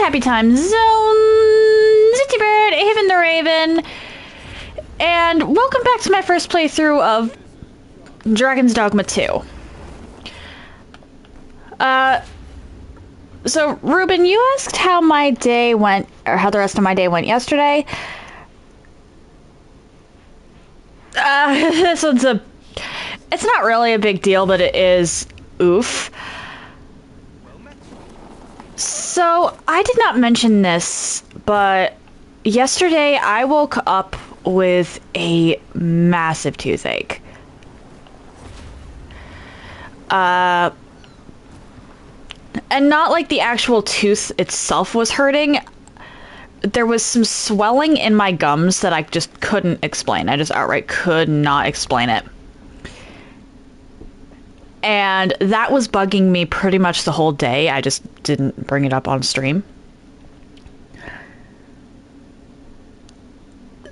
Happy Time Zone, Zitty Bird, Haven the Raven, and welcome back to my first playthrough of Dragon's Dogma 2. So, Ruben, you asked how my day went, or how the rest of my day went yesterday. This one's it's not really a big deal, but it is oof. So, I did not mention this, but yesterday I woke up with a massive toothache. And not like the actual tooth itself was hurting. There was some swelling in my gums that I just couldn't explain. I just outright could not explain it. And that was bugging me pretty much the whole day. I just didn't bring it up on stream.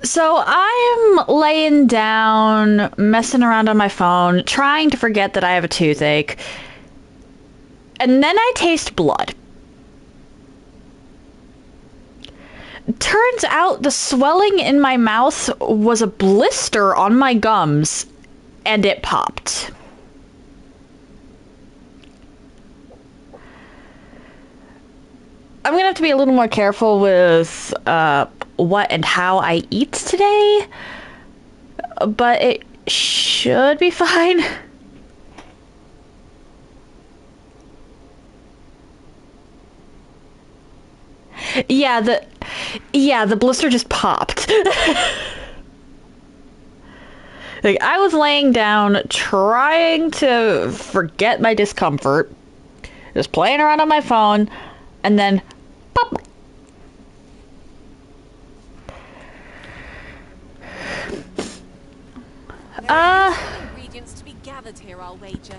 So I'm laying down, messing around on my phone, trying to forget that I have a toothache. And then I taste blood. Turns out the swelling in my mouth was a blister on my gums, and it popped. I'm gonna have to be a little more careful with what and how I eat today, but it should be fine. Yeah, the blister just popped. Like, I was laying down trying to forget my discomfort, just playing around on my phone, and then pop. Ingredients to be gathered here, I'll wager.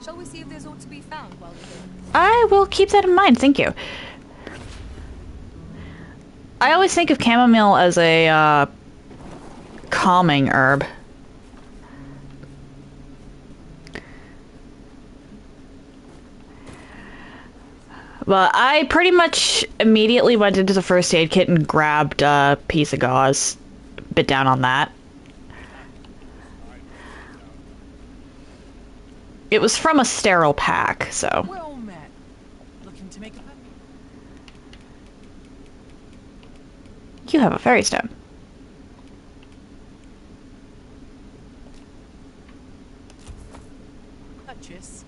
Shall we see if there's ought to be found while we're here? I will keep that in mind, thank you. I always think of chamomile as a calming herb. But I pretty much immediately went into the first aid kit and grabbed a piece of gauze, bit down on that. It was from a sterile pack, so. Well met. Looking to make a... You have a fairy stone. Purchase.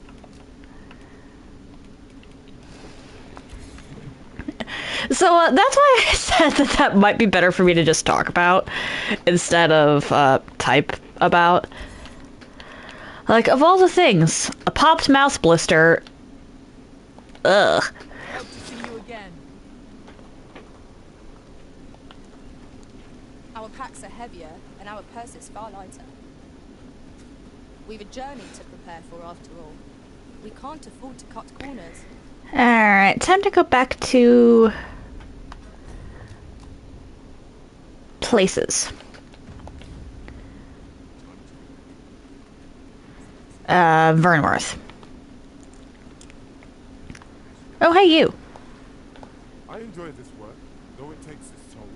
So that's why I said that might be better for me to just talk about instead of type about. Like, of all the things, a popped mouth blister. Ugh. Hope to see you again. Our packs are heavier and our purses far lighter. We've a journey to prepare for after all. We can't afford to cut corners. Alright, time to go back to places. Vernworth. Oh, hey, you. I enjoy this work, though it takes its toll.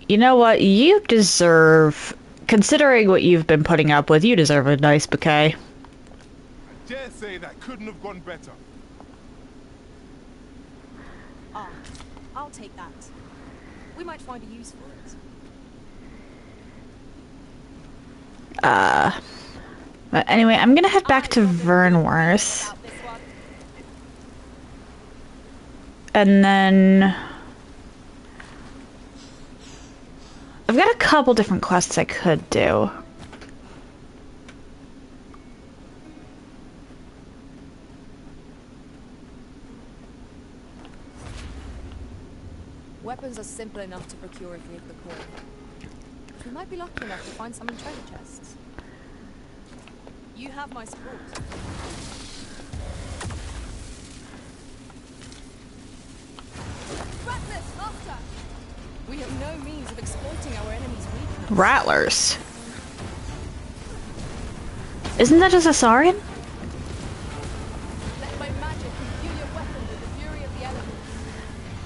You know what? You deserve, considering what you've been putting up with, you deserve a nice bouquet. I dare say that couldn't have gone better. Ah, I'll take that. We might find a use for it. But anyway, I'm gonna head back to Vernworth. And then I've got a couple different quests I could do. Weapons are simple enough to procure if we have the coin. We might be lucky enough to find some in treasure chests. You have my support. Rattlers, faster! We have no means of exploiting our enemy's weakness. Rattlers. Isn't that just a Saurian? Let my magic imbue your weapon with the fury of the elements.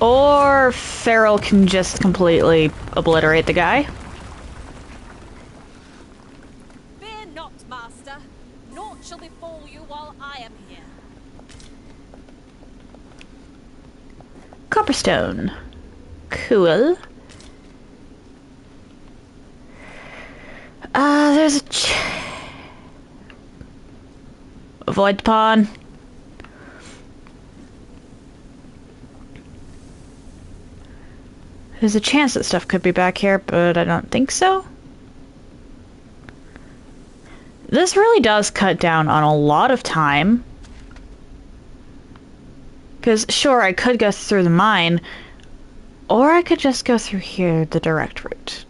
Or Farrell can just completely obliterate the guy. Fear not, master. Naught shall befall you while I am here. Copperstone. Cool. There's a avoid the pawn. There's a chance that stuff could be back here, but I don't think so. This really does cut down on a lot of time. Because, sure, I could go through the mine, or I could just go through here, the direct route.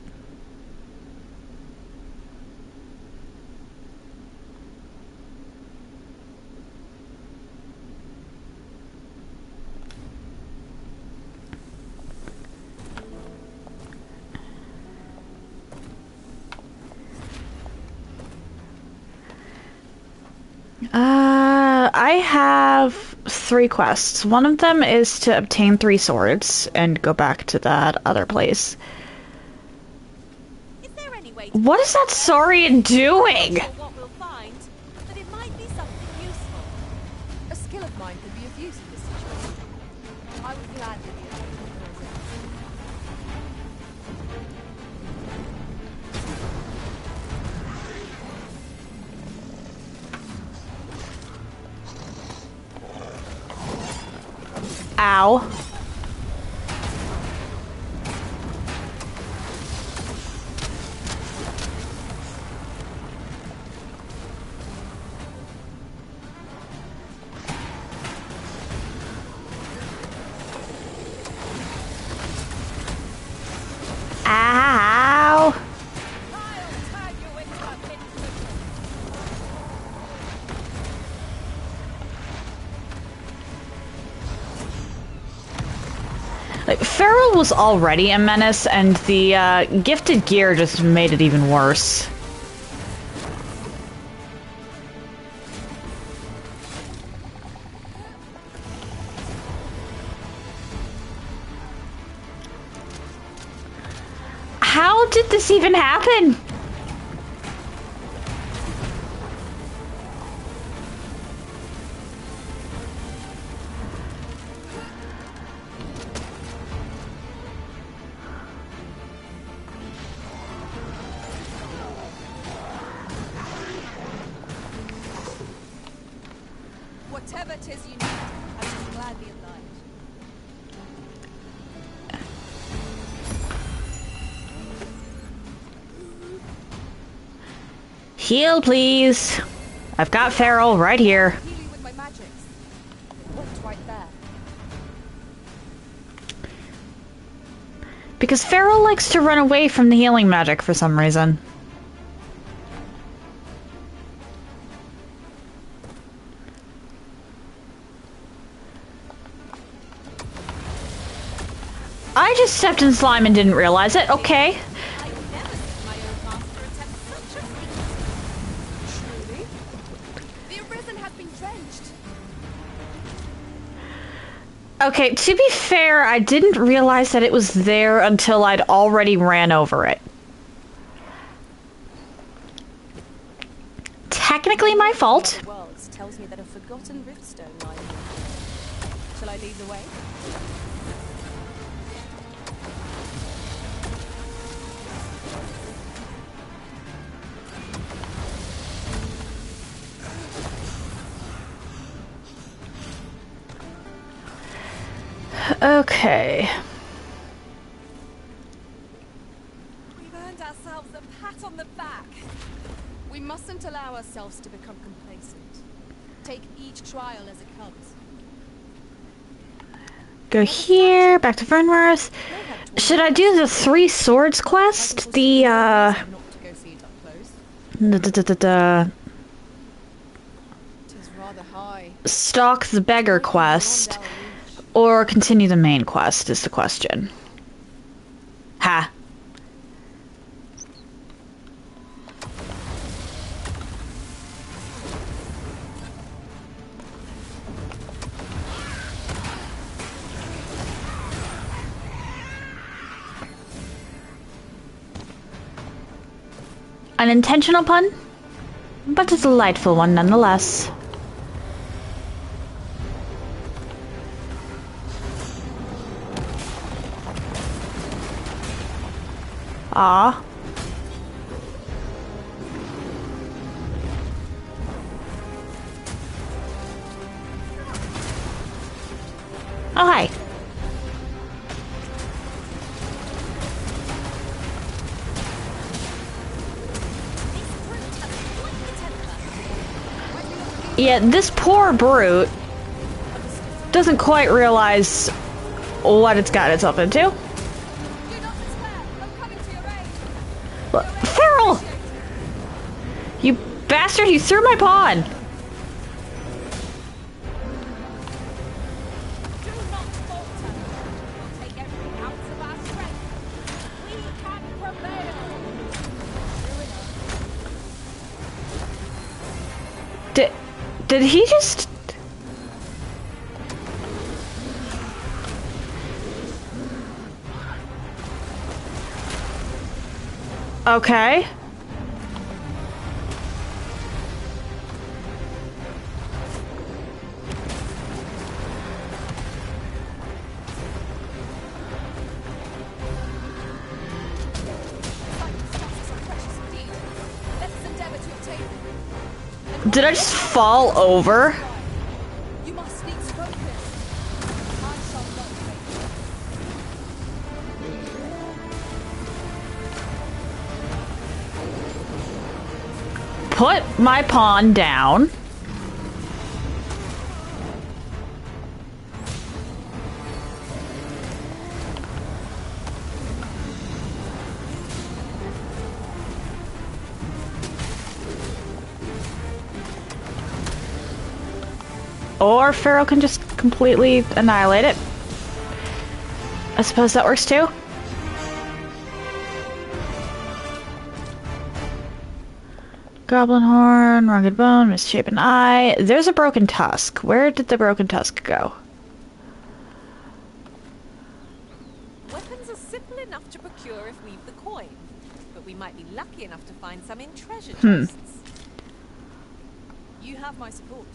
I have 3 quests. One of them is to obtain 3 swords and go back to that other place. Is there any way to What is that saurian doing? or what we'll find, but it might be something useful. A skill of mine could be of use in this situation. I would gladly be able to use it. Ow. Ow. I'll turn you into a pin Like, Farrell was already a menace, and the gifted gear just made it even worse. How did this even happen? Whatever 'tis you need, I shall gladly oblige. Heal, please. I've got Farrell right here. Heal you with my magics. It worked right there. Because Farrell likes to run away from the healing magic for some reason. I just stepped in slime and didn't realize it. Okay. I've never seen my own master attempt such a feat. Truly? The arisen has been drenched. Okay, to be fair, I didn't realize that it was there until I'd already ran over it. Technically my fault. The worlds tells me that a forgotten riftstone lies here. Shall I lead the way? Okay. We've earned ourselves a pat on the back. We mustn't allow ourselves to become complacent. Take each trial as it comes. Go here, back to Fernworth. Should I do the 3 swords quest? The, Not to go feet up close. 'Tis rather high. Stalk the beggar quest, or continue the main quest is the question. Ha. An intentional pun, but a delightful one nonetheless. Ah. Oh, hi. Yeah, this poor brute doesn't quite realize what it's got itself into. Do not despair. I'm coming to your aid. Look, Feral! You bastard, you threw my pawn! Do not falter. We'll take every ounce of our strength. We can prevail. Did he just... Okay. Did I just fall over? You must needs focus. I shall not fail. Put my pawn down. Or Pharaoh can just completely annihilate it. I suppose that works too. Goblin horn, rugged bone, misshapen eye. There's a broken tusk. Where did the broken tusk go? Weapons are simple enough to procure if we've the coin, but we might be lucky enough to find some in treasure chests. You have my support.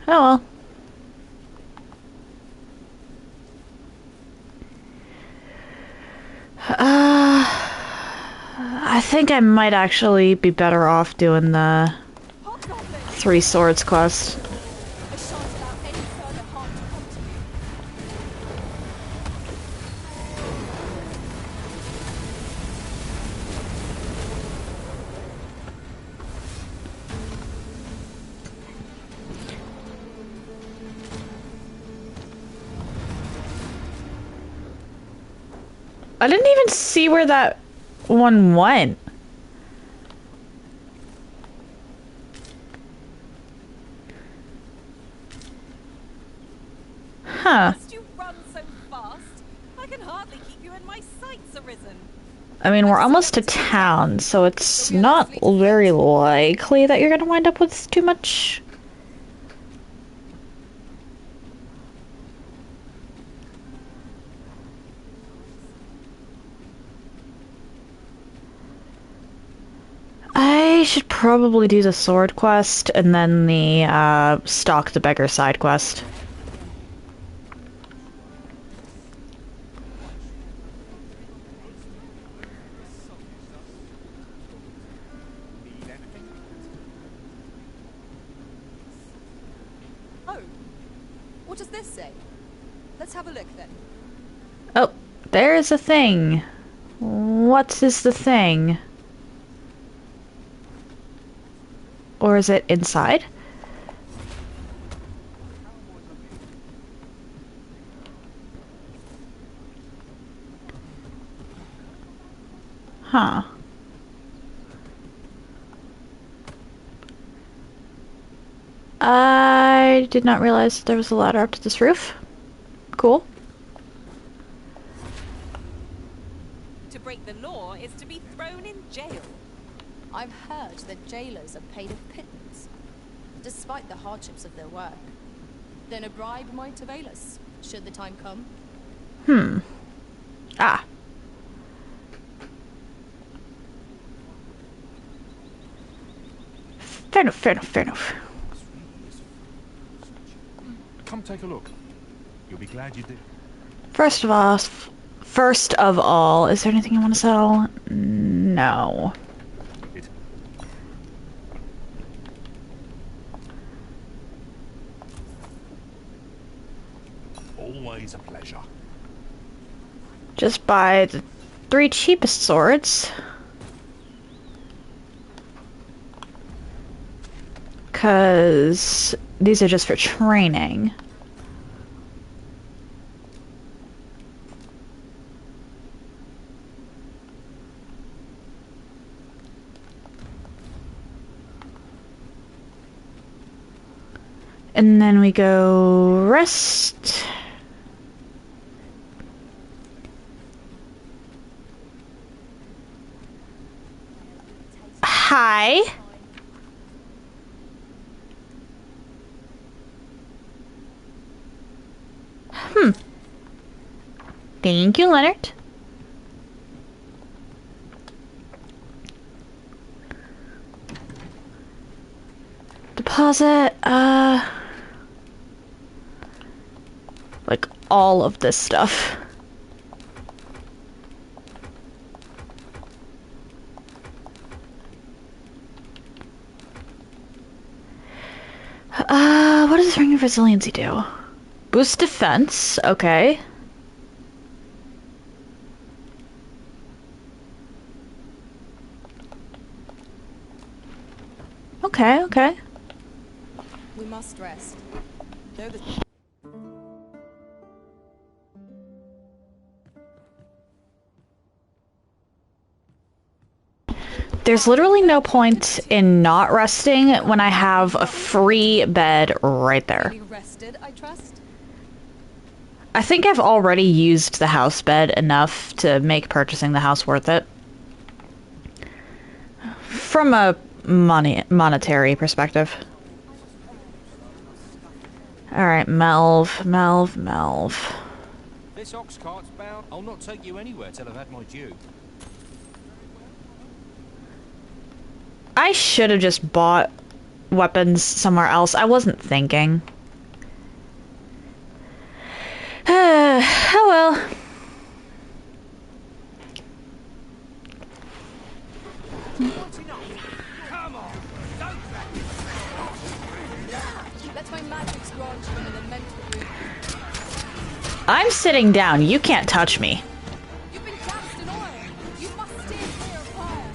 Oh well. I think I might actually be better off doing the 3 Swords quest. I shan't allow any further harm to come to you. I didn't even see where that one went. Huh. Must you run so fast? I can hardly keep you in my sights, Arisen. I mean, we're almost to town, so it's not very likely that you're gonna wind up with too much. I should probably do the sword quest and then the stalk the beggar side quest. Oh, what does this say? Let's have a look then. Oh, there's a thing. What is the thing? Or is it inside? Huh. I did not realize there was a ladder up to this roof. Cool. To break the law is to be thrown in jail. I've heard that jailers are paid a pittance, despite the hardships of their work. Then a bribe might avail us, should the time come. Ah. Fair enough, fair enough, fair enough. Come take a look. You'll be glad you did. First of all, is there anything you want to sell? No. It. Always a pleasure. Just buy the 3 cheapest swords. Because these are just for training. And then we go rest. Hi. Thank you, Leonard. Deposit, like all of this stuff. What does Ring of Resiliency do? Boost defense, okay. Okay, okay. We must rest. Though the There's literally no point in not resting when I have a free bed right there. fully rested, I trust. I think I've already used the house bed enough to make purchasing the house worth it. From a monetary perspective. Alright, Melv. This ox cart's bound. I'll not take you anywhere till I've had my due. I should have just bought weapons somewhere else. I wasn't thinking. Oh well. Let my magics grant you an elemental boon. I'm sitting down. You can't touch me. You've been doused in oil. You must steer clear of fire.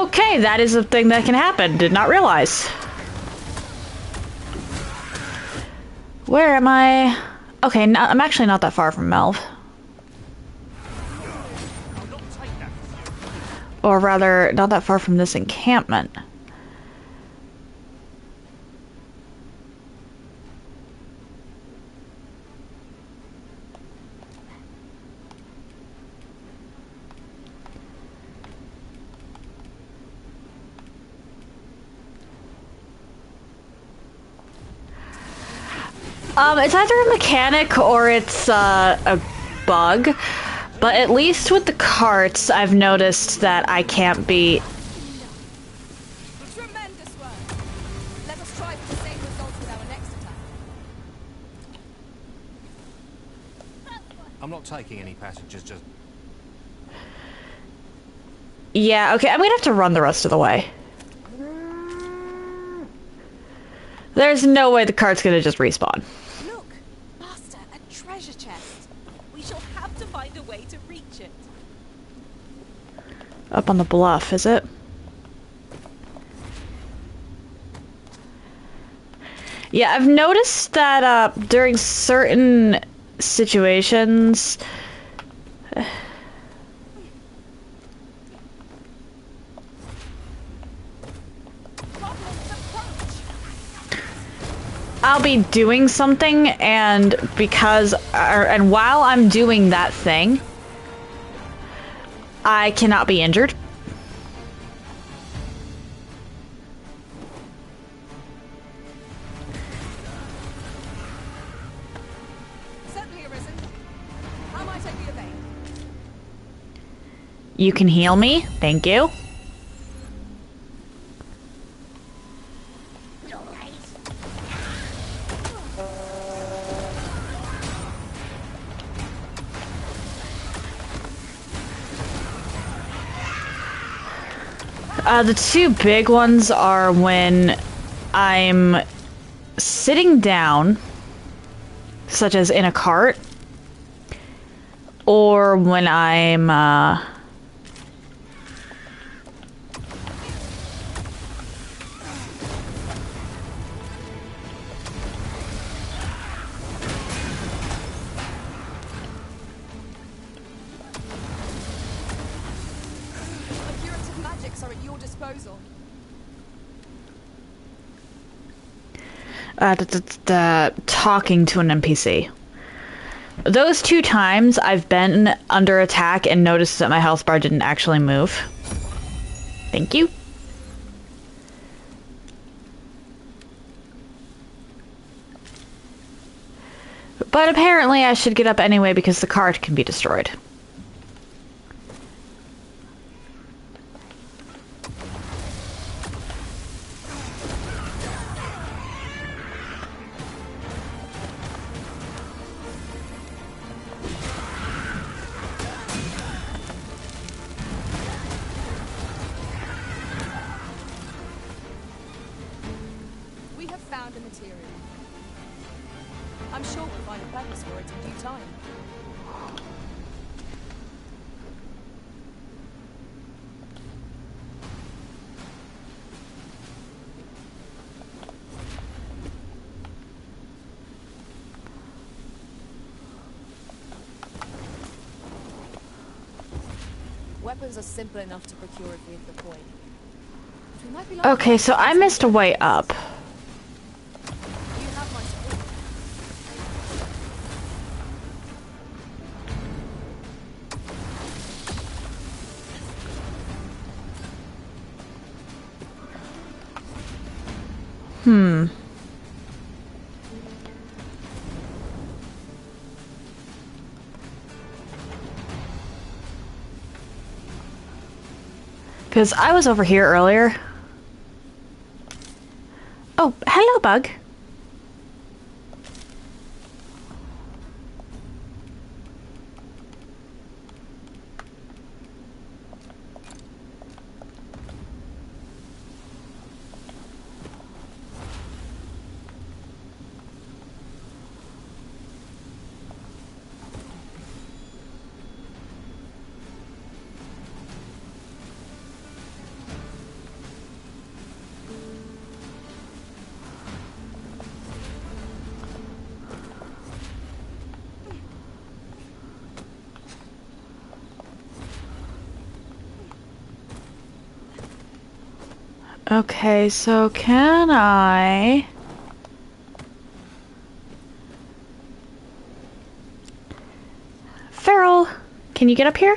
Okay, that is a thing that can happen. Did not realize. Where am I? Okay, I'm actually not that far from Melv. Or rather, not that far from this encampment. It's either a mechanic or it's a bug, but at least with the carts, I've noticed that I can't be... Tremendous work. Let us try for the same results with our next attack. I'm not taking any passengers, just... Yeah, okay, I'm gonna have to run the rest of the way. There's no way the cart's gonna just respawn. Look, Master, a treasure chest. We shall have to find a way to reach it. Up on the bluff, is it? Yeah, I've noticed that during certain situations... I'll be doing something, and and while I'm doing that thing, I cannot be injured. You can heal me. Thank you. The two big ones are when I'm sitting down, such as in a cart, or when I'm, Curative magics are at your disposal. talking to an NPC. Those two times I've been under attack and noticed that my health bar didn't actually move. Thank you. But apparently I should get up anyway because the cart can be destroyed. We have found a material. I'm sure we'll find a purpose for it in due time. Weapons are simple enough to procure if we have the coin. We might be lucky. Okay, so I missed a way up. You have my support. Because I was over here earlier. Oh, hello, bug. Okay, so can I... Farrell, can you get up here?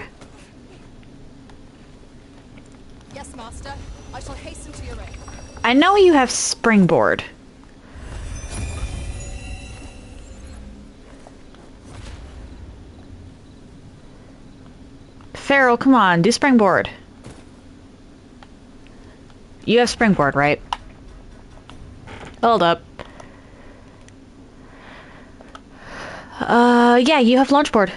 Yes, Master. I shall hasten to your aid. I know you have springboard. Farrell, come on, do springboard. You have springboard, right? Hold up. Yeah, you have launchboard.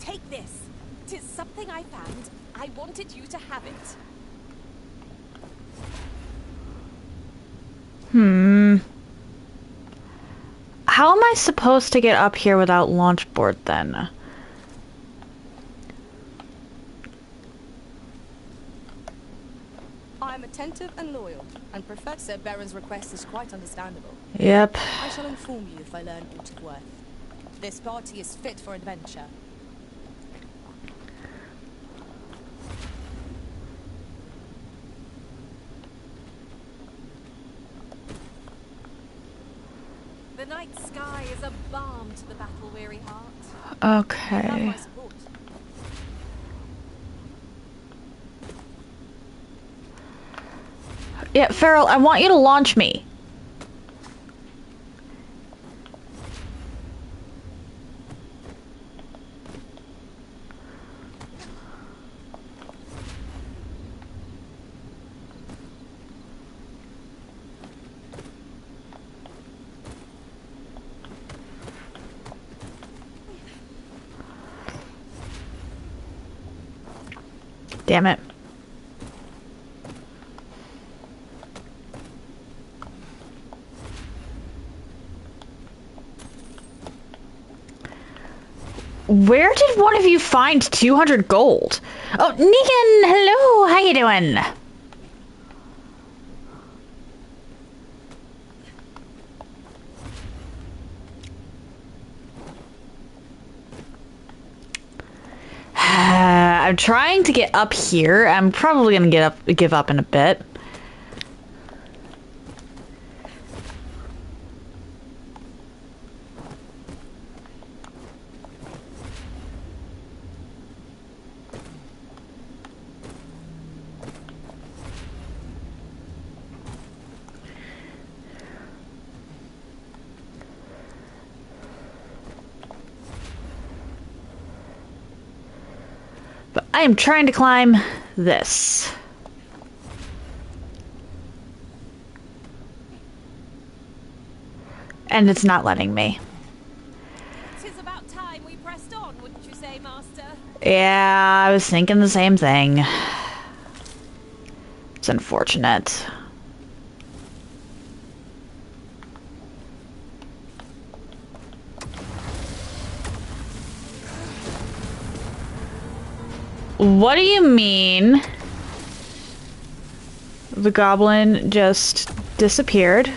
Take this. 'Tis something I found. I wanted you to have it. How am I supposed to get up here without launchboard then? I am attentive and loyal, and Professor Baron's request is quite understandable. Yep. I shall inform you if I learn aught of worth. This party is fit for adventure. The night sky is a balm to the battle-weary heart. Okay. Have my support. Yeah, Farrell, I want you to launch me. Damn it. Where did one of you find 200 gold? Oh, Negan, hello, how you doing? I'm trying to get up here. I'm probably gonna give up in a bit. But I am trying to climb this. And it's not letting me. 'Tis about time we pressed on, wouldn't you say, Master? Yeah, I was thinking the same thing. It's unfortunate. What do you mean? The goblin just disappeared.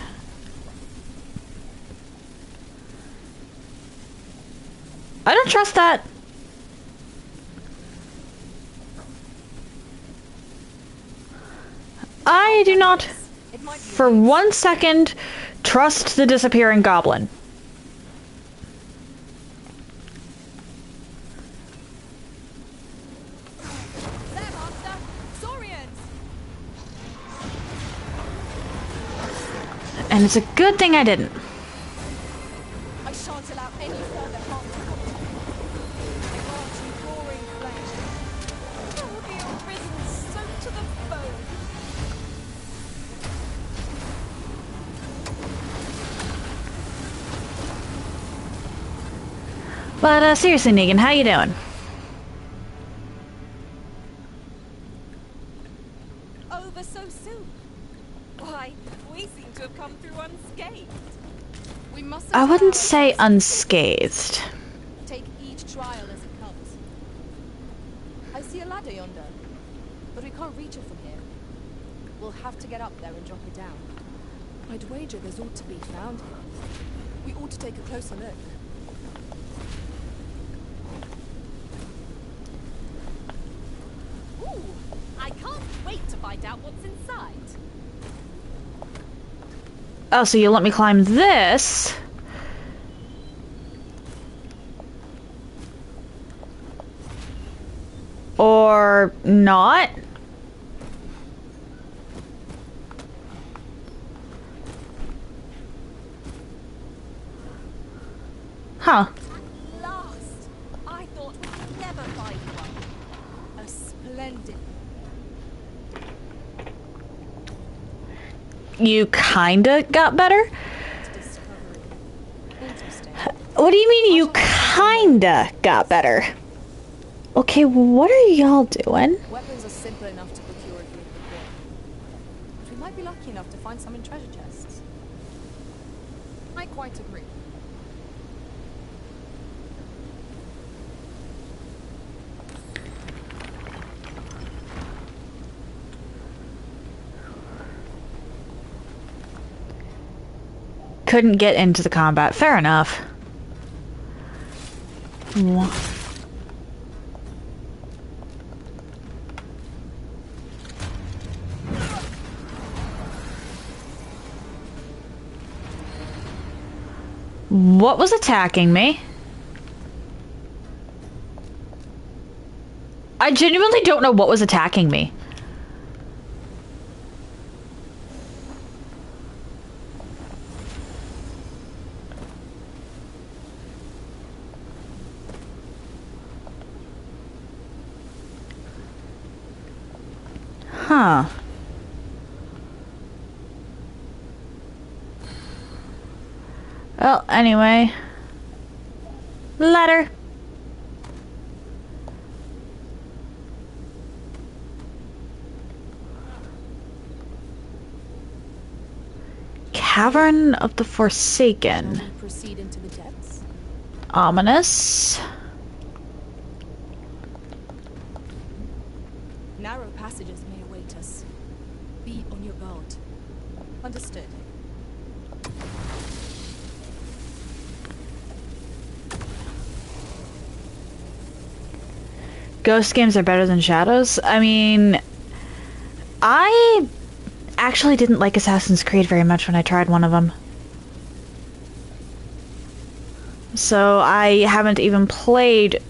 I don't trust that. I do not, for 1 second, trust the disappearing goblin. There, Master! Saurians! And it's a good thing I didn't. I shan't allow any further harm to come. I grant you roaring flame. Oh, the arisen soaked to the bone. But seriously, Negan, how you doing? Over so soon. Why, we seem to have come through unscathed. We mustn't I allow wouldn't our say choices to unscathed. take each trial as it comes. I see a ladder yonder, but we can't reach it from here. We'll have to get up there and drop it down. I'd wager there's ought to be found here. We ought to take a closer look. Ooh, I can't wait to find out what's inside. Oh, so you let me climb this? Or not? Huh. At last, I thought we'd never find one. A splendid. You kinda got better? Discovery. Interesting. What do you mean you kinda got better? Okay, what are y'all doing? Weapons are simple enough to procure if we prepare. But we might be lucky enough to find some in treasure chests. I quite agree. couldn't get into the combat. Fair enough. What was attacking me? I genuinely don't know what was attacking me. Huh. Well, anyway. Ladder. Cavern of the Forsaken. Shall we proceed into the depths? Ominous. Narrow passages may await us. Be on your guard. Understood. Ghost games are better than Shadows? I mean, I actually didn't like Assassin's Creed very much when I tried one of them. So I haven't even played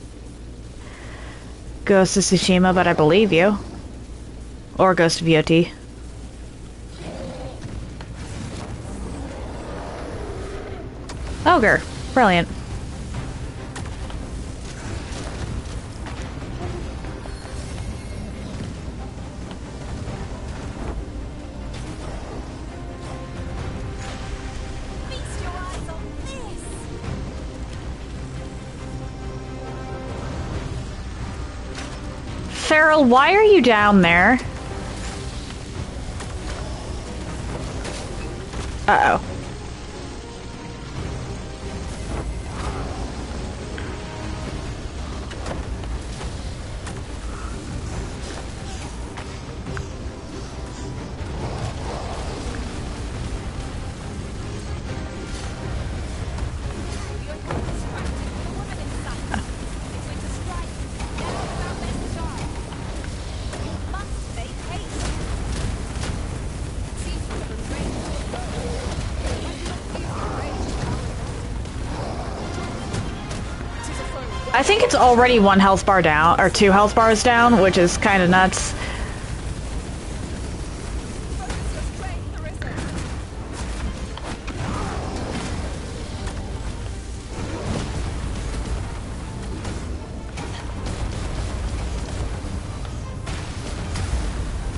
Ghost of Tsushima, but I believe you. Or Ghost of Yoti. Ogre. Brilliant. Feast your eyes on this! Farrell, why are you down there? Uh-oh. I think it's already 1 health bar down, or 2 health bars down, which is kind of nuts.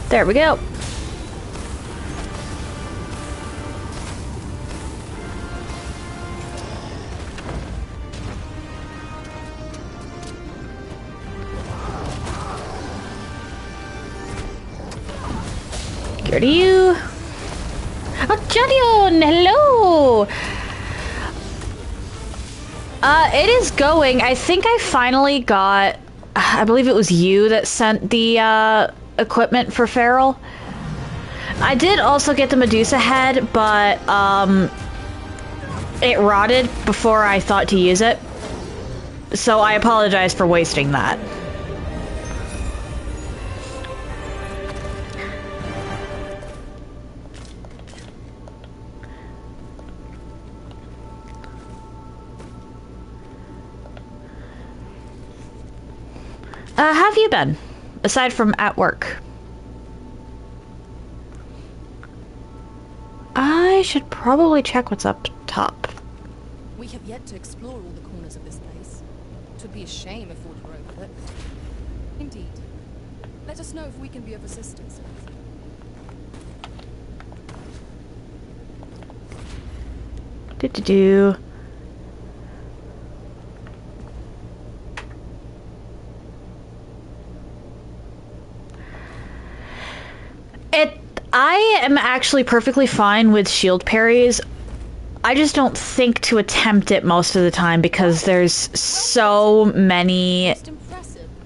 There we go. Here to you. Oh, Jadion, hello. It is going. I think I finally got. I believe it was you that sent the equipment for Farrell. I did also get the Medusa head, but it rotted before I thought to use it. So I apologize for wasting that. How have you been? Aside from at work. I should probably check what's up top. We have yet to explore all the corners of this place. It would be a shame if all were overlooked. Indeed. Let us know if we can be of assistance. Do-do-do. I am actually perfectly fine with shield parries. I just don't think to attempt it most of the time because there's so many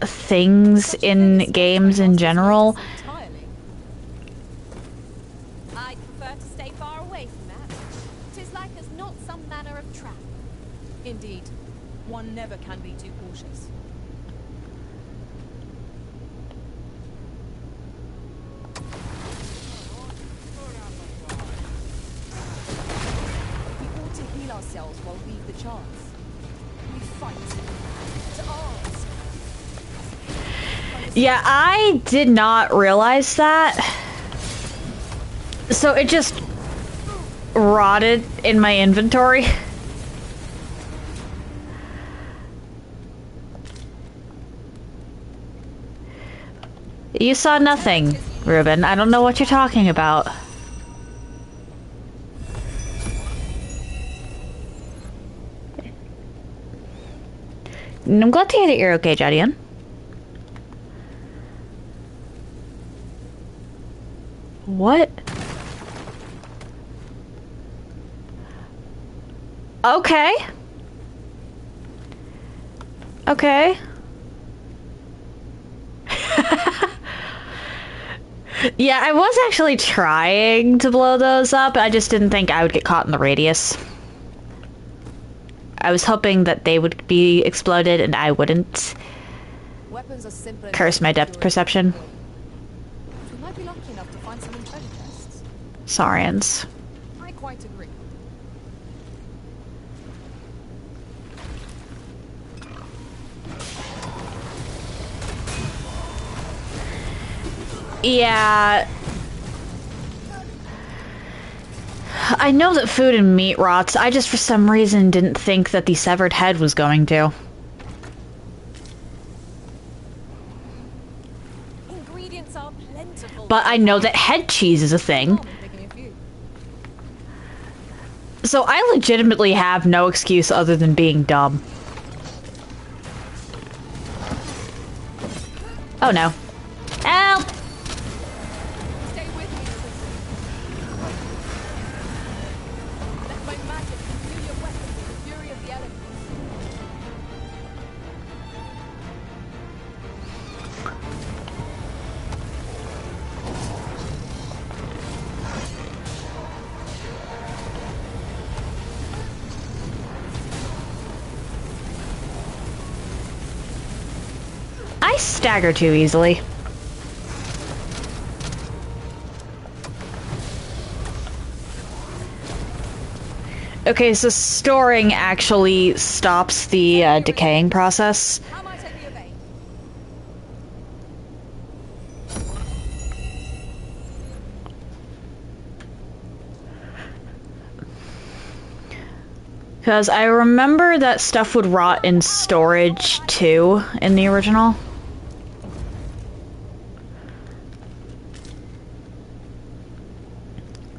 things in games in general. I'd prefer to stay far away from that. 'Tis like us never can be too cautious. We ought to heal ourselves while we've the chance. We fight. To arms. Yeah, I did not realize that. So it just rotted in my inventory. You saw nothing, Ruben. I don't know what you're talking about. I'm glad to hear that you're okay, Jadian. What? Okay. Okay. Yeah, I was actually trying to blow those up. I just didn't think I would get caught in the radius. I was hoping that they would be exploded and I wouldn't. Weapons are simple. Curse my depth perception. We might be lucky enough to find some in treasure chests. Saurians. I quite agree. Yeah. I know that food and meat rots. I just for some reason didn't think that the severed head was going to. Ingredients are plentiful. But I know that head cheese is a thing. I'm picking a few. So I legitimately have no excuse other than being dumb. Oh no. Help! Stay with me, let my magic imbue your weapons with the fury of the elements. I stagger too easily. Okay, so storing actually stops the decaying process. How might I be of aid? Because I remember that stuff would rot in storage too in the original.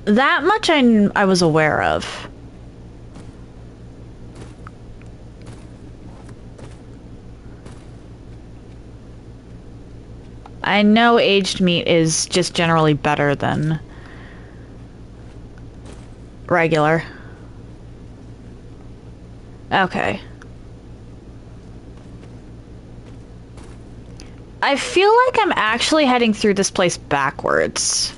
That much I was aware of. I know aged meat is just generally better than regular. Okay. I feel like I'm actually heading through this place backwards.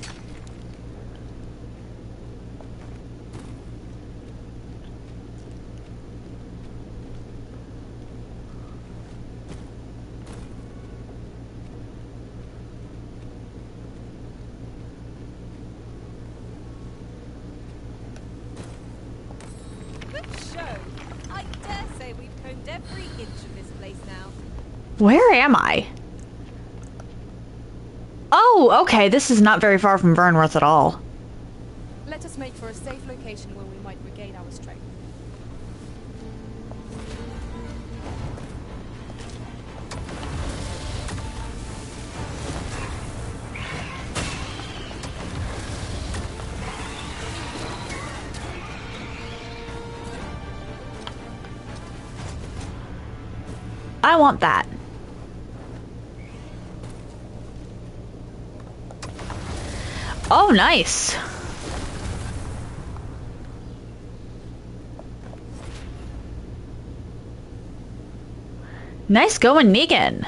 Good show. I dare say we've combed every inch of this place now. Where am I? Oh, okay, this is not very far from Vernworth at all. Let us make for a safe location where we might regain our strength. I want that. Oh, nice. Nice going, Negan.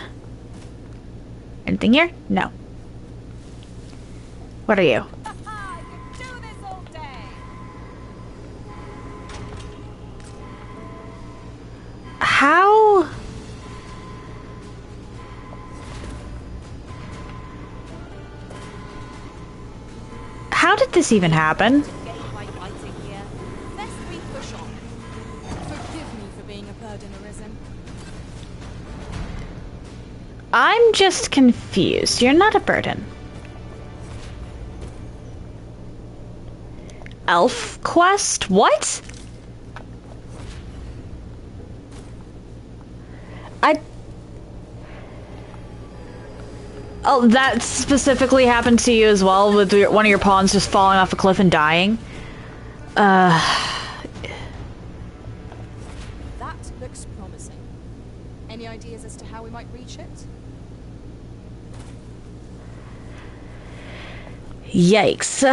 Anything here? No. What are you? I could do this all day. How How did this even happen? Gain by fighting here. Lest we push on. Forgive me for being a burden, Arisen. I'm just confused. You're not a burden. Elf quest? What? Oh, that specifically happened to you as well, with one of your pawns just falling off a cliff and dying? That looks promising. Any ideas as to how we might reach it? Yikes.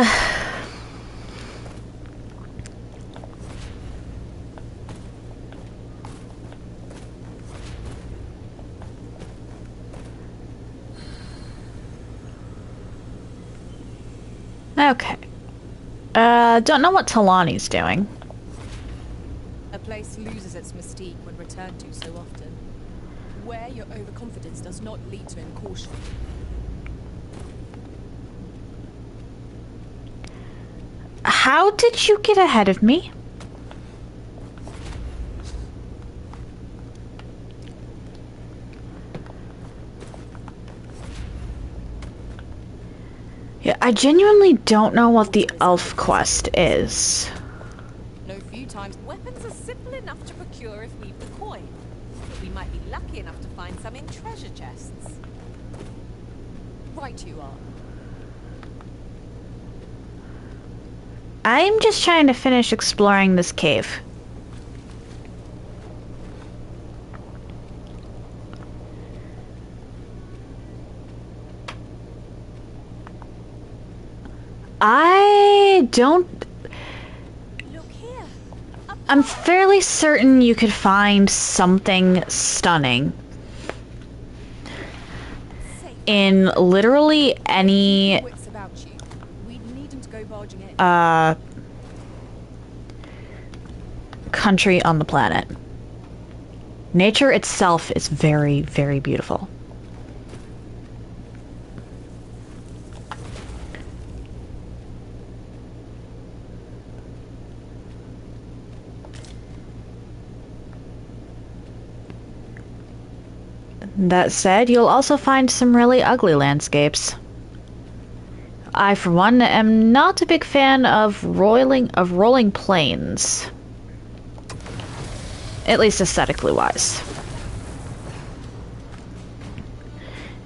Okay. Don't know what Talani's doing. A place loses its mystique when returned to so often. Where your overconfidence does not lead to caution. How did you get ahead of me? Yeah, I genuinely don't know what the elf quest is. No few times. Weapons are simple enough to procure if we've the coin. But we might be lucky enough to find some in treasure chests. Right you are. I'm just trying to finish exploring this cave. I don't... Look here. I'm fairly certain you could find something stunning in literally any Wits about you. We needn't go barging in. country on the planet. Nature itself is very, very beautiful. That said, you'll also find some really ugly landscapes. I, for one, am not a big fan of rolling plains. At least aesthetically wise.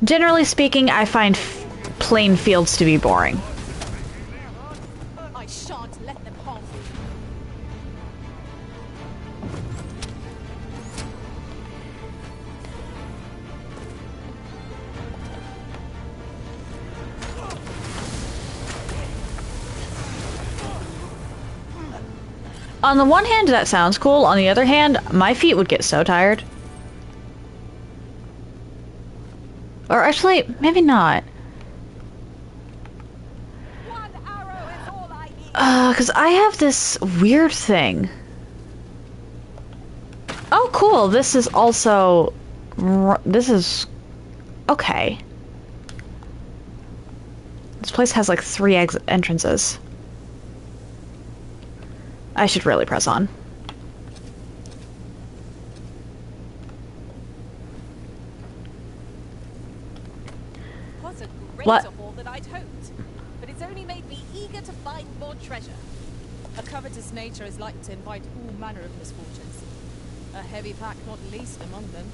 Generally speaking, I find plain fields to be boring. I shan't let them harm you. On the one hand, that sounds cool. On the other hand, my feet would get so tired. Or actually, maybe not. One arrow is all I need. Because I have this weird thing. Oh, cool. This is also... This is... Okay. This place has like 3 entrances. I should really press on. Was a greater What? haul than I'd hoped, but it's only made me eager to find more treasure. A covetous nature is like to invite all manner of misfortunes. A heavy pack not least among them.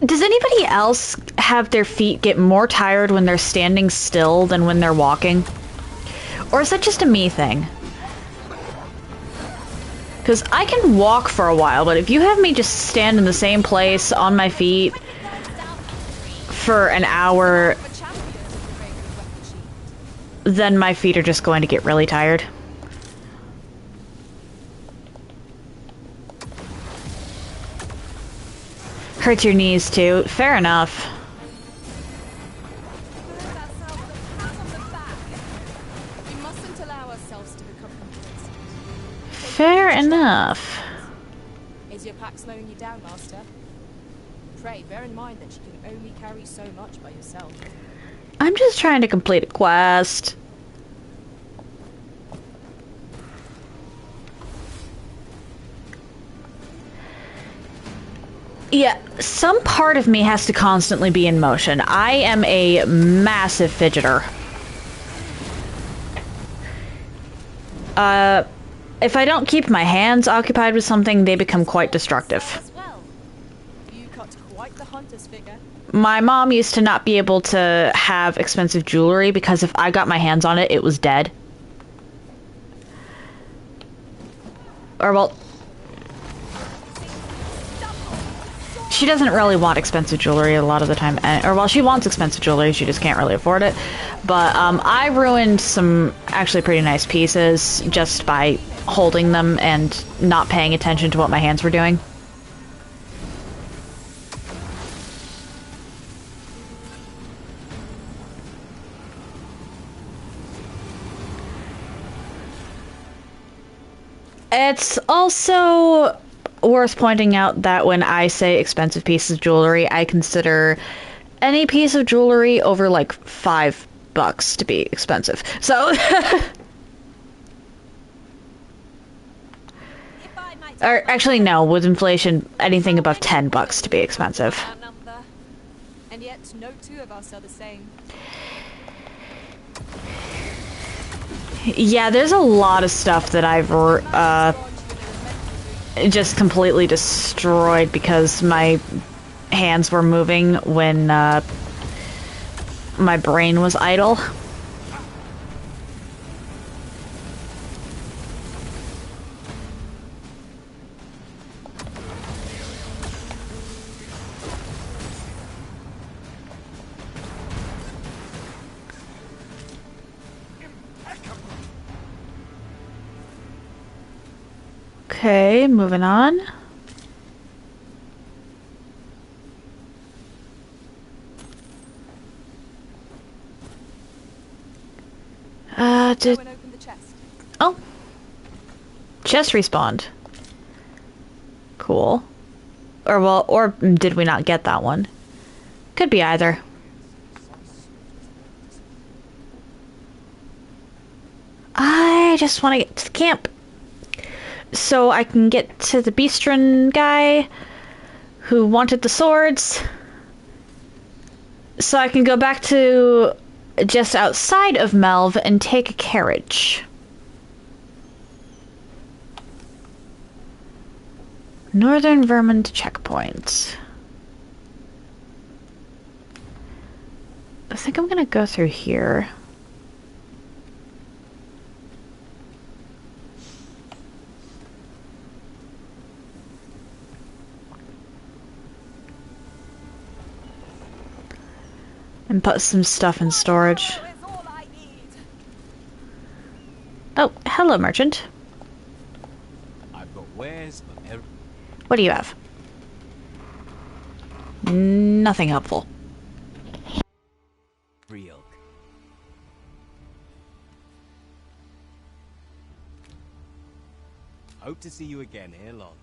Does anybody else have their feet get more tired when they're standing still than when they're walking? Or is that just a me thing? Because I can walk for a while, but if you have me just stand in the same place on my feet for an hour, A champion of the raven weapon sheath. then my feet are just going to get really tired. Hurts your knees too. Fair enough. That sounds like a pat on the back. We mustn't allow ourselves to become complacent. Fair enough. It your pack slowing you down, Master? Pray, bear in mind that you can only carry so much by yourself. I'm just trying to complete a quest. Yeah, some part of me has to constantly be in motion. I am a massive fidgeter. If I don't keep my hands occupied with something, they become quite destructive. As well. You cut quite the hunter's figure. My mom used to not be able to have expensive jewelry because if I got my hands on it, it was dead. Or, well... She doesn't really want expensive jewelry a lot of the time. Or, well, she wants expensive jewelry, she just can't really afford it. But, I ruined some actually pretty nice pieces just by holding them and not paying attention to what my hands were doing. It's also worth pointing out that when I say expensive pieces of jewelry, I consider any piece of jewelry over like $5 to be expensive. So, or actually no, with inflation, anything above $10 to be expensive. And yet, no two of us are the same. Yeah, there's a lot of stuff that I've just completely destroyed because my hands were moving when my brain was idle. Okay, moving on. Open the chest. Oh. Chest respawned. Cool. Or, well, or did we not get that one? Could be either. I just want to get to the camp. So I can get to the Beastren guy who wanted the swords. So I can go back to just outside of Melv and take a carriage. Northern Vermont checkpoint. I think I'm gonna go through here. And put some stuff in storage. Oh, hello, merchant. I've got wares of every... What do you have? Nothing helpful. ilk. Hope to see you again ere long.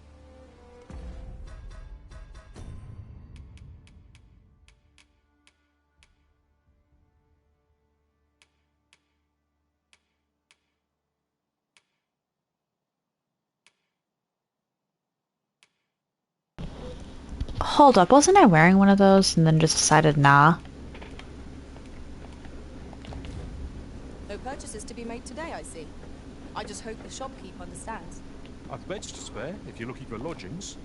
Hold up, wasn't I wearing one of those and then just decided nah? No purchases to be made today, I see. I just hope the shopkeep understands. I've beds to spare if you're looking for lodgings.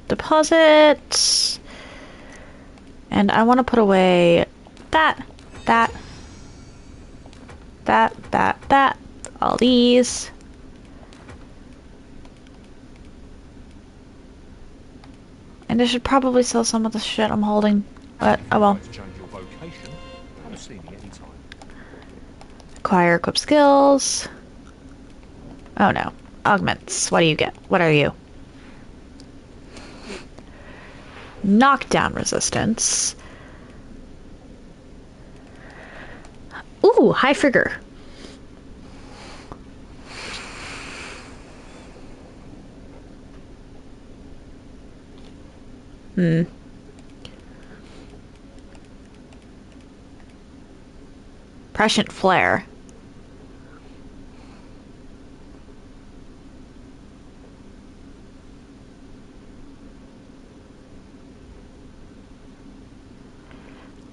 Deposit. And I want to put away that, all these. And I should probably sell some of the shit I'm holding, but oh well. Change your vocation. Come see me anytime. Acquire equip skills. Oh no. Augments. What do you get? What are you? Knockdown resistance. Ooh, high frigger. Hmm. Prescient flare.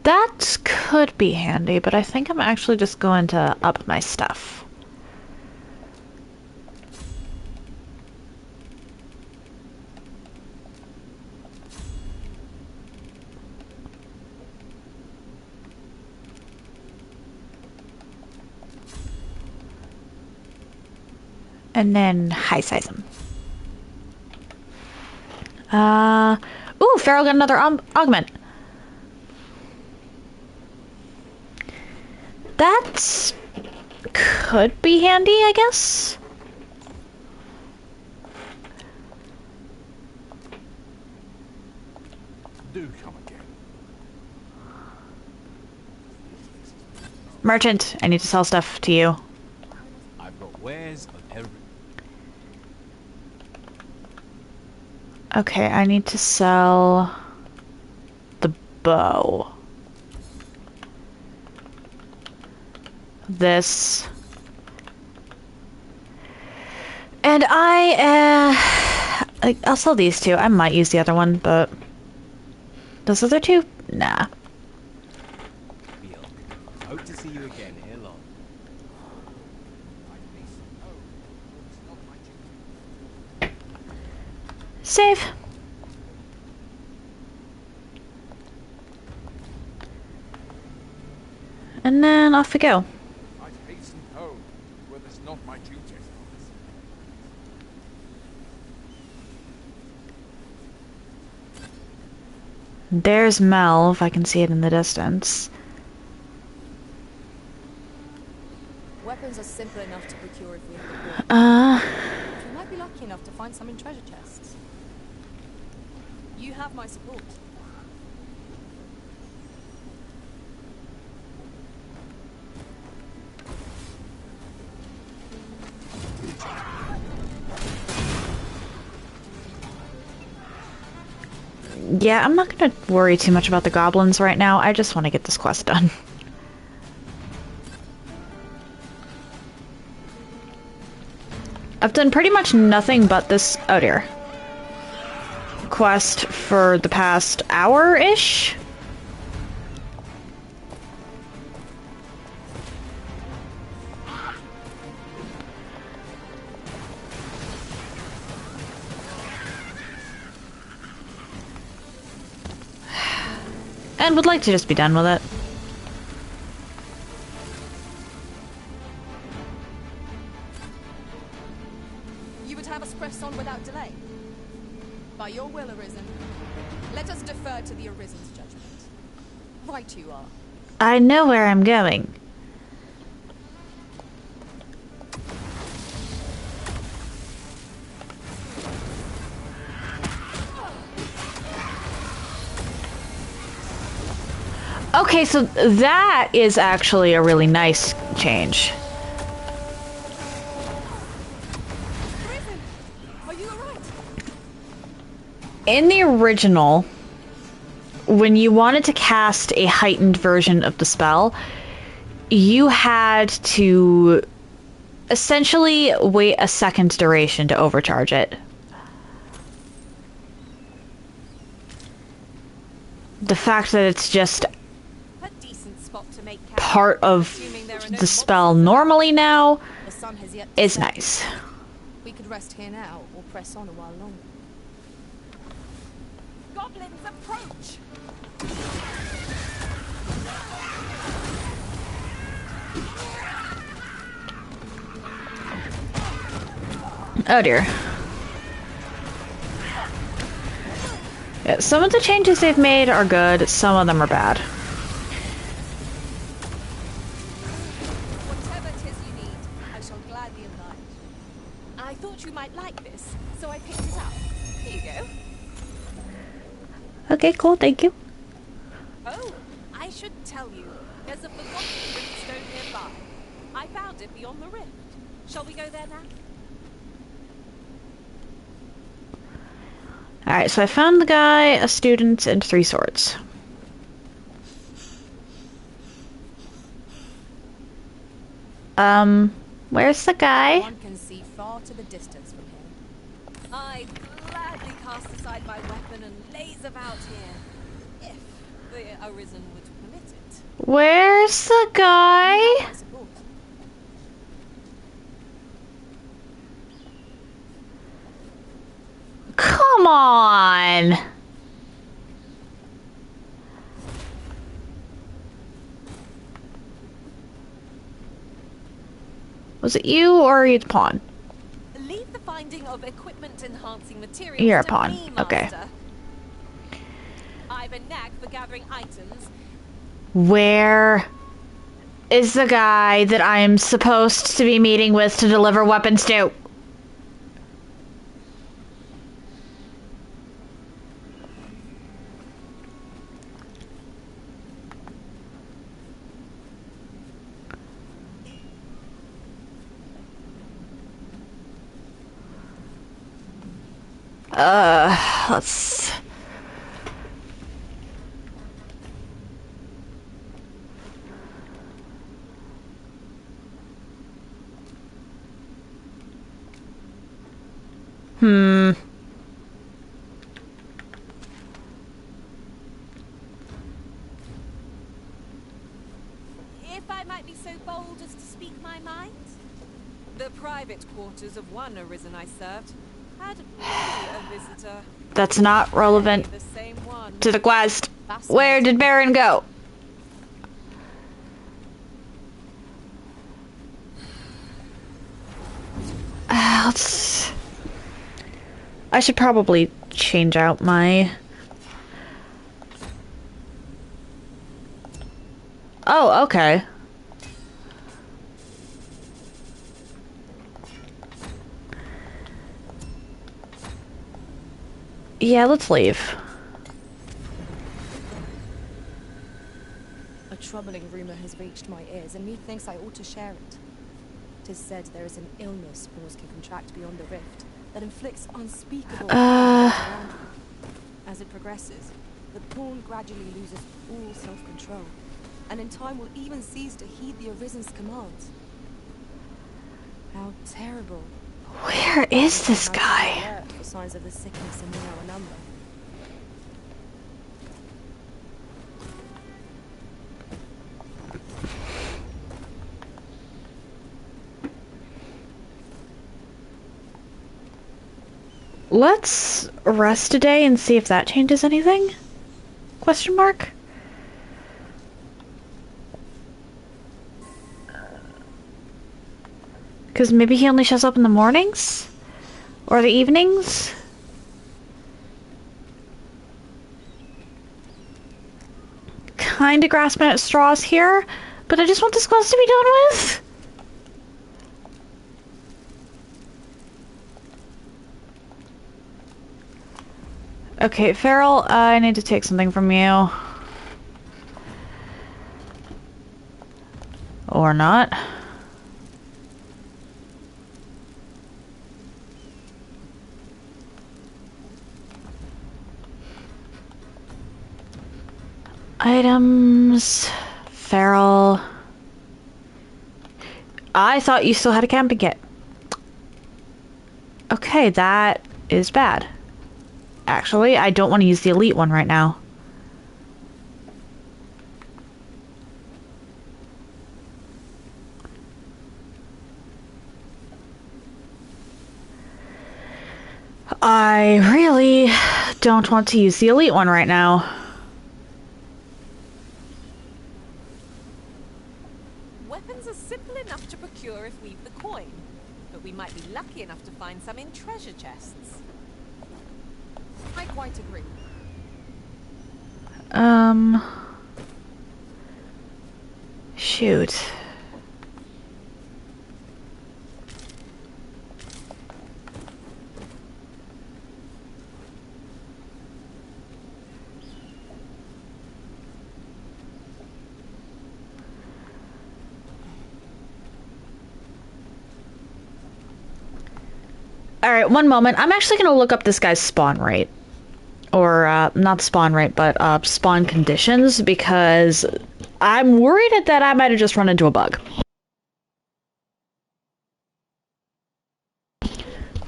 That could be handy, but I think I'm actually just going to up my stuff. And then high size them. Ooh, Farrell got another augment. That could be handy, I guess. Do come again. Merchant, I need to sell stuff to you. I've got wares of every... Okay, I need to sell the bow. This. And I'll sell these two. I might use the other one, but those other two? Nah. Hope to see you again ere long. Save. And then off we go. I'd hasten home, were this not my duty. There's Mel, if I can see it in the distance. Weapons are simple enough to procure if we have the will. We might be lucky enough to find some in treasure chests. You have my support. Yeah, I'm not gonna worry too much about the goblins right now. I just want to get this quest done. I've done pretty much nothing but this, oh dear, quest for the past hour-ish? And would like to just be done with it. You would have us press on without delay. By your will, Arisen. Let us defer to the Arisen's judgment. Right you are. I know where I'm going. Okay, so that is actually a really nice change. Arisen! Are you alright? In the original, when you wanted to cast a heightened version of the spell, you had to essentially wait a second's duration to overcharge it. The fact that it's just A decent spot to make camp, part of assuming there are no the spell monsters. normally now The sun has yet to is set. nice. We could rest here now, or press on a while longer. Goblins approach! Oh dear. Yeah, some of the changes they've made are good, some of them are bad. Whatever 'tis you need, I shall gladly oblige. I thought you might like this, so I picked it up. Here you go. Okay, cool, thank you. Oh, I should tell you, there's a forgotten brimstone nearby. I found it beyond the rift. Shall we go there now? Alright, so I found the guy, a student, and 3 swords. Where's the guy? One can see far to the distance from here. I'd gladly cast aside my weapon and laze about here, if the Arisen would permit it. Where's the guy? I suppose. Come on! Was it you or are you the pawn? Leave the finding of equipment-enhancing materials You're a to pawn. me, Okay. Master. I've a knack for gathering items. Where is the guy that I'm supposed to be meeting with to deliver weapons to? Let's... If I might be so bold as to speak my mind. The private quarters of one Arisen I served had many a visitor. That's not relevant The same one. to the quest. Where did Baron go? Let's... I should probably change out my... Oh, okay. Yeah, let's leave. A troubling rumor has reached my ears, and methinks I ought to share it. 'Tis said there is an illness paws can contract beyond the rift that inflicts unspeakable pain on those around him. As it progresses, the pawn gradually loses all self-control, and in time will even cease to heed the Arisen's commands. How terrible. Where is this guy? Alert for signs of the sickness in our number. Let's rest a day and see if that changes anything? Question mark? Because maybe he only shows up in the mornings? Or the evenings? Kinda grasping at straws here, but I just want this quest to be done with. Okay, Farrell, I need to take something from you. Or not. Items... Farrell... I thought you still had a camping kit. Okay, that is bad. Actually, I don't want to use the elite one right now. I really don't want to use the elite one right now. Weapons are simple enough to procure if we've the coin, but we might be lucky enough to find some in treasure chests. I quite agree. Shoot. Alright, one moment. I'm actually going to look up this guy's spawn rate. or not spawn rate, but spawn conditions, because I'm worried that I might have just run into a bug.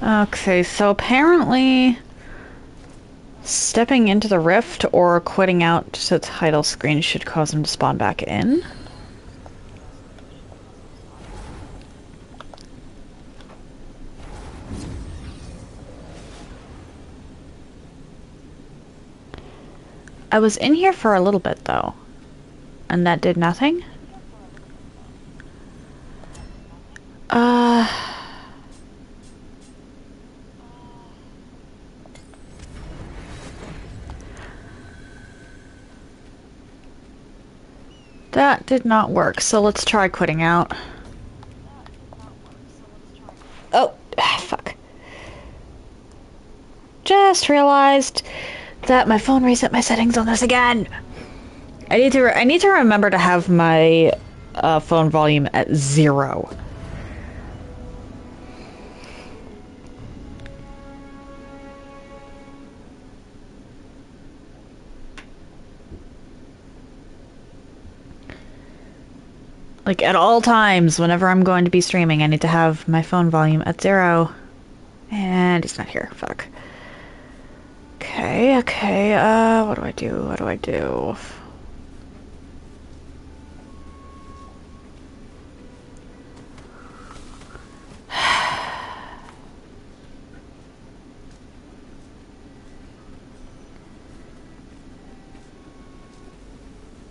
Okay, so apparently stepping into the rift or quitting out to the title screen should cause him to spawn back in. I was in here for a little bit though, and that did nothing. That did not work, so let's try quitting out. Oh, fuck. Just realized that my phone reset my settings on this again. I need to remember to have my phone volume at 0. Like, at all times, whenever I'm going to be streaming, I need to have my phone volume at 0. And he's not here. Fuck. Okay, what do I do? What do I do?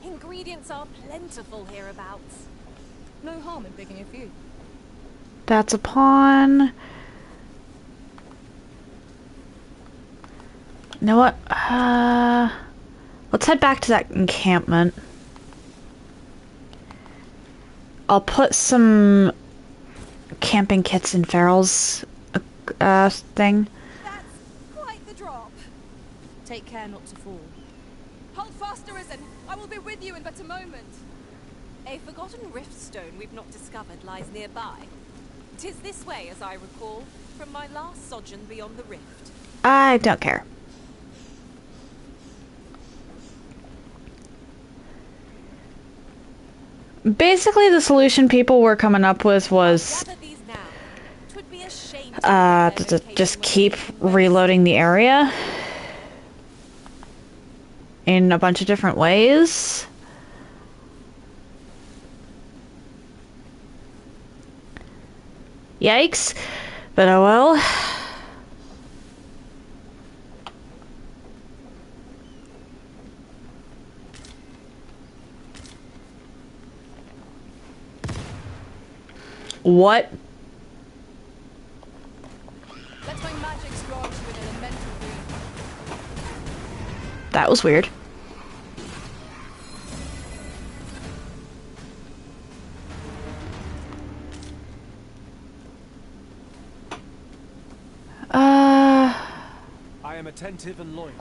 Ingredients are plentiful hereabouts. No harm in picking a few. That's a pawn. You know what? Let's head back to that encampment. I'll put some camping kits in Farrell's thing. That's quite the drop. Take care not to fall. Hold fast, Arisen. I will be with you in but a moment. A forgotten riftstone we've not discovered lies nearby. 'Tis this way, as I recall, from my last sojourn beyond the rift. I don't care. Basically, the solution people were coming up with was Gather these now. 'Twould be a shame to just keep reloading the area in a bunch of different ways. Yikes. But oh well. What? Let my magic grant you an elemental boon. That was weird. I am attentive and loyal.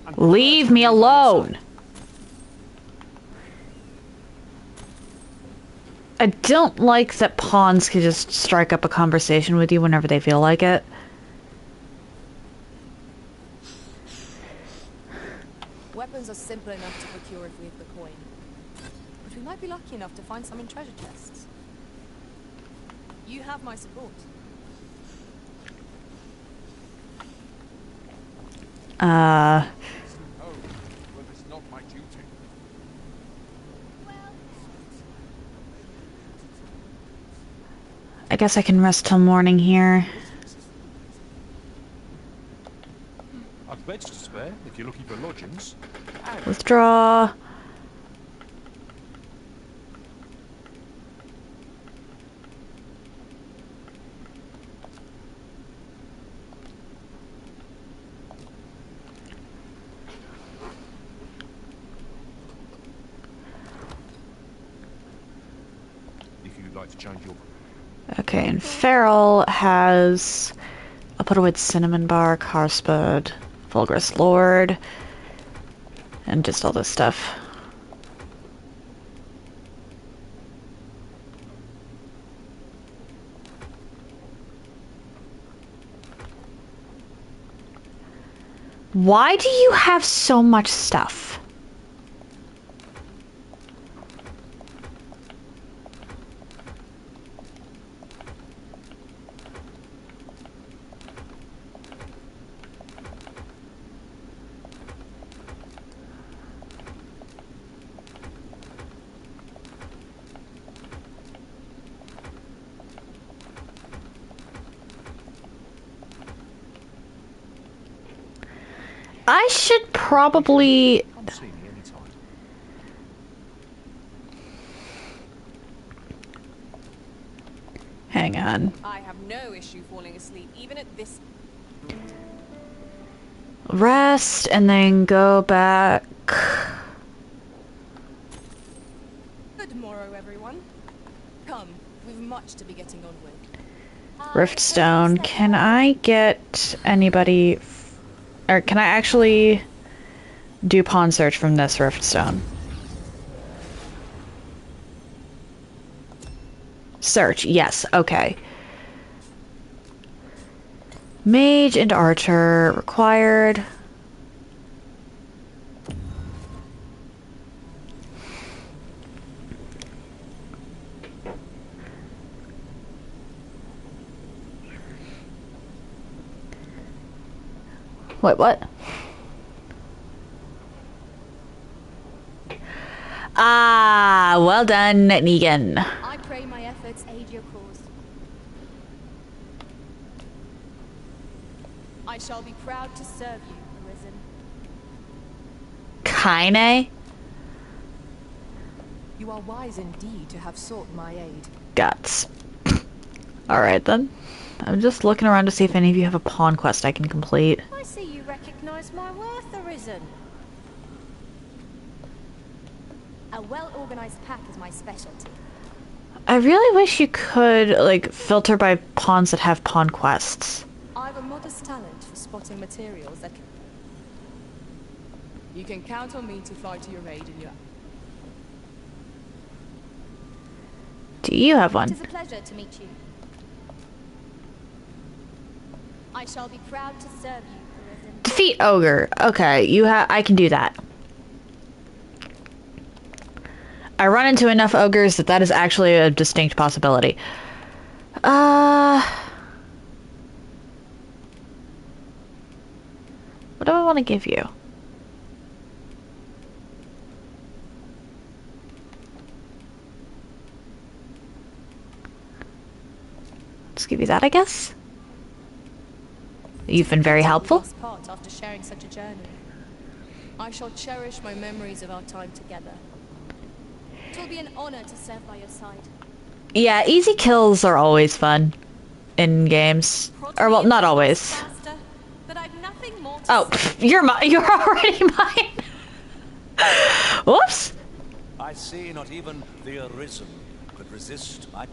And Leave me alone. I don't like that pawns can just strike up a conversation with you whenever they feel like it. Weapons are simple enough to procure if we have the coin. But we might be lucky enough to find some in treasure chests. You have my support. No, but it's not my duty. I guess I can rest till morning here. I've beds to spare if you're looking for lodgings. Withdraw. If you'd like to change your... Okay, and Farrell has a put away cinnamon bar, Carspud, Fulgurous Lord, and just all this stuff. Why do you have so much stuff? I should probably... Come see me anytime. Hang on. I have no issue falling asleep, even at this. Rest and then go back. Good morrow, everyone. Come, we've much to be getting on with. Riftstone. Can I get anybody... Or can I actually do pawn search from this Riftstone? Search. Yes. Okay. Mage and archer required. Wait, what? Ah, well done, Negan. I pray my efforts aid your cause. I shall be proud to serve you, Arisen. Kaine? You are wise indeed to have sought my aid. Guts. Alright then. I'm just looking around to see if any of you have a pawn quest I can complete. I see you recognize my worth, Arisen. A well-organized pack is my specialty. I really wish you could, like, filter by pawns that have pawn quests. I've a modest talent for spotting materials that can... You can count on me to fly to your aid in your... Do you have It one? is a pleasure to meet you. I shall be proud to serve you, Arisen. Defeat ogre. Okay, I can do that. I run into enough ogres that is actually a distinct possibility. What do I want to give you? Let's give you that, I guess. You've been very helpful. Last part after sharing such a journey. I shall cherish my memories of our time together. It will be an honor to serve by your side. Yeah, easy kills are always fun in games. Or, well, not always. Faster, but I've nothing more to Oh, say. pff, you're already mine. Whoops. I see not even the Arisen could resist my...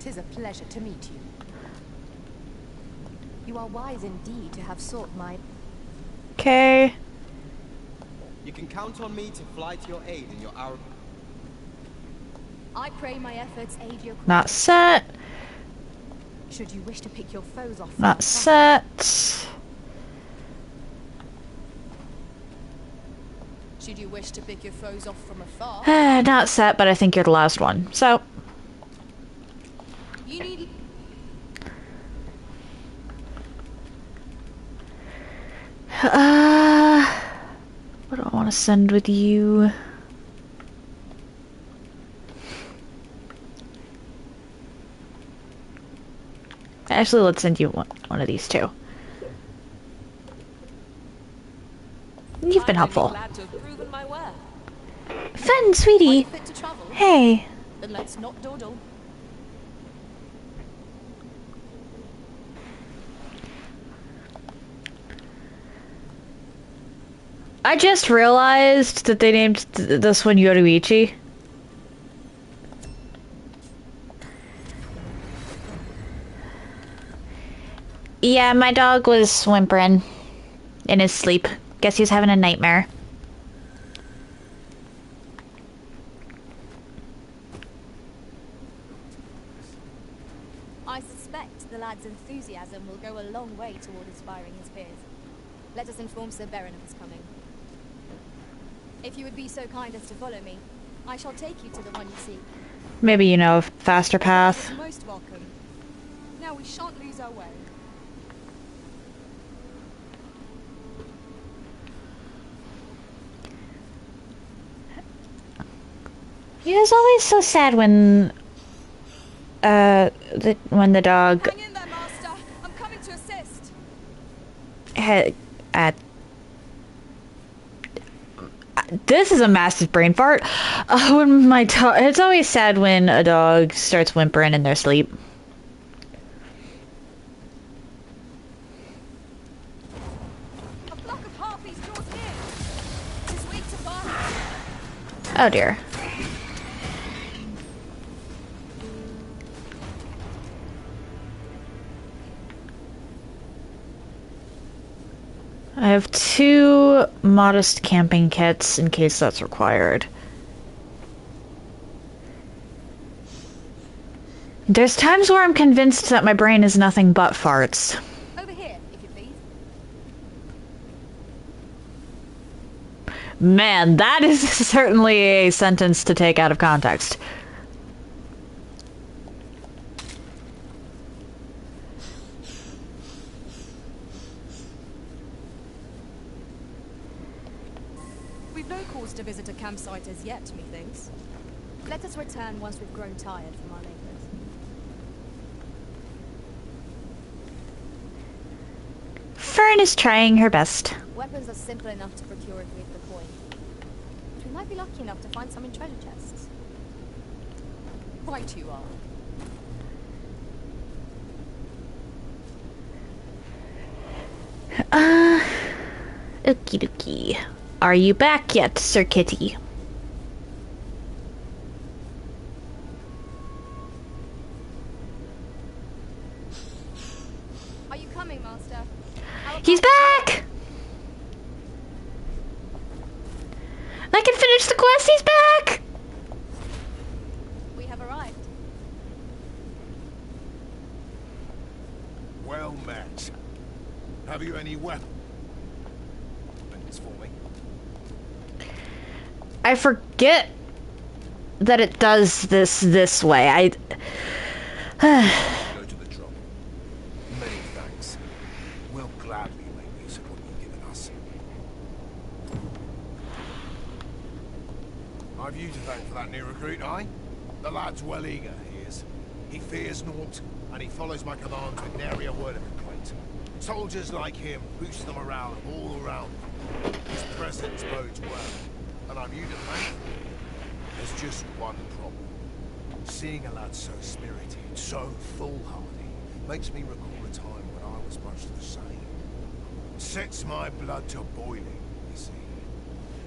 'Tis a pleasure to meet you. You are wise indeed to have sought my... Okay. You can count on me to fly to your aid in your hour. I pray my efforts aid your cause. Not set. Should you wish to pick your foes off... Not set. Should you wish to pick your foes off from afar, Not set, but I think you're the last one. So, you need... what do I want to send with you? Actually, let's send you one of these two. You've been I'm only helpful. glad to have proven my worth. Fun, Are you sweetie. fit to travel? Hey. Then let's not dawdle. I just realized that they named this one Yoruichi. Yeah, my dog was whimpering in his sleep. Guess he was having a nightmare. I suspect the lad's enthusiasm will go a long way toward inspiring his peers. Let us inform Sir Beren of his coming. If you would be so kind as to follow me, I shall take you to the one you seek. Maybe you know a faster path. You're most welcome. Now we shan't lose our way. Yeah, it's always so sad when the dog Hang in there, Master. I'm coming to assist. This is a massive brain fart. When my dog, it's always sad when a dog starts whimpering in their sleep. A flock of harpies draws near. 'Tis weak to violence. Oh dear. I have 2 modest camping kits in case that's required. There's times where I'm convinced that my brain is nothing but farts. Over here, if you please. Man, that is certainly a sentence to take out of context. We've no cause to visit a campsite as yet, methinks. Let us return once we've grown tired from our labours. Fern is trying her best. Weapons are simple enough to procure if we have the coin. But we might be lucky enough to find some in treasure chests. Right you are. Okie dokie. Are you back yet, Sir Kitty? Are you coming, Master? He's back! I can finish the quest, he's back! We have arrived. Well met. Have you any weapons for me? I forget that it does this way. Go to the trouble. Many thanks. We'll gladly make use of what you've given us. I've you to thank for that new recruit, aye? The lad's well eager, he is. He fears naught, and he follows my commands with nary a word of complaint. Soldiers like him boost the morale of all around them. His presence bodes well, and I've you to thank. There's just one problem. Seeing a lad so spirited, so foolhardy, makes me recall a time when I was much the same. Sets my blood to boiling, you see.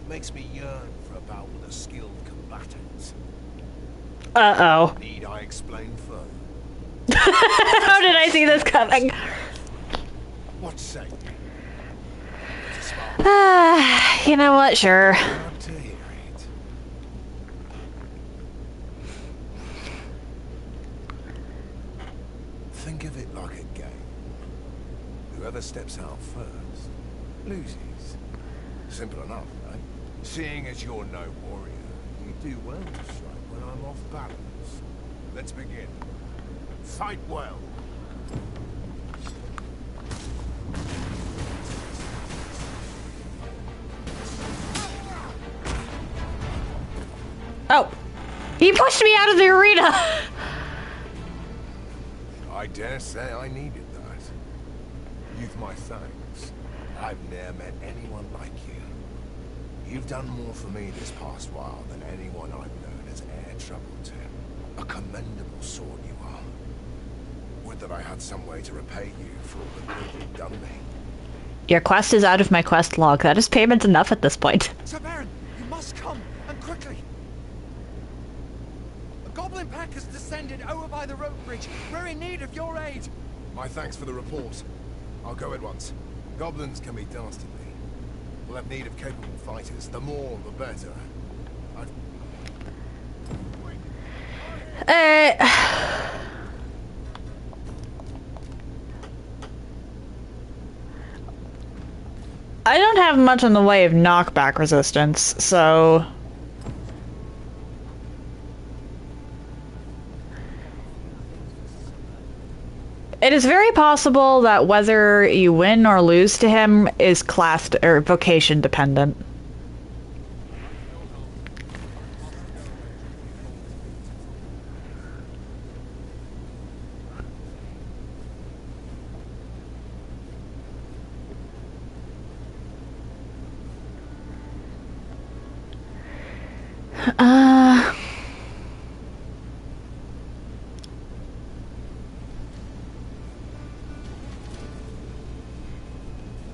Makes me yearn for a bout with a skilled combatant. Uh-oh. Need I explain further? How did I see this coming? What say you? You know what, sure. Glad to hear it. Think of it like a game. Whoever steps out first loses. Simple enough, right? Seeing as you're no warrior, you do well to strike when I'm off balance. Let's begin. Fight well. Oh. He pushed me out of the arena! I dare say I needed that. You've my thanks. I've ne'er met anyone like you. You've done more for me this past while than anyone I've known has e'er troubled him. A commendable sword you are. Would that I had some way to repay you for all the good you've done me. Your quest is out of my quest log. That is payment enough at this point. Sir Baron, you must come, and quickly. A goblin pack has descended over by the rope bridge. We're in need of your aid. My thanks for the report. I'll go at once. Goblins can be dastardly. We'll have need of capable fighters. The more, the better. I don't have much in the way of knockback resistance, so... It is very possible that whether you win or lose to him is class or vocation dependent.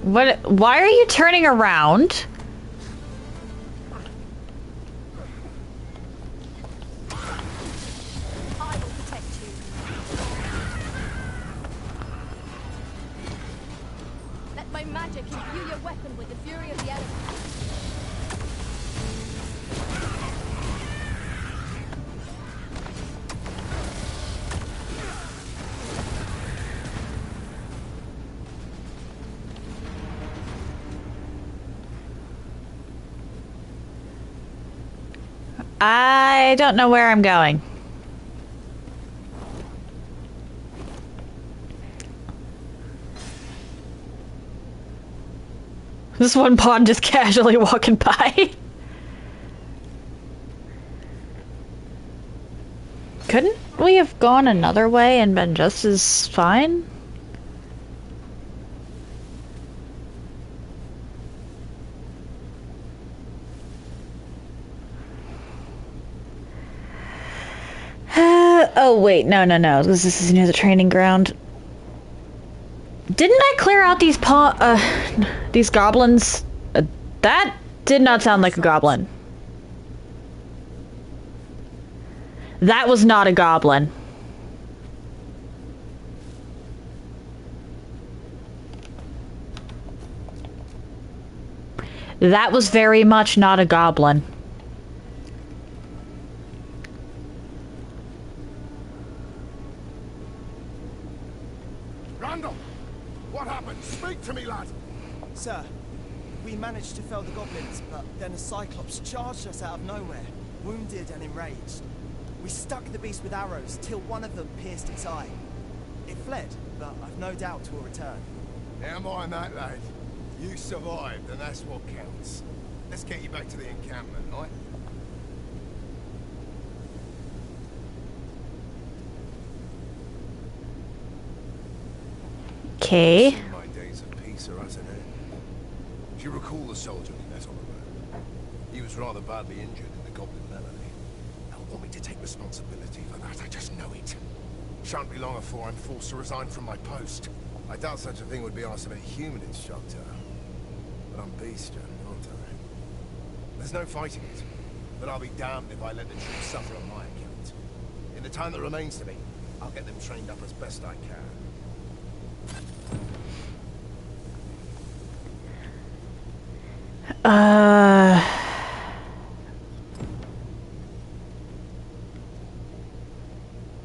What? Why are you turning around? I will protect you. Let my magic imbue your weapon with the fury of the elements. I don't know where I'm going. This one pawn just casually walking by. Couldn't we have gone another way and been just as fine? Oh wait, no. This is near the training ground. Didn't I clear out these goblins? That did not sound like a goblin. That was not a goblin. That was very much not a goblin. What happened? Speak to me, lad! Sir, we managed to fell the goblins, but then a cyclops charged us out of nowhere, wounded and enraged. We stuck the beast with arrows till one of them pierced its eye. It fled, but I've no doubt it will return. Never mind that, lad. You survived, and that's what counts. Let's get you back to the encampment, right? Okay. My days of peace are at an end. Do you recall the soldier we met on the road? He was rather badly injured in the goblin melee. They'll want me to take responsibility for that, I just know it. Shan't be long before I'm forced to resign from my post. I doubt such a thing would be asked of a human instructor. But I'm bestial, aren't I? There's no fighting it, but I'll be damned if I let the troops suffer on my account. In the time that remains to me, I'll get them trained up as best I can.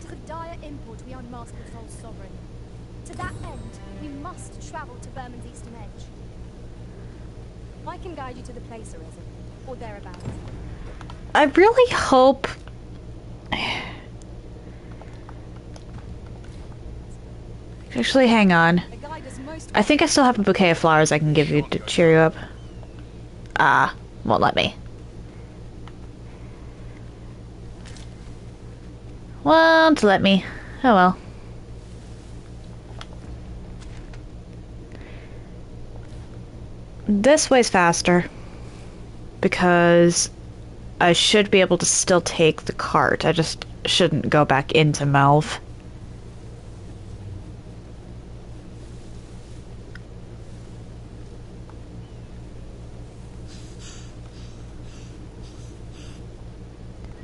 To the dire import we unmask the false sovereign. To that end, we must travel to Berman's eastern edge. I can guide you to the place, Arisen, or thereabouts. I really hope... Actually, hang on. I think I still have a bouquet of flowers I can give you to cheer you up. Ah, won't let me. Won't let me. Oh well. This way's faster. Because I should be able to still take the cart. I just shouldn't go back into Melv.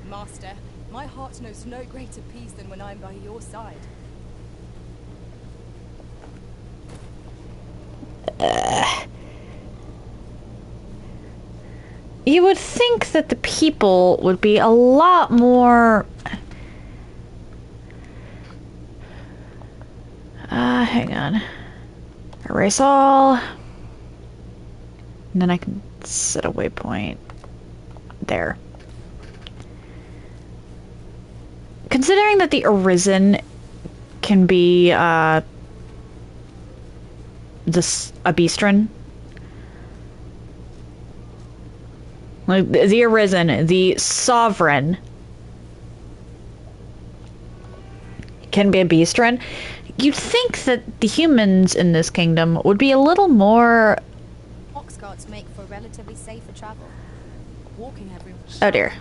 Master, my heart knows no greater peace than when I'm by your side. You would think that the people would be a lot more... hang on. Erase all. And then I can set a waypoint there. Considering that the Arisen can be a Beastren, like the Arisen, the Sovereign can be a Beastren, you'd think that the humans in this kingdom would be a little more... Ox carts make for relatively safer travel. Walking everywhere. Oh dear.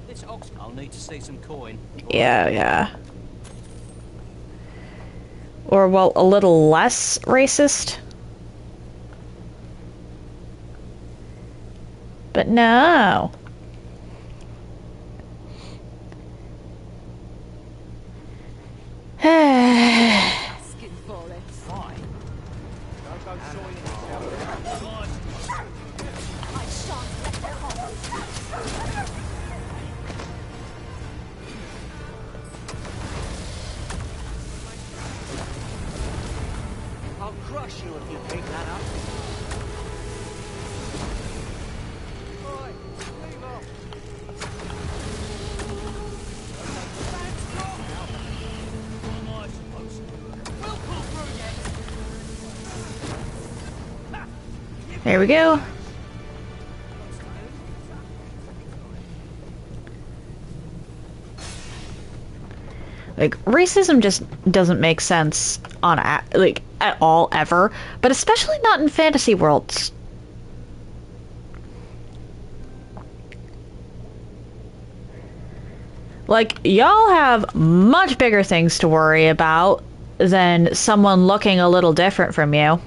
This ox. I'll need to see some coin. Yeah. Or, well, a little less racist. But no. Asking for it. Why? Don't go soiling I shan't let them off. I'll crush you if you pick that up. There we go. Like, racism just doesn't make sense on like at all ever, but especially not in fantasy worlds. Like, y'all have much bigger things to worry about than someone looking a little different from you.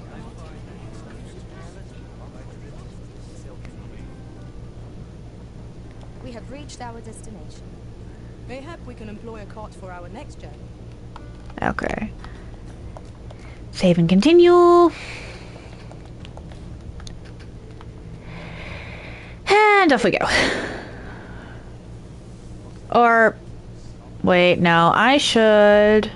We have reached our destination. Mayhap we can employ a cart for our next journey. Okay. Save and continue. And off we go. Or, wait, no, I should...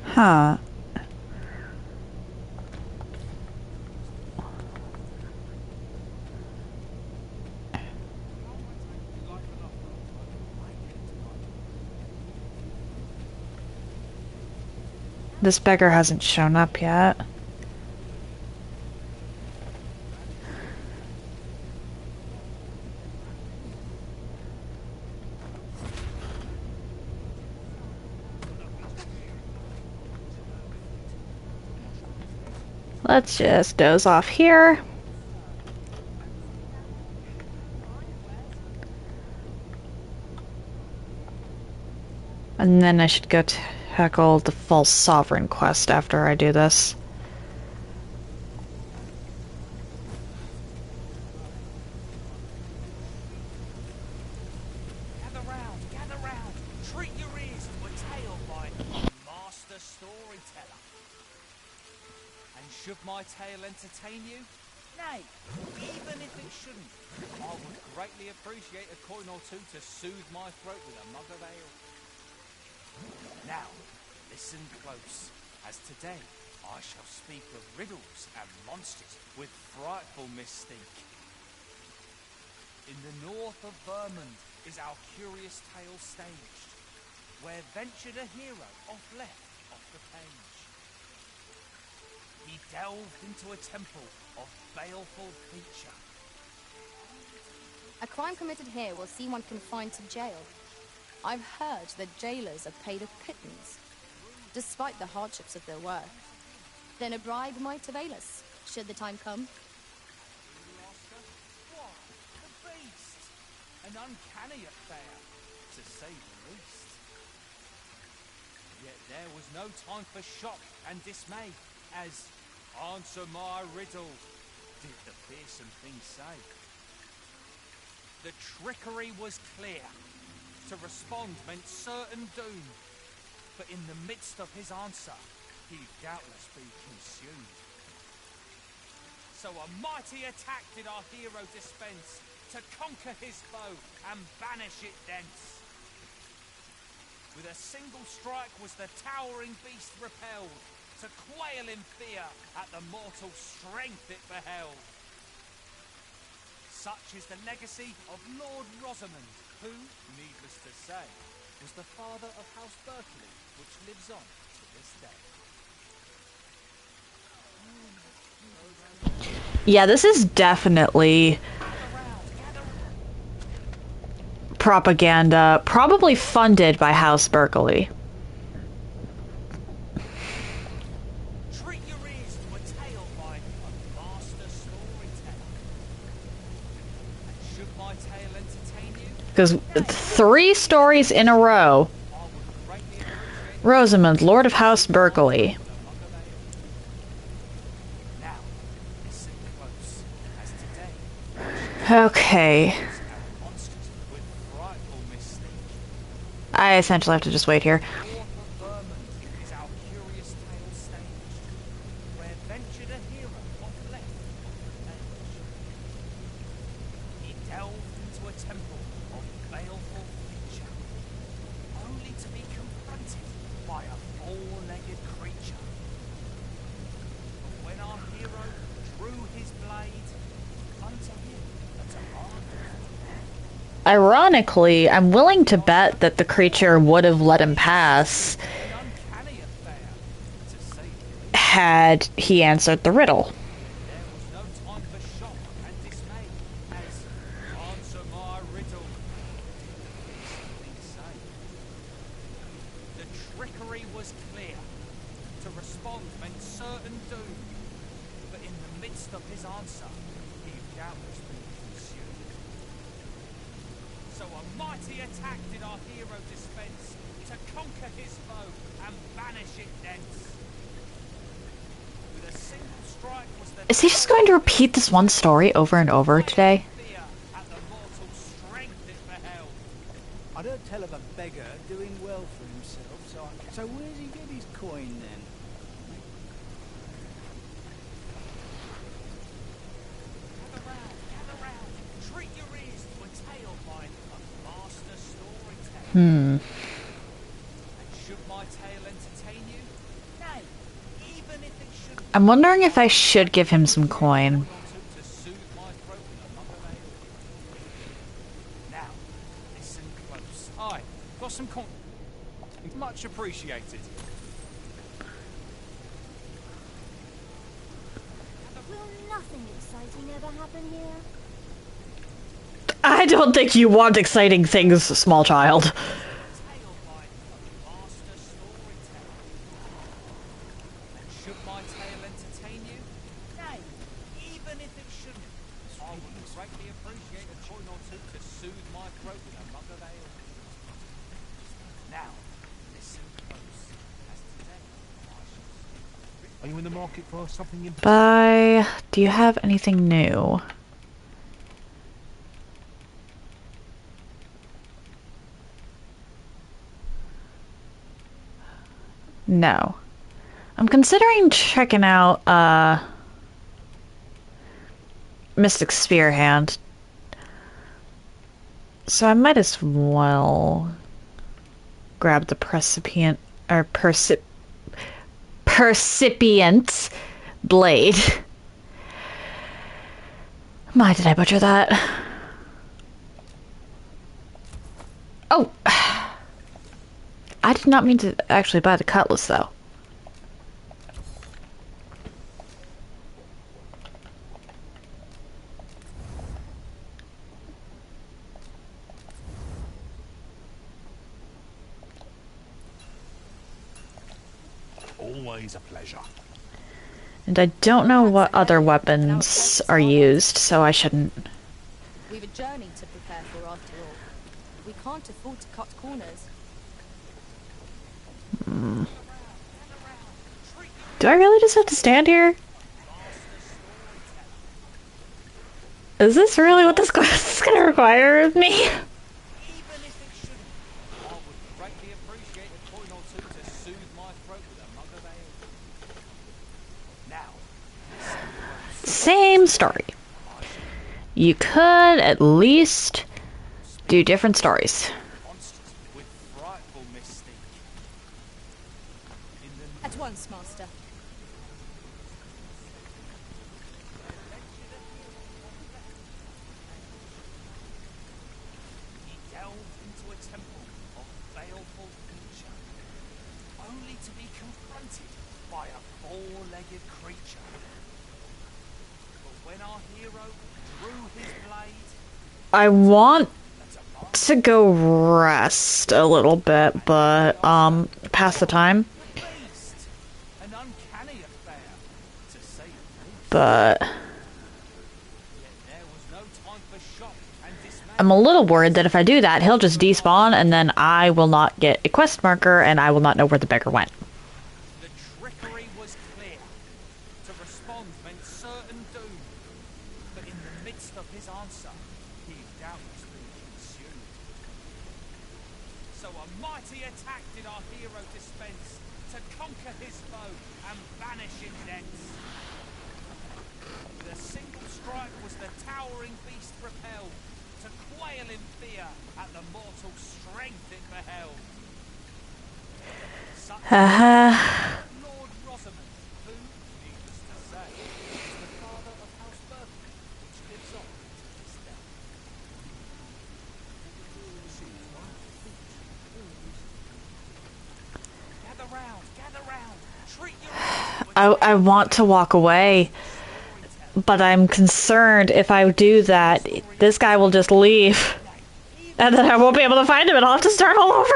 Huh. This beggar hasn't shown up yet. Let's just doze off here. And then I should go tackle the false sovereign quest after I do this. Gather round. Treat your ears to a tale by master storyteller. And should my tale entertain you? Nay, even if it shouldn't, I would greatly appreciate a coin or two to soothe my throat with a mug of ale. Now, listen close, as today I shall speak of riddles and monsters with frightful mystique. In the north of Vermund is our curious tale staged, where ventured a hero off left off the page. He delved into a temple of baleful feature. A crime committed here will see one confined to jail. I've heard that jailers are paid a pittance, despite the hardships of their work. Then a bribe might avail us, should the time come. What? The beast! An uncanny affair, to say the least. Yet there was no time for shock and dismay, as answer my riddle, did the fearsome thing say. The trickery was clear. To respond meant certain doom, but in the midst of his answer, he'd doubtless be consumed. So a mighty attack did our hero dispense to conquer his foe and banish it thence. With a single strike was the towering beast repelled, to quail in fear at the mortal strength it beheld. Such is the legacy of Lord Rosamond, who, needless to say, was the father of House Berkeley, which lives on to this day. Yeah, this is definitely propaganda, probably funded by House Berkeley. Treat your ears to a tale by a master storyteller. And should my tale entertain you, Because 3 stories in a row. I would greatly appreciate Rosamond, Lord of House Berkeley. now, listen close, as today Okay. have monsters with frightful mystique. I essentially have to just wait here. North of Vermont is our curious tale stage, where ventured a hero of left of age. He delved into a temple of baleful feature, only to be confronted by a four-legged creature. But when our hero drew his blade, unto him a demand. Ironically, I'm willing to bet that the creature would have let him pass An uncanny affair, to say the least. had he answered the riddle. There was no time for shock and dismay, as answer my riddle. The trickery was clear. To respond meant certain doom. But in the midst of his answer, he doubtless been consumed. So a mighty attack did our hero dispense to conquer his foe and banish it thence. With a single strike was the Is he just going to repeat this one story over and over today? fear at the mortal strength it beheld. I don't tell of a beggar doing well for himself, so where does he get his coin then? Gather round, treat your ears to a tale by a master storyteller. Hmm. And should my tale entertain you? Nay, even if it shouldn't, I'm wondering if I should give him some coin. to soothe my throat with a mug of ale. Now, listen close. Aye, got some con... Much appreciated. Will nothing exciting ever happen here? I don't think you want exciting things, small child. Tale by a master storyteller. And should my tale entertain you? Nay, even if it shouldn't, I would greatly appreciate a coin or two to soothe my throat with a mug of ale. Now, listen close, as today I shall Are you in the market for something in Bye. Do you have anything new? No. I'm considering checking out Mystic Spearhand. So I might as well grab the Percipient or Percipient blade. My, did I butcher that? Oh! I did not mean to actually buy the cutlass, though. Always a pleasure. And I don't know what other weapons are used, so I shouldn't. We've a journey to prepare for after all. We can't afford to cut corners. Do I really just have to stand here? Is this really what this quest is gonna require of me? even if it shouldn't, I would greatly appreciate a coin or two to soothe my throat with a mug of ale. Now, listen close. same story. You could at least do different stories. Monsters with frightful mystique. At once, Master. He delved into a temple of baleful nature, only to be confronted by a four-legged creature. But when our hero drew his blade, I want to go rest a little bit, but pass the time. beast, an uncanny affair, to say the least. But Yet there was no time for shock and dismay. I'm a little worried that if I do that, he'll just despawn, and then I will not get a quest marker, and I will not know where the beggar went. The trickery was clear. To respond meant certain doom. But in the midst of his answer, he doubtless been consumed. So a mighty attack did our hero dispense to conquer his foe and banish indents. With a single strike was the towering beast propelled to quail in fear at the mortal strength it beheld. Such Lord Rosamond, who, needless to say, is the father of House Burton, which lives on to this day. Gather round, treat your I want to walk away, but I'm concerned if I do that, this guy will just leave. And then I won't be able to find him, and I'll have to start all over.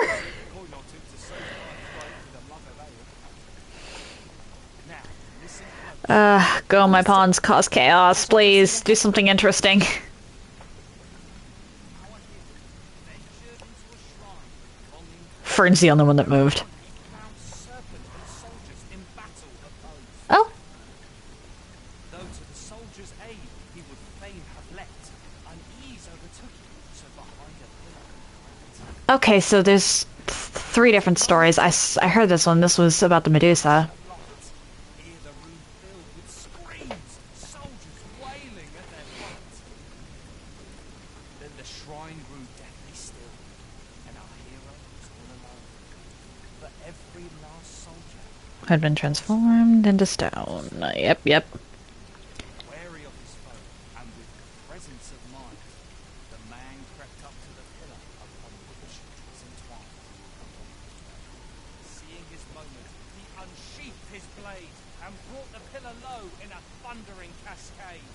Go my pawns, cause chaos, please. Do something interesting. Fern's the only one that moved. Oh. Though to the soldier's aid he would fain have leapt, unease overtook him, so behind a pillar. Okay, so there's three different stories. I heard this one. This was about the Medusa. Here the room filled with screams, soldiers wailing at their fight. Then the shrine grew deathly still, and our hero was all alone. For every last soldier, Had been transformed into stone. Yep. wary of his foe, and with presence of mind, the man crept up to the pillar upon which it was entwined. Seeing his moment, he unsheathed his blade and brought the pillar low in a thundering cascade.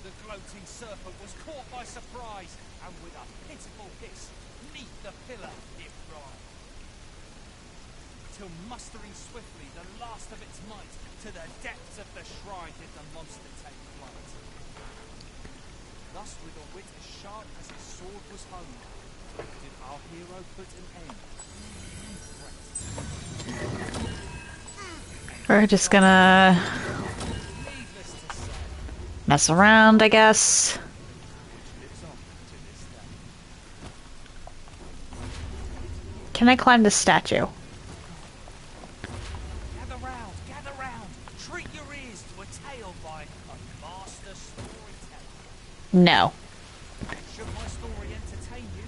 The gloating serpent was caught by surprise, and with a pitiful hiss, 'neath the pillar it writhed. Till mustering swiftly the last of its might, to the depths of the shrine did the monster take flight. Thus with a wit as sharp as his sword was honed, did our hero put an end. We're just gonna Needless to say, mess around, I guess. lives on to this day. Can I climb the statue? Gather round, treat your ears to a tale by a master storyteller. No. Should my story entertain you?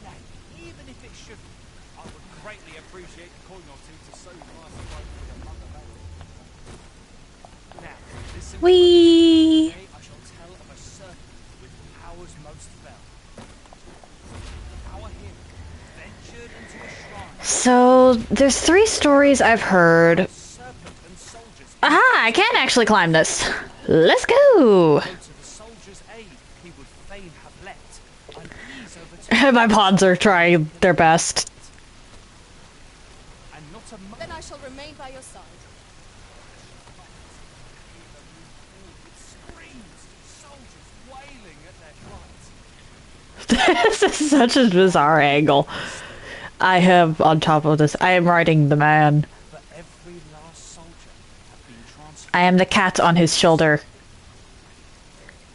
Nay, even if it shouldn't, I would greatly appreciate a coin or two to sow my throat with a mother veil. Now, listen. Whee! Today I shall tell of a serpent with powers most fell. Our hero ventured into a shrine. So, there's three stories I've heard. Serpent and soldiers. Aha! I can actually climb this. Let's go! Though to the soldier's aid he would fain have leapt, unease overtook My pawns are trying their best. and not a Then I shall remain by your side. screams, soldiers wailing at their plight. This is such a bizarre angle. I have, on top of this, I am riding the man. For every last soldier had been transformed. I am the cat on his shoulder.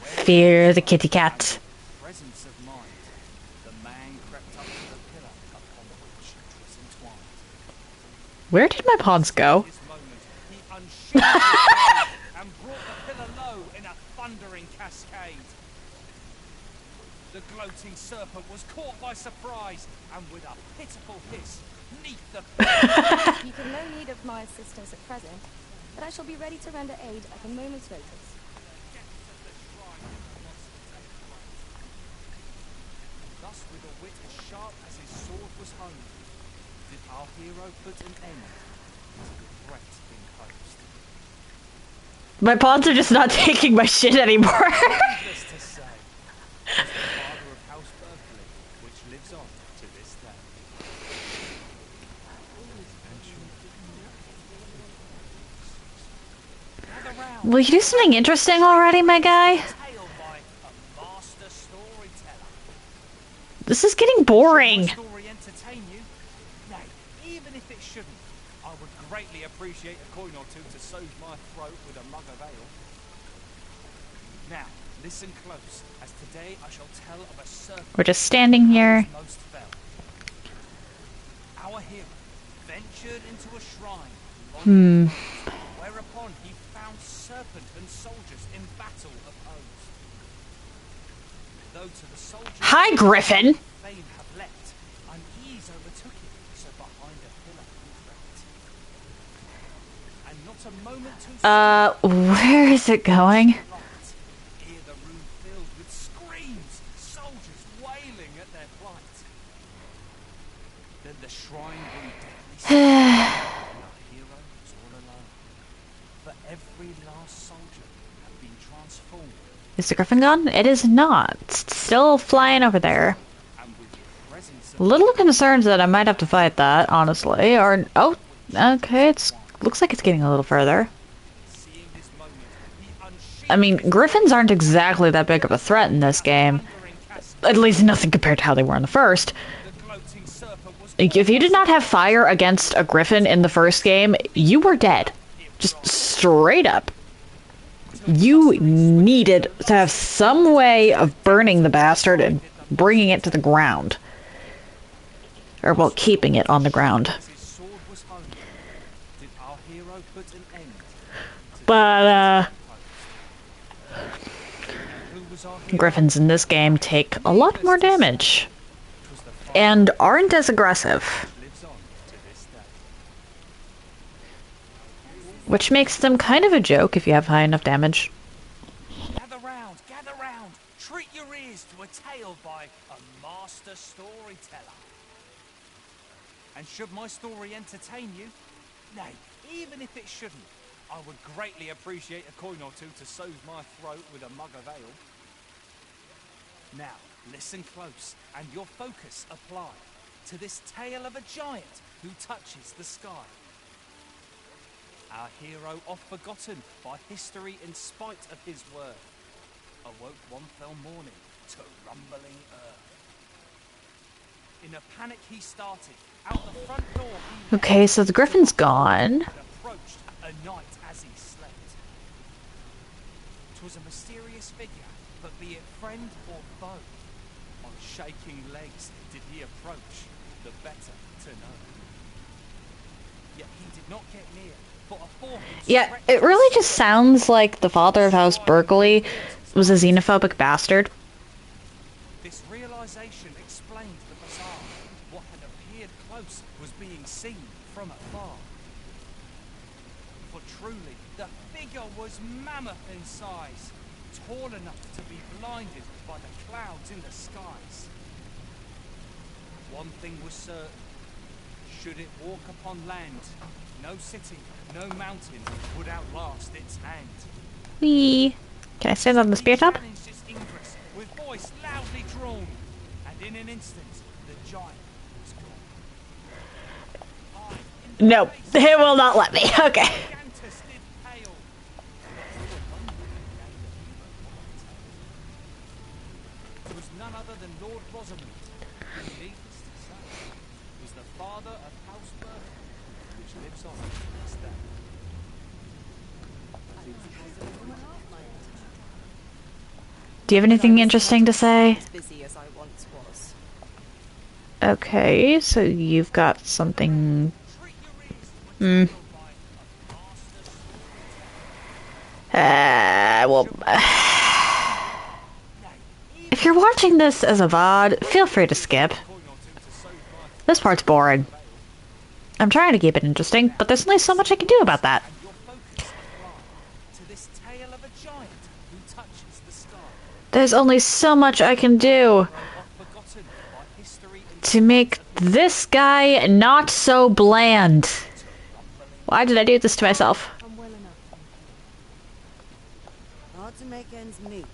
Fear the kitty cat. Presence of mind, the man crept up to the pillar upon which it was entwined. Where did my pawns go? His moment, he unsheathed his blade and brought cascade. The gloating serpent was caught by surprise, and with a pitiful hiss, 'neath the You have no need of my assistance at present, but I shall be ready to render aid at a moment's notice. Thus, with a wit as sharp as his sword was honed, did our hero put an end to the threat imposed. My pawns are just not taking my shit anymore. Needless to say, was the father of House Berkeley, which lives on to this day. Gather round. Will you do something interesting already, my guy? Tale by a master storyteller. This is getting boring. Should my story entertain you? Nay, even if it shouldn't, I would greatly appreciate a coin or two to soothe my throat with a mug of ale. Now, listen close, as today I shall tell of a serpent We're just standing here. most fell. Our hero ventured into a shrine, whereupon he found serpent and soldiers in battle opposed. Though to the soldiers Hi, Griffin. fame have leapt, unease overtook him, so behind a pillar he crept. And not a moment too Where is it going? ere the room filled with screams, soldiers wailing at their plight. Then the shrine grew deadly still, and our hero was all alone. For every last soldier had been transformed, Is the Griffin gone? It is not. It's still flying over there. and with the presence of A little concerned that I might have to fight that, honestly. Or, oh, okay, looks like it's getting a little further. seeing this moment, he unsheathed I mean, Griffins aren't exactly that big of a threat in this game. thundering cast. At least nothing compared to how they were in the first. The gloating serpent was If you did not have fire against a Griffin in the first game, you were dead. Just straight up. You needed to have some way of burning the bastard and bringing it to the ground. Or, well, keeping it on the ground. as his sword was hung. Did our hero put an end? But, Who was our hero? Griffins in this game take a lot more damage. Was the father And aren't as aggressive. lives on to this day. Which makes them kind of a joke if you have high enough damage. Gather round, treat your ears to a tale by a master storyteller. And should my story entertain you, nay, even if it shouldn't, I would greatly appreciate a coin or two to soothe my throat with a mug of ale. Now, listen close, and your focus apply to this tale of a giant who touches the sky. Our hero, oft forgotten by history in spite of his worth, awoke one fell morning to rumbling earth. In a panic he started, out the front door he Okay, so the Griffin's gone. and approached a night as he slept. 'Twas a mysterious figure, but be it friend or foe, on shaking legs did he approach, the better to know. Yet he did not get near, for afore him Yeah, stretched it really just sounds like the father of House Berkeley was a xenophobic bastard. This realization explained the bizarre. What had appeared close was being seen from afar. For truly, the figure was mammoth in size, tall enough to be blinded by the clouds in the skies. One thing was certain. Should it walk upon land, no city, no mountain would outlast its hand. Whee! Can I stand on the spear top? Challenged its ingress with voice loudly drawn, and in an instant the giant was gone. No, it will not let me. Okay. Gigantus did pale. It was none other than Lord Rosamond, who, needless to say, was the father of House Berkeley, which lives on to this day. Do you have anything interesting to say? As busy as I once was. Okay, so you've got something. Hmm. Well. If you're watching this as a VOD, feel free to skip. This part's boring. I'm trying to keep it interesting, but there's only so much I can do about that. There's only so much I can do to make this guy not so bland. Why did I do this to myself? I'm well enough. Hard to make ends meet.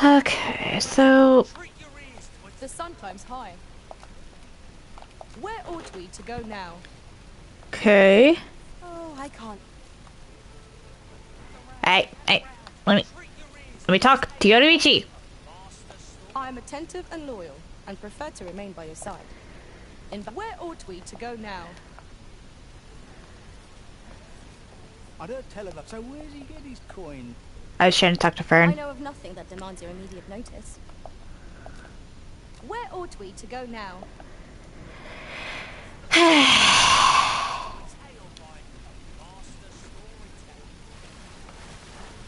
Okay, so The sun climbs high. Where ought we to go now? okay. Oh, I can't. Hey, let me talk to Yoruichi. I am attentive and loyal, and prefer to remain by your side. Where ought we to go now? I don't tell him. So where does he get his coin? I was trying to talk to I Fern. know of nothing that demands your immediate notice. Where ought we to go now?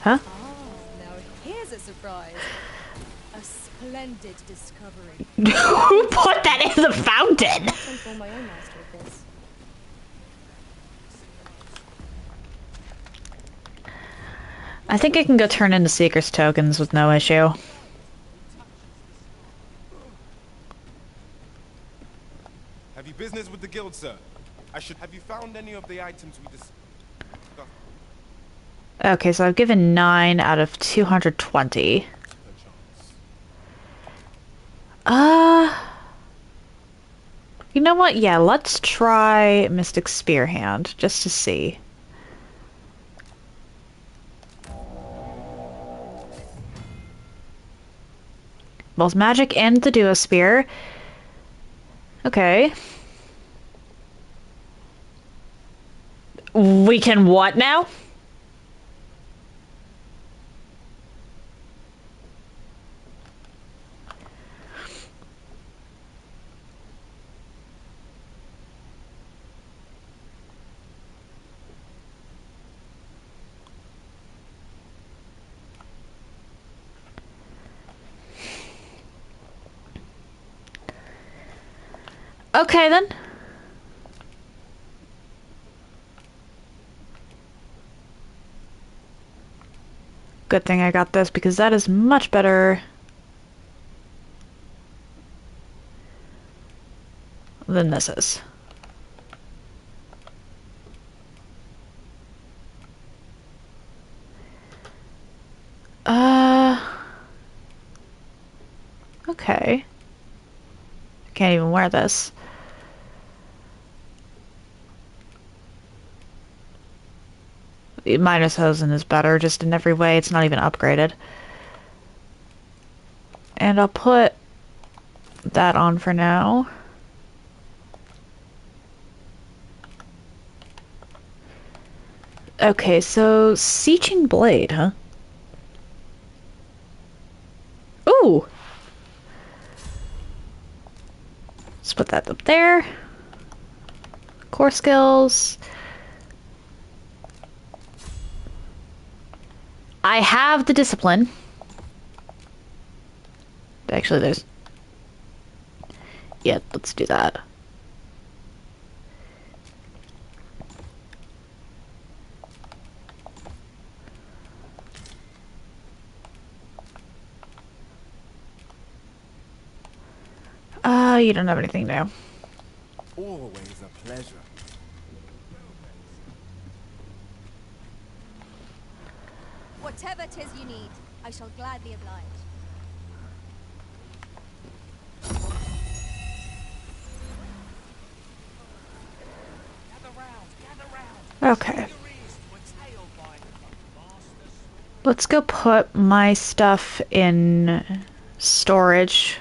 Huh? Now here's a surprise. A splendid discovery. Who put that in the fountain? Let's inform my own master of this. I think I can go turn into Seeker's tokens with no issue. Have you business with the guild, sir? Have you found any of the items we discussed? Okay, so I've given 9 out of 220. You know what? Yeah, let's try Mystic Spear Hand, just to see. Both magic and the duo spear. Okay. We can what now? Okay then. Good thing I got this because that is much better than this is. Okay. Can't even wear this. Minus Hosen is better, just in every way. It's not even upgraded. And I'll put that on for now. Okay, so Seeching Blade, huh? Ooh! Let's put that up there. Core skills. I have the discipline. Actually, there's... Yeah, let's do that. You don't have anything now. Always a pleasure. Whatever 'tis you need, I shall gladly oblige. Okay. Let's go put my stuff in storage.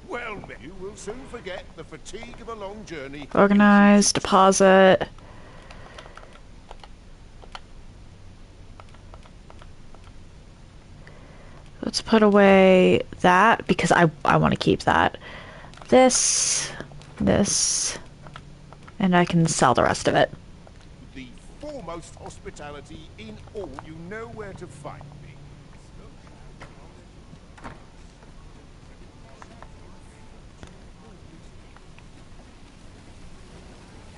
Well, you will soon forget the fatigue of a long journey. Organize, deposit. Let's put away that because I want to keep that. This, and I can sell the rest of it. The former foremost hospitality in all. You know where to find me.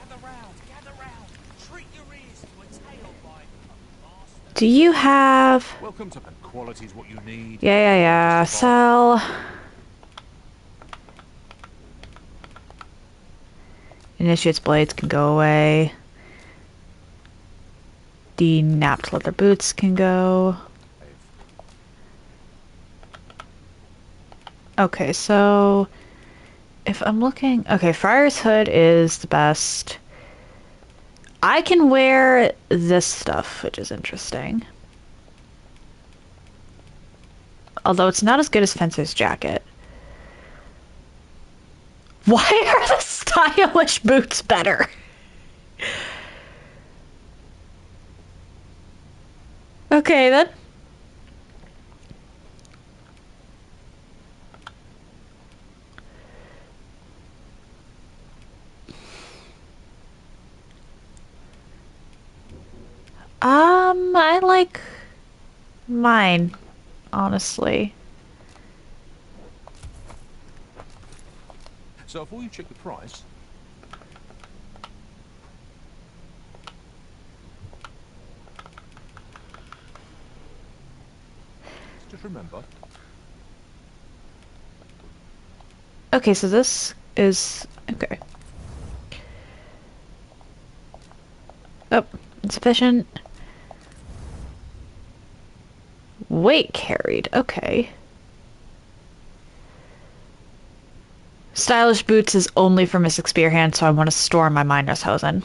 Gather round. Treat your ears to a tale by a master. Do you have... Welcome to quality's what you need. Yeah. Sell. Initiate's blades can go away. The napped leather boots can go. Okay, so if I'm looking... Okay, Friar's Hood is the best. I can wear this stuff, which is interesting. Although it's not as good as Fencer's jacket. Why are the stylish boots better? Okay, then. I like mine, honestly. So before you check the price, just remember. Okay, so this is okay. Oh, insufficient. Weight carried. Okay. Stylish boots is only for Misc Spearhand, so I want to store my Miner's Hosen.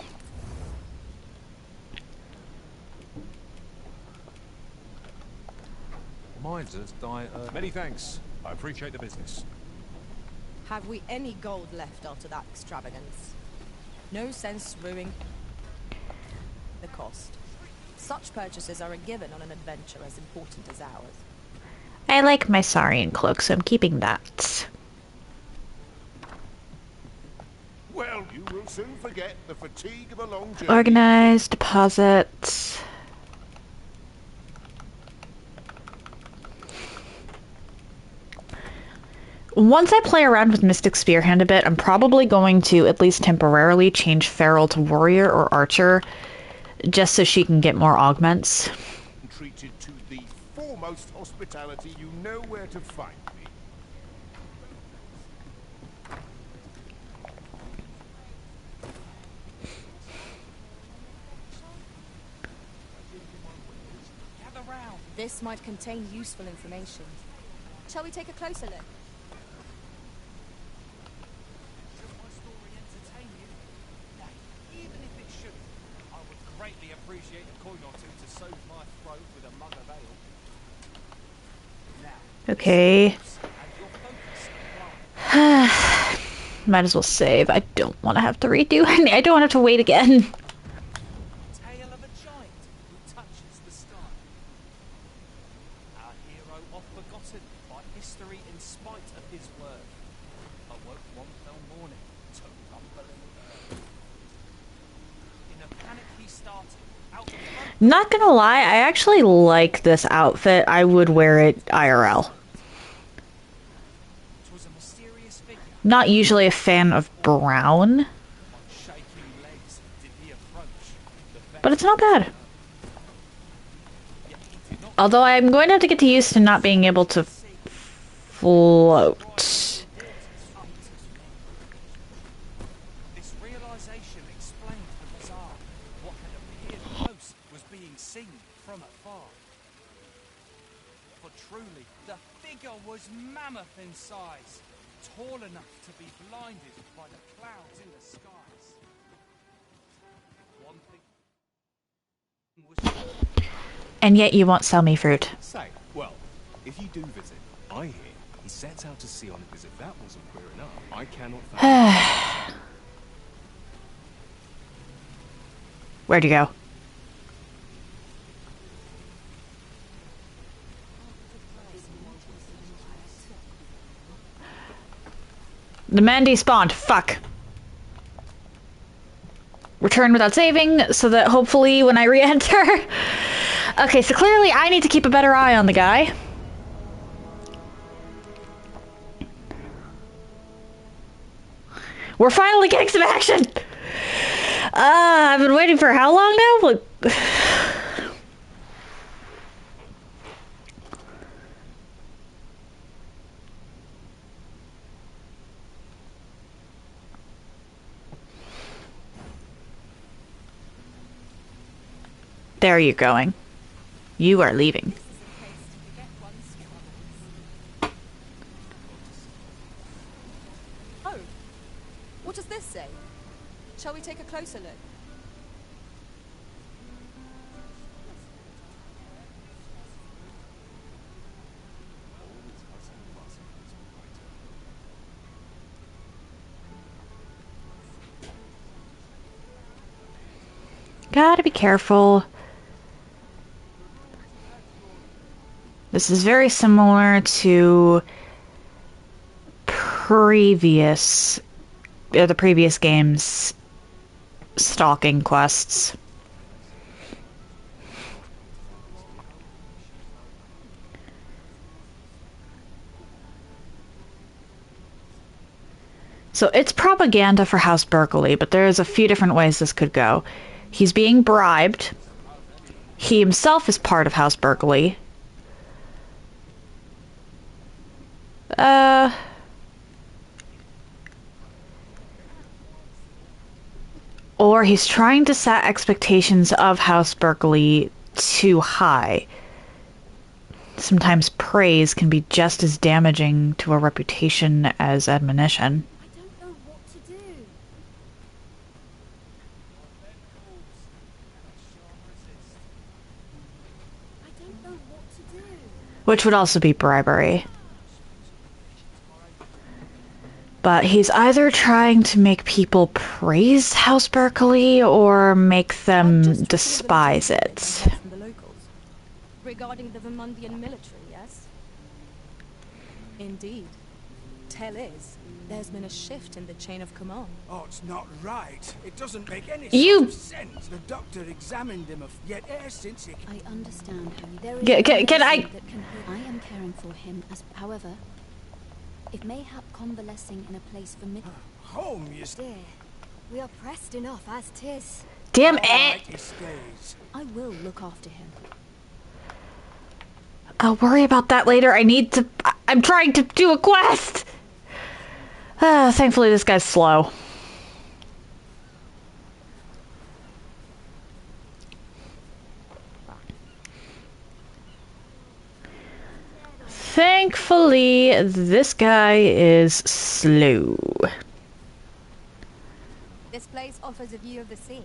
Misers die. Many thanks. I appreciate the business. Have we any gold left after that extravagance? No sense ruining the cost. Such purchases are a given on an adventure as important as ours. I like my Saurian cloak, so I'm keeping that. Well, you will soon forget the fatigue of a long journey. Organize, deposit. Once I play around with Mystic Spearhand a bit, I'm probably going to, at least temporarily, change Feral to Warrior or Archer, just so she can get more augments. Treated to the foremost hospitality, you know where to find me. Gather round. This might contain useful information. Shall we take a closer look? Should my story entertain you? Nay, even if it shouldn't, I would greatly appreciate a coin or two to soothe my throat with a mug of ale. Now, Okay. and your focus. Might as well save. I don't want to have to redo any. I don't want to have to wait again. Tale of a giant who touches the sky. Our hero oft forgotten by history in spite of his word. Awoke one fell morning to rumbling earth. In a panic he started out the front. Not gonna lie, I actually like this outfit. I would wear it IRL. Was a mysterious figure. Not usually a fan of brown, On shaking legs did he approach. but it's not bad. Although I'm going to have to get used to not being able to float. This realization explained the bizarre. What had appeared close was being seen from afar. For truly, the figure was mammoth in size, tall enough to be blinded by the clouds in the skies. One thing was And yet you won't sell me fruit. Say, well, if you do visit, I hear he sets out to sea on it as if that wasn't queer enough. I cannot fathom. Where'd you go? The man despawned. Fuck. return without saving, so that hopefully when I re-enter... Okay, so clearly I need to keep a better eye on the guy. We're finally getting some action! I've been waiting for how long now? Like... There you're going. You are leaving. Oh, what does this say? Shall we take a closer look? Gotta be careful. This is very similar to the previous game's stalking quests. So it's propaganda for House Berkeley, but there's a few different ways this could go. He's being bribed. He himself is part of House Berkeley. Or he's trying to set expectations of House Berkeley too high. Sometimes praise can be just as damaging to a reputation as admonition. I don't know what to do. I don't know what to do. Which would also be bribery. But he's either trying to make people praise House Berkeley or make them despise it. Regarding the Vermundian military, yes? Indeed. Tell is, there's been a shift in the chain of command. Oh, it's not right. It doesn't make any You- sort of sense. The doctor examined him, yet ever since he... I understand, Harry. There is Can I... that can I am caring for him as... However, it may have convalescing in a place for me. Home, you Dear, we are pressed enough as 'tis. Damn Alright, it! he stays. I will look after him. I'll worry about that later. I'm trying to do a quest! Thankfully this guy's slow. Thankfully, this guy is slow. This place offers a view of the sea.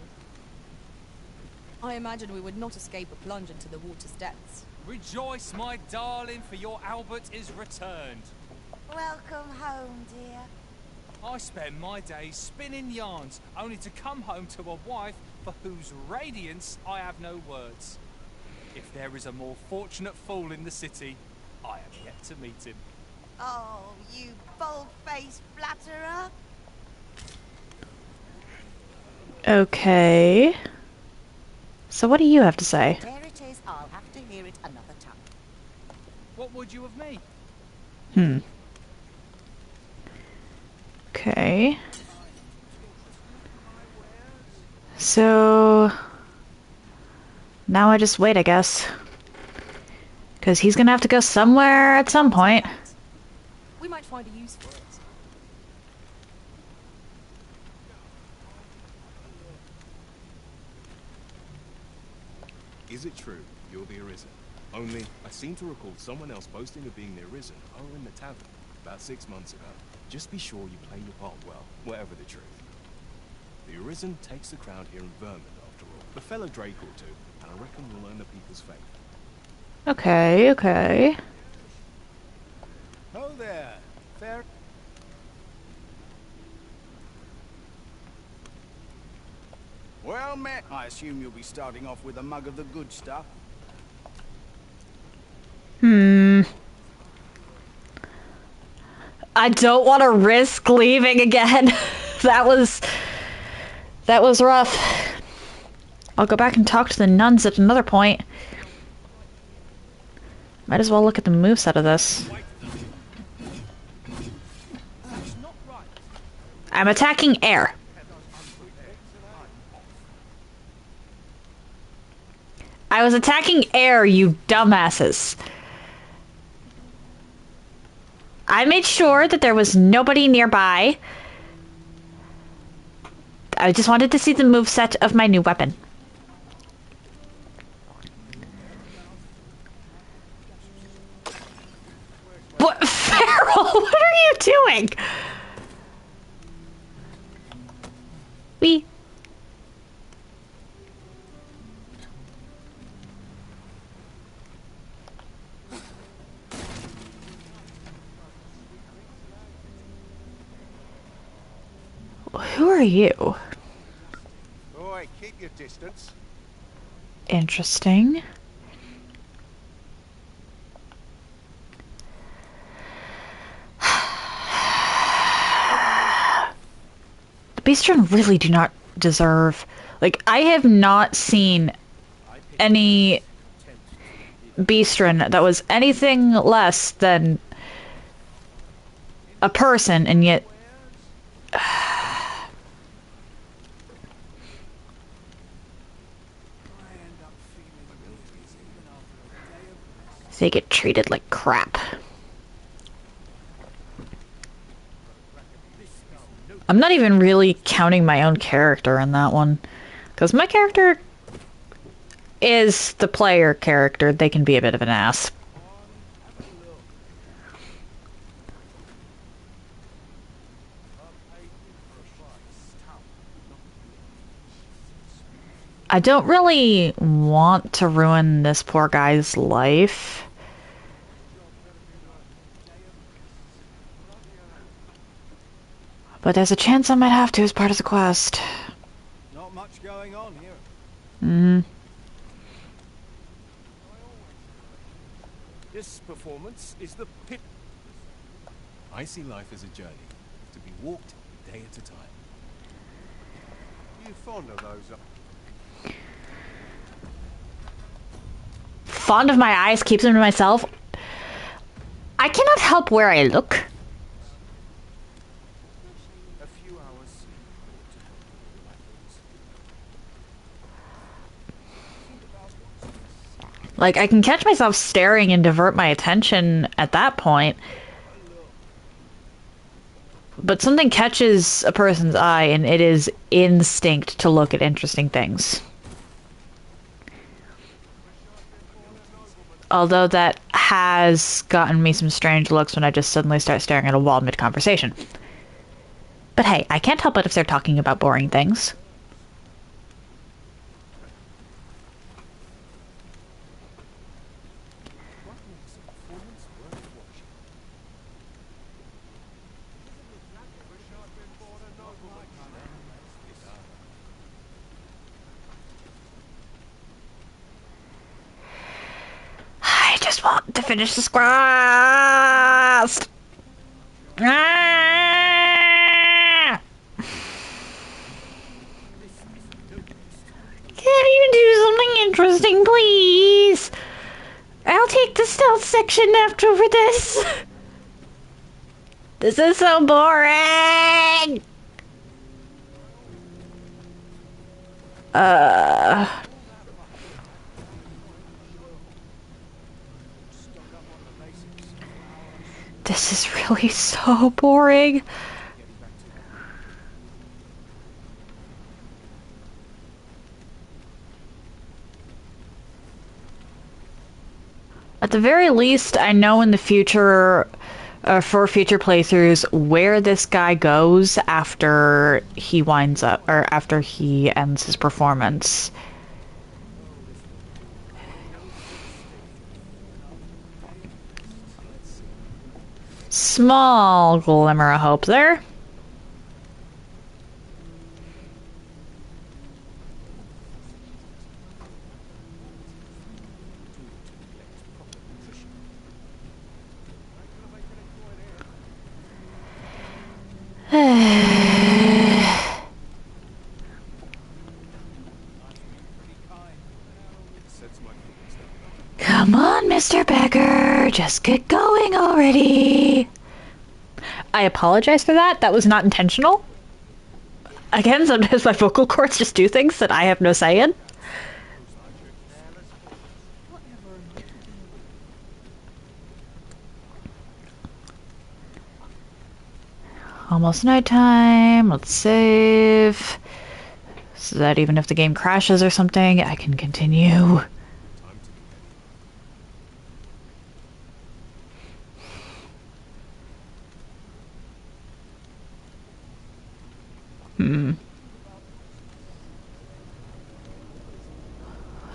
I imagine we would not escape a plunge into the water's depths. Rejoice, my darling, for your Albert is returned. Welcome home, dear. I spend my days spinning yarns, only to come home to a wife for whose radiance I have no words. If there is a more fortunate fool in the city, I have yet to meet him. Oh, you bold-faced flatterer. Okay. So what do you have to say? There it is. I'll have to hear it another time. What would you of me? Okay. So... now I just wait, I guess. Because he's gonna have to go somewhere at some point. We might find a use for it. Is it true you're the Arisen? Only, I seem to recall someone else boasting of being the Arisen over in the tavern about 6 months ago. Just be sure you play your part well, whatever the truth. The Arisen takes the crowd here in Vermont, after all. The fellow Drake ought to, and I reckon you'll earn the people's faith. Okay, okay. Oh there. Fair... Well met. I assume you'll be starting off with a mug of the good stuff. I don't want to risk leaving again. That was That was rough. I'll go back and talk to the nuns at another point. Might as well look at the moveset of this. I'm attacking air. I was attacking air, you dumbasses. I made sure that there was nobody nearby. I just wanted to see the moveset of my new weapon. What, Farrell? What are you doing? We. Who are you? Oi, keep your distance. Interesting. The Beastren really do not deserve... Like, I have not seen any Beastren that was anything less than a person, and yet... They get treated like crap. I'm not even really counting my own character in that one. Because my character is the player character. They can be a bit of an ass. I don't really want to ruin this poor guy's life. But there's a chance I might have to as part of the quest. Not much going on here. This performance is the pit. I see life as a journey, to be walked day at a time. You fond of those? Fond of my eyes, keeps them to myself. I cannot help where I look. A few hours. Like, I can catch myself staring and divert my attention at that point. But something catches a person's eye and it is instinct to look at interesting things. Although that has gotten me some strange looks when I just suddenly start staring at a wall mid-conversation. But hey, I can't help it if they're talking about boring things. I just want to finish this quest! Ah! Can you do something interesting, please? I'll take the stealth section after this. This is so boring! This is really so boring. At the very least, I know in the future, for future playthroughs, where this guy goes after he winds up, or after he ends his performance. Small glimmer of hope there. just get going already? I apologize for that. That was not intentional. Again, sometimes my vocal cords just do things that I have no say in. Almost nighttime. Let's save. So that even if the game crashes or something, I can continue.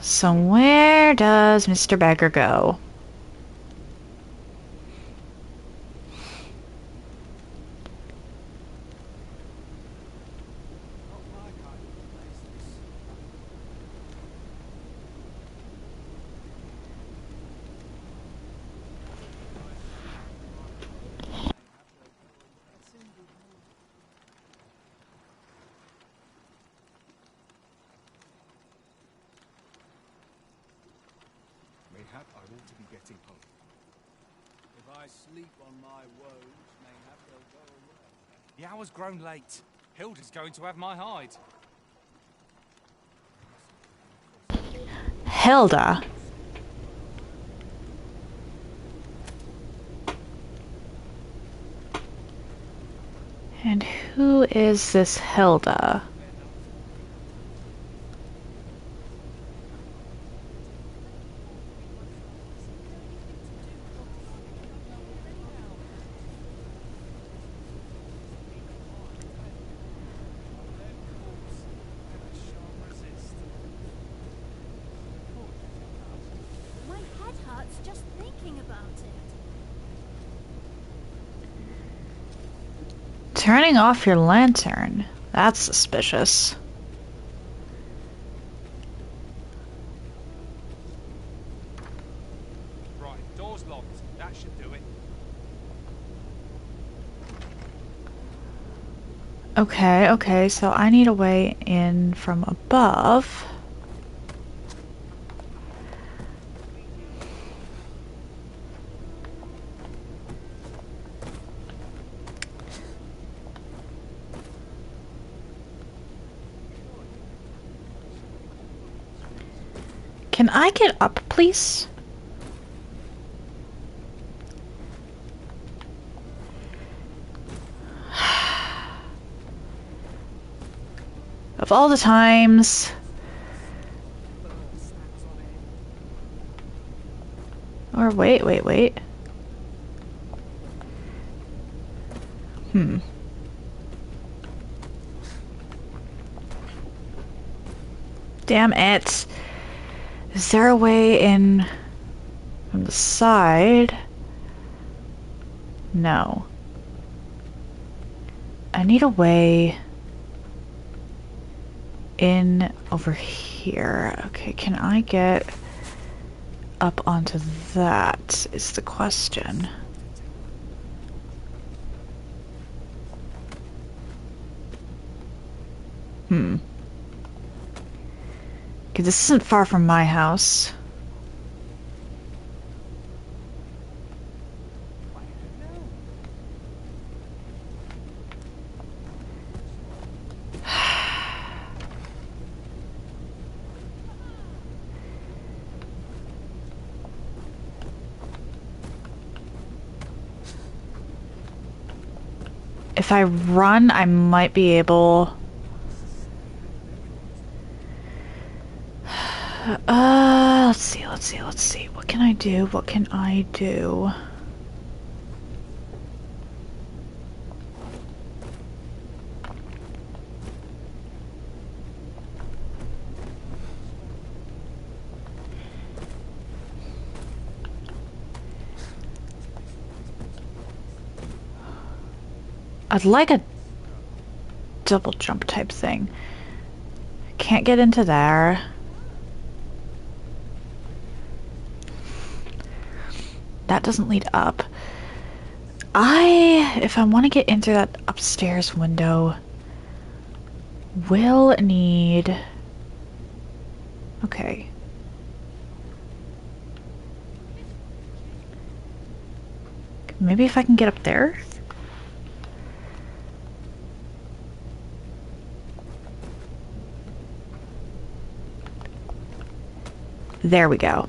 So where does Mr. Beggar go? Mayhap I ought to be getting home. If I sleep on my woes, mayhap they'll go away. The hour's grown late. Hilda's going to have my hide. Hilda. And who is this Hilda? My head hurts just thinking about it. Turning off your lantern. That's suspicious. Right, door's locked. That should do it. Okay, so I need a way in from above. Can I get up, please? Of all the times. Or wait. Damn it. Is there a way in from the side? No. I need a way in over here. Okay, can I get up onto that is the question. Okay, this isn't far from my house. If I run, I might be able... Let's see. What can I do? I'd like a double jump type thing. Can't get into there. That doesn't lead up. If I want to get into that upstairs window, will need... Okay. Maybe if I can get up there? There we go.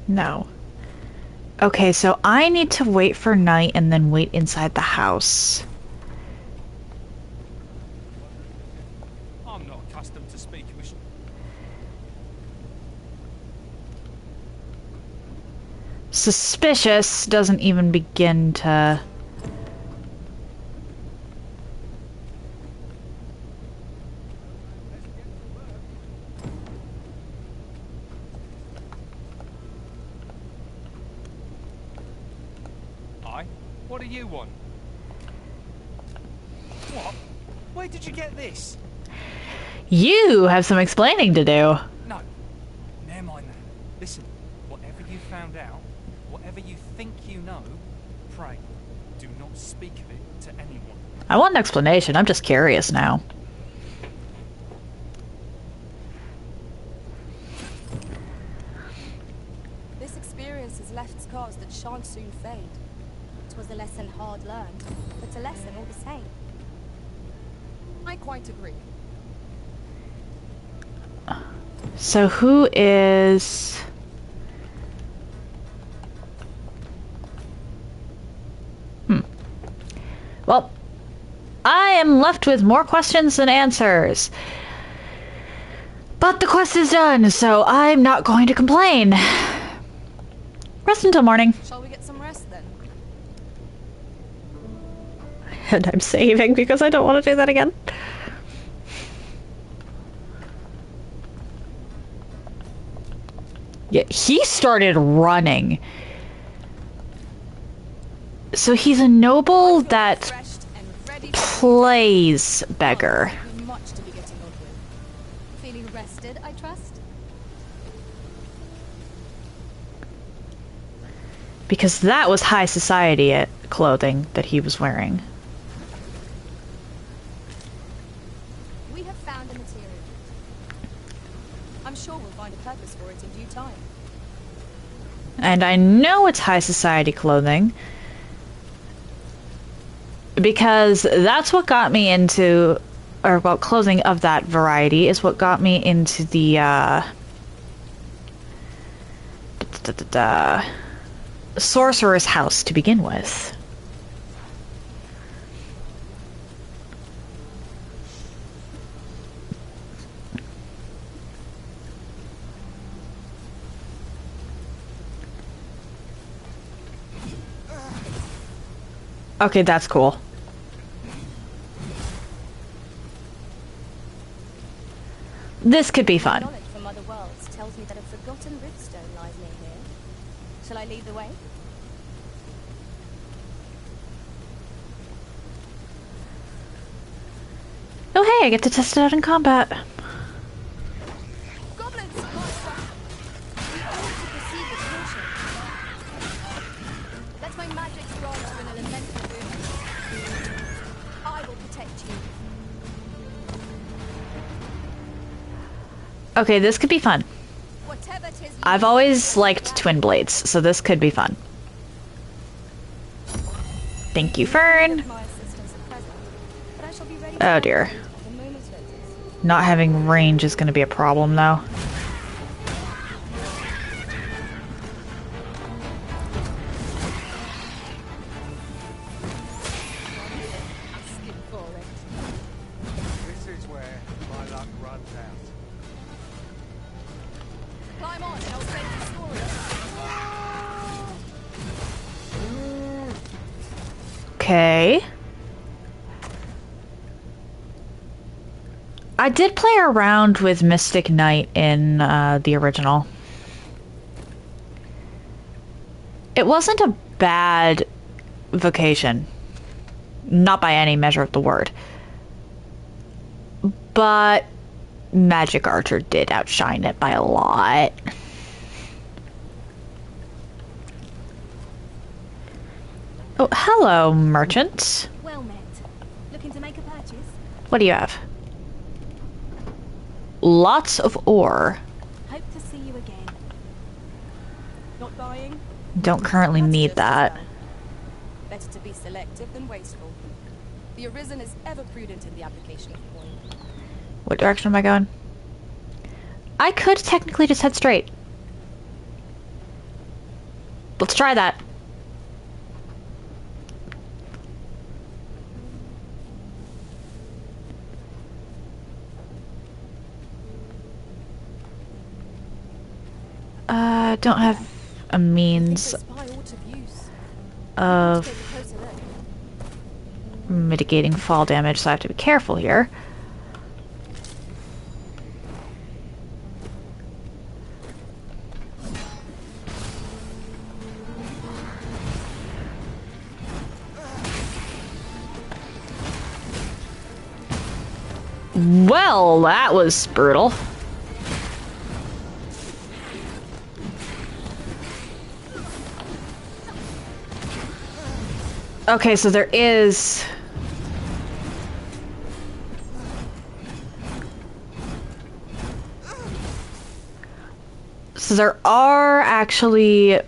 No. Okay, so I need to wait for night and then wait inside the house. I'm not accustomed to speaking with... Suspicious doesn't even begin to... What do you want? What? Where did you get this? You have some explaining to do. No. Never mind that. Listen, whatever you found out, whatever you think you know, pray, do not speak of it to anyone. I want an explanation. I'm just curious now. This experience has left scars that shan't soon fade. It was a lesson hard learned, but a lesson all the same. I quite agree. So who is... Well, I am left with more questions than answers. But the quest is done, so I'm not going to complain. Rest until morning. Shall we get some rest then? And I'm saving because I don't want to do that again. Yeah, he started running. So he's a noble that plays beggar. Much to be getting on with. Feeling rested, I trust? Because that was high society clothing that he was wearing. We have found a material. I'm sure we'll find a purpose for it in due time. And I know it's high society clothing because that's what got me into, or well, clothing of that variety is what got me into the sorcerer's house to begin with. Okay, that's cool. This could be fun. Knowledge from other worlds tells me that a forgotten riftstone lies near here. Shall I lead the way? Oh hey, I get to test it out in combat. Goblins! Monster! We ought to proceed with caution. Let my magic grant you an elemental boon. I will protect you. Okay, this could be fun. Whatever 'tis you I've always liked twin blades, so this could be fun. Thank you, Fern. my assistance at present, but I shall be ready Oh to dear. at a moment's notice. Not having range is going to be a problem, though. This is where my luck runs out. Climb on and I'll send you stories. Okay. I did play around with Mystic Knight in the original. It wasn't a bad vocation. Not by any measure of the word. But Magic Archer did outshine it by a lot. Oh, hello, merchant. Well met. Looking to make a purchase? What do you have? Lots of ore. Hope to see you again. Not buying? Don't currently That's need just as that. well. Better to be selective than wasteful. The Arisen is ever prudent in the application of coin. What direction am I going? I could technically just head straight. Let's try that. Don't have a means of mitigating fall damage, so I have to be careful here. Well, that was brutal. Okay, so there is... So there are actually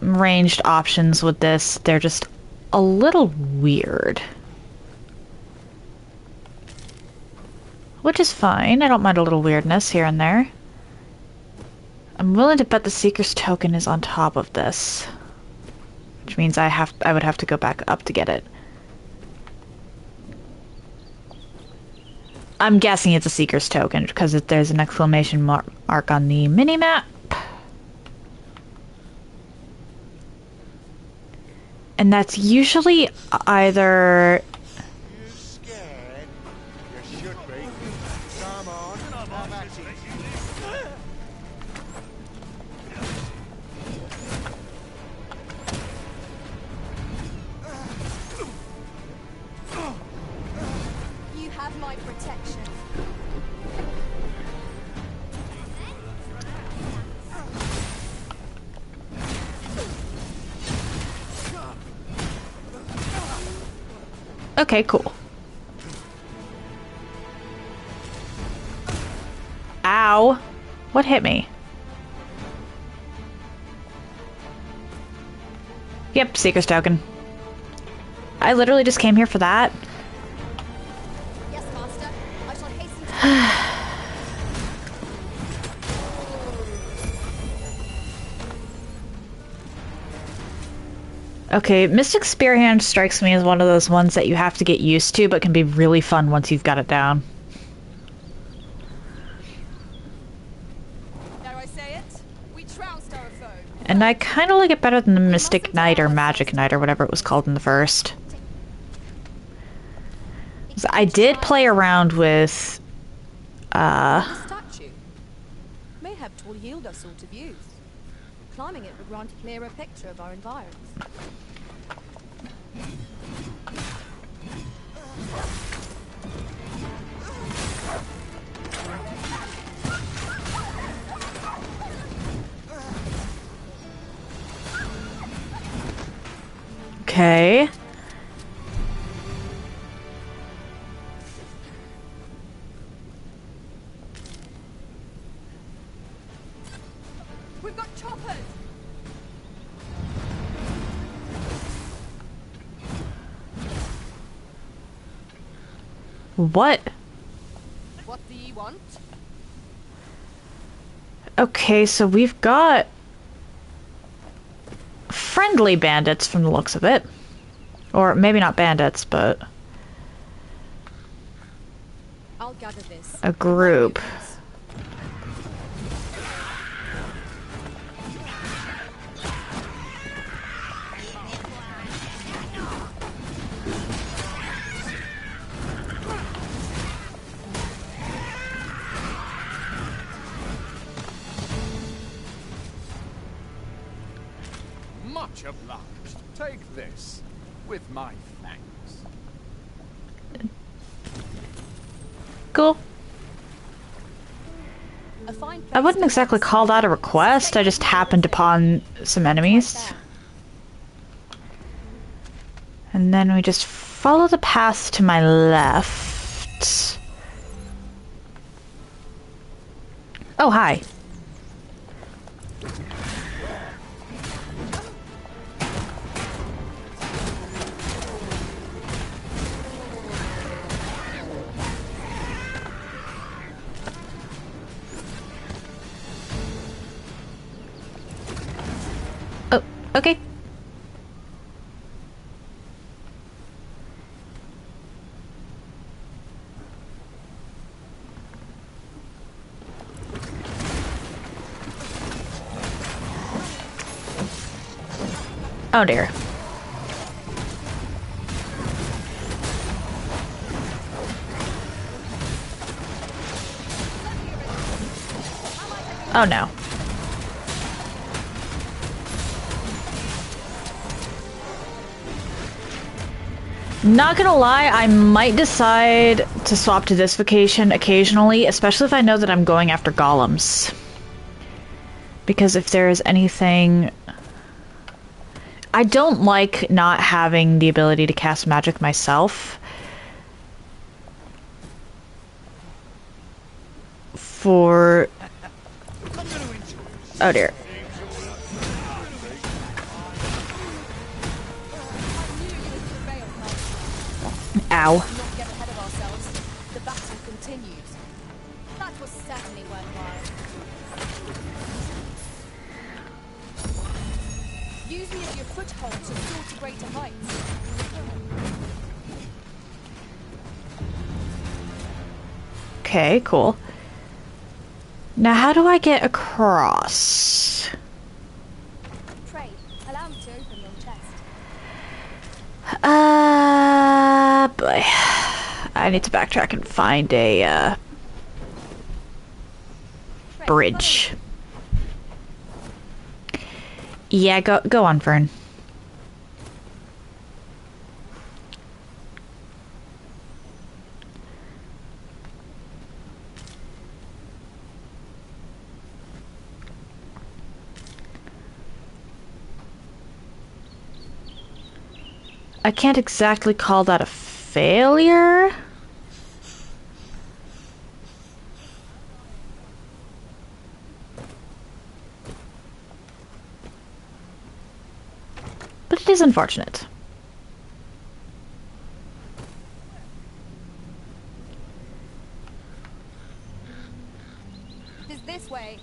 ranged options with this. They're just a little weird. Which is fine. I don't mind a little weirdness here and there. I'm willing to bet the Seeker's token is on top of this. Which means I would have to go back up to get it. I'm guessing it's a Seeker's token because there's an exclamation mark on the minimap. And that's usually either... You scared? You should be. Come on, have at it. You have my protection. Okay, cool. Ow! What hit me? Yep, Seeker's token. I literally just came here for that. Yes, Master. I shall hasten to... Okay, Mystic Spearhand strikes me as one of those ones that you have to get used to, but can be really fun once you've got it down. Dare I say it? We trounced our foe. And I kind of like it better than the Mystic Knight or Magic Knight or whatever it was called in the first. So I did play around with... Statue. May have tall yield us all to views. Climbing it would grant a clearer picture of our environs. Okay. We've got choppers! What? What do you want? Okay, so we've got friendly bandits from the looks of it. Or maybe not bandits, but I'll gather this. a group. Much obliged. Take this, with my thanks. Cool. A fine I wouldn't exactly call that a request, I just happened upon some enemies. And then we just follow the path to my left. Oh, hi. Okay. Oh dear. Oh no. Not gonna lie, I might decide to swap to this vacation occasionally, especially if I know that I'm going after golems. Because if there is anything... I don't like not having the ability to cast magic myself. For... Oh dear. Ow. Not get ahead of ourselves. The battle continues. That was certainly worthwhile. Use me as your foothold to soar to greater heights. Okay, cool. Now how do I get across? Pray, allow me to open your chest. Boy. I need to backtrack and find a, bridge. Yeah, go on, Fern. I can't exactly call that a failure. But it is unfortunate. It is this way.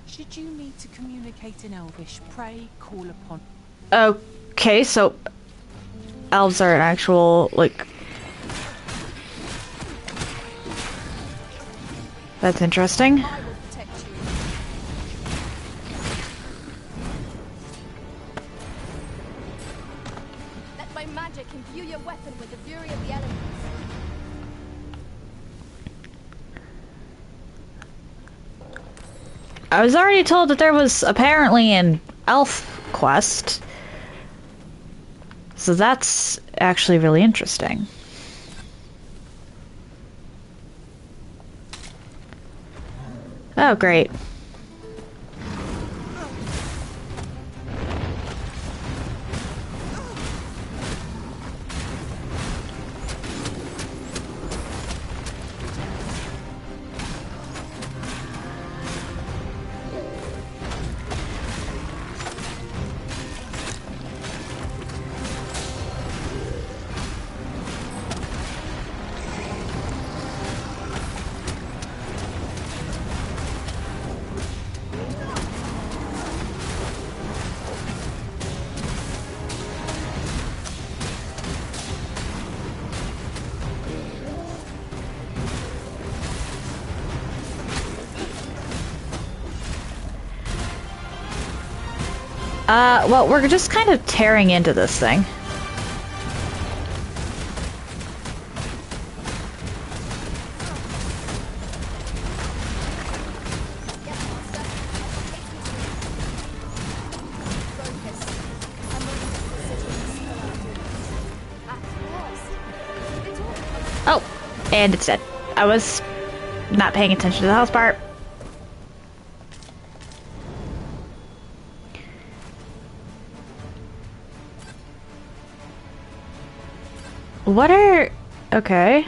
Should you need to communicate in Elvish, pray, call upon... Okay, so... elves are an actual, like... That's interesting. I will protect you. Let my magic imbue your weapon with the fury of the elements. I was already told that there was apparently an elf quest. So that's actually really interesting. Oh, great. Well, we're just kind of tearing into this thing. Oh, and it's dead. I was not paying attention to the house part. What are... okay.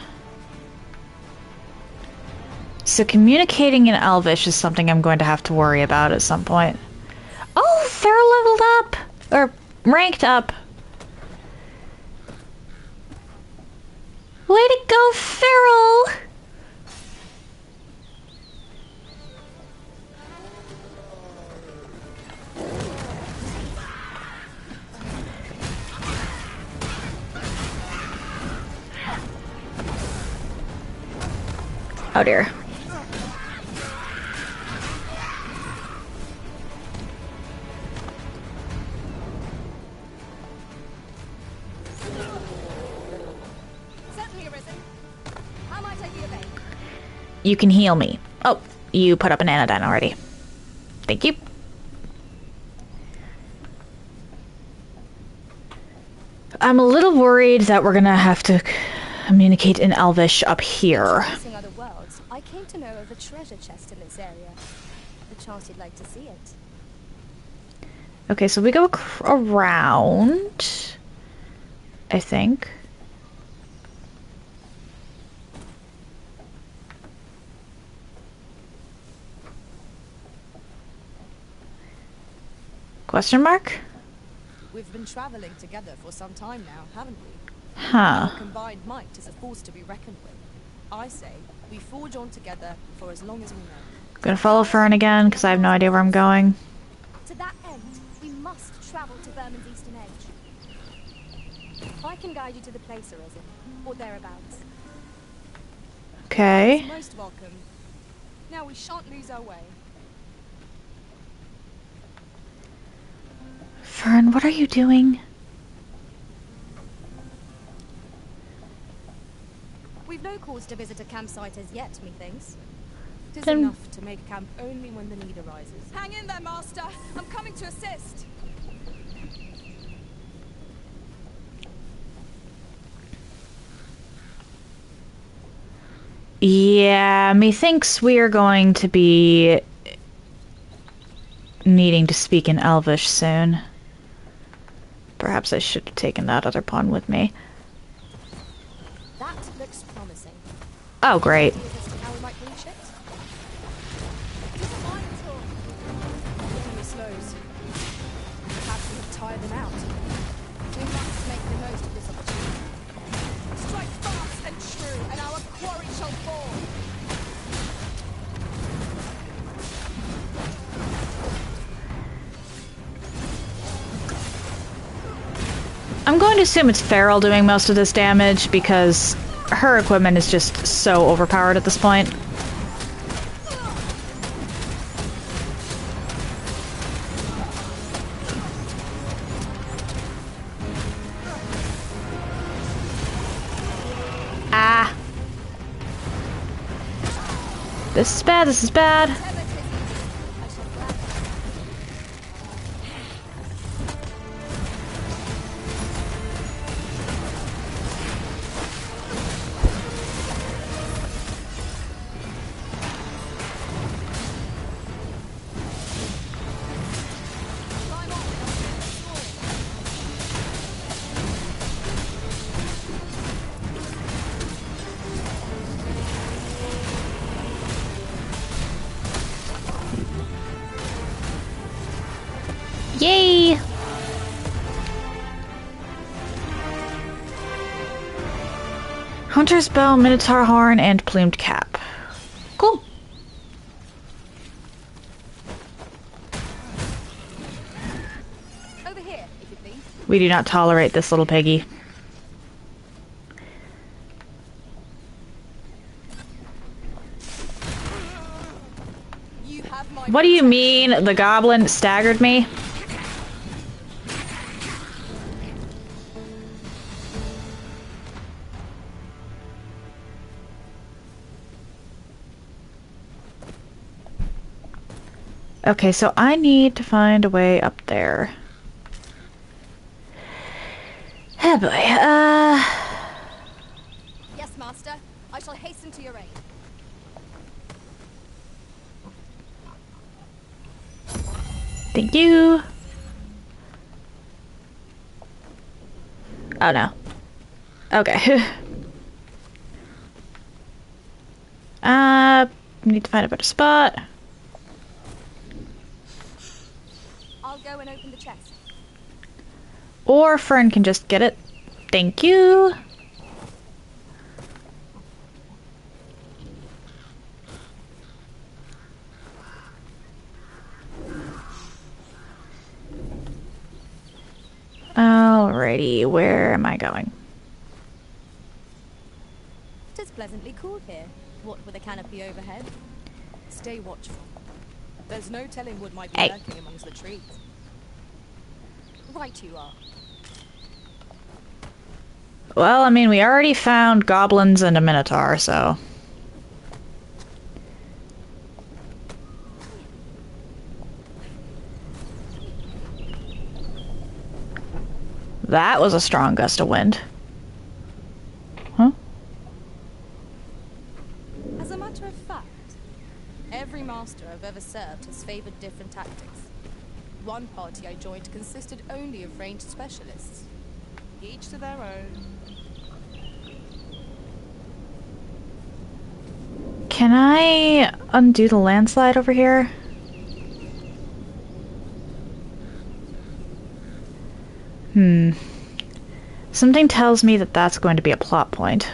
So communicating in Elvish is something I'm going to have to worry about at some point. Oh, they're leveled up! Or ranked up. Way to go, Feral! Oh dear. Certainly arisen. How might I be of aid? You can heal me. Oh, you put up an anodyne already. Thank you. I'm a little worried that we're gonna have to communicate in Elvish up here. Chasing other worlds, I came to know of a treasure chest in this area. The chance you'd like to see it. Okay, so we go around, I think. Question mark? We've been traveling together for some time now, haven't we? Huh. Our combined might is a force to be reckoned with. I say we forge on together for as long as we know. Gonna follow Fern again because I have no idea where I'm going. To that end, we must travel to Vermin's eastern edge. I can guide you to the place, Arisen, or thereabouts. Okay. You're most welcome. Now we shan't lose our way. Fern, what are you doing? We've no cause to visit a campsite as yet, methinks. 'Tis Then- enough to make camp only when the need arises. Hang in there, Master. I'm coming to assist. Yeah, methinks we are going to be needing to speak in Elvish soon. Perhaps I should have taken that other pawn with me. That looks promising. Oh, great. Ideas as to how we might reach it? Mine at all. The enemy slows. Perhaps we have tired them out. We must make the most of this opportunity. Strike fast and true, and our quarry shall fall. I'm going to assume it's Feral doing most of this damage because her equipment is just so overpowered at this point. Ah. This is bad, this is bad. Yay! Hunter's bow, minotaur horn, and plumed cap. Cool. Over here, if you please. We do not tolerate this little piggy. You have my What do you mean the goblin staggered me? Okay, so I need to find a way up there. Oh boy, Yes, Master. I shall hasten to your aid. thank you. Oh no. Okay. Need to find a better spot. I'll go and open the chest. Or Fern can just get it. Thank you. Alrighty, where am I going? It is pleasantly cool here. What with a canopy overhead? Stay watchful. There's no telling what might be Hey. lurking amongst the trees. Right you are. Well, I mean, we already found goblins and a minotaur, so... That was a strong gust of wind. Huh? As a matter of fact, every master I've ever served has favored different tactics. One party I joined consisted only of ranged specialists. Each to their own. Can I undo the landslide over here? Something tells me that that's going to be a plot point.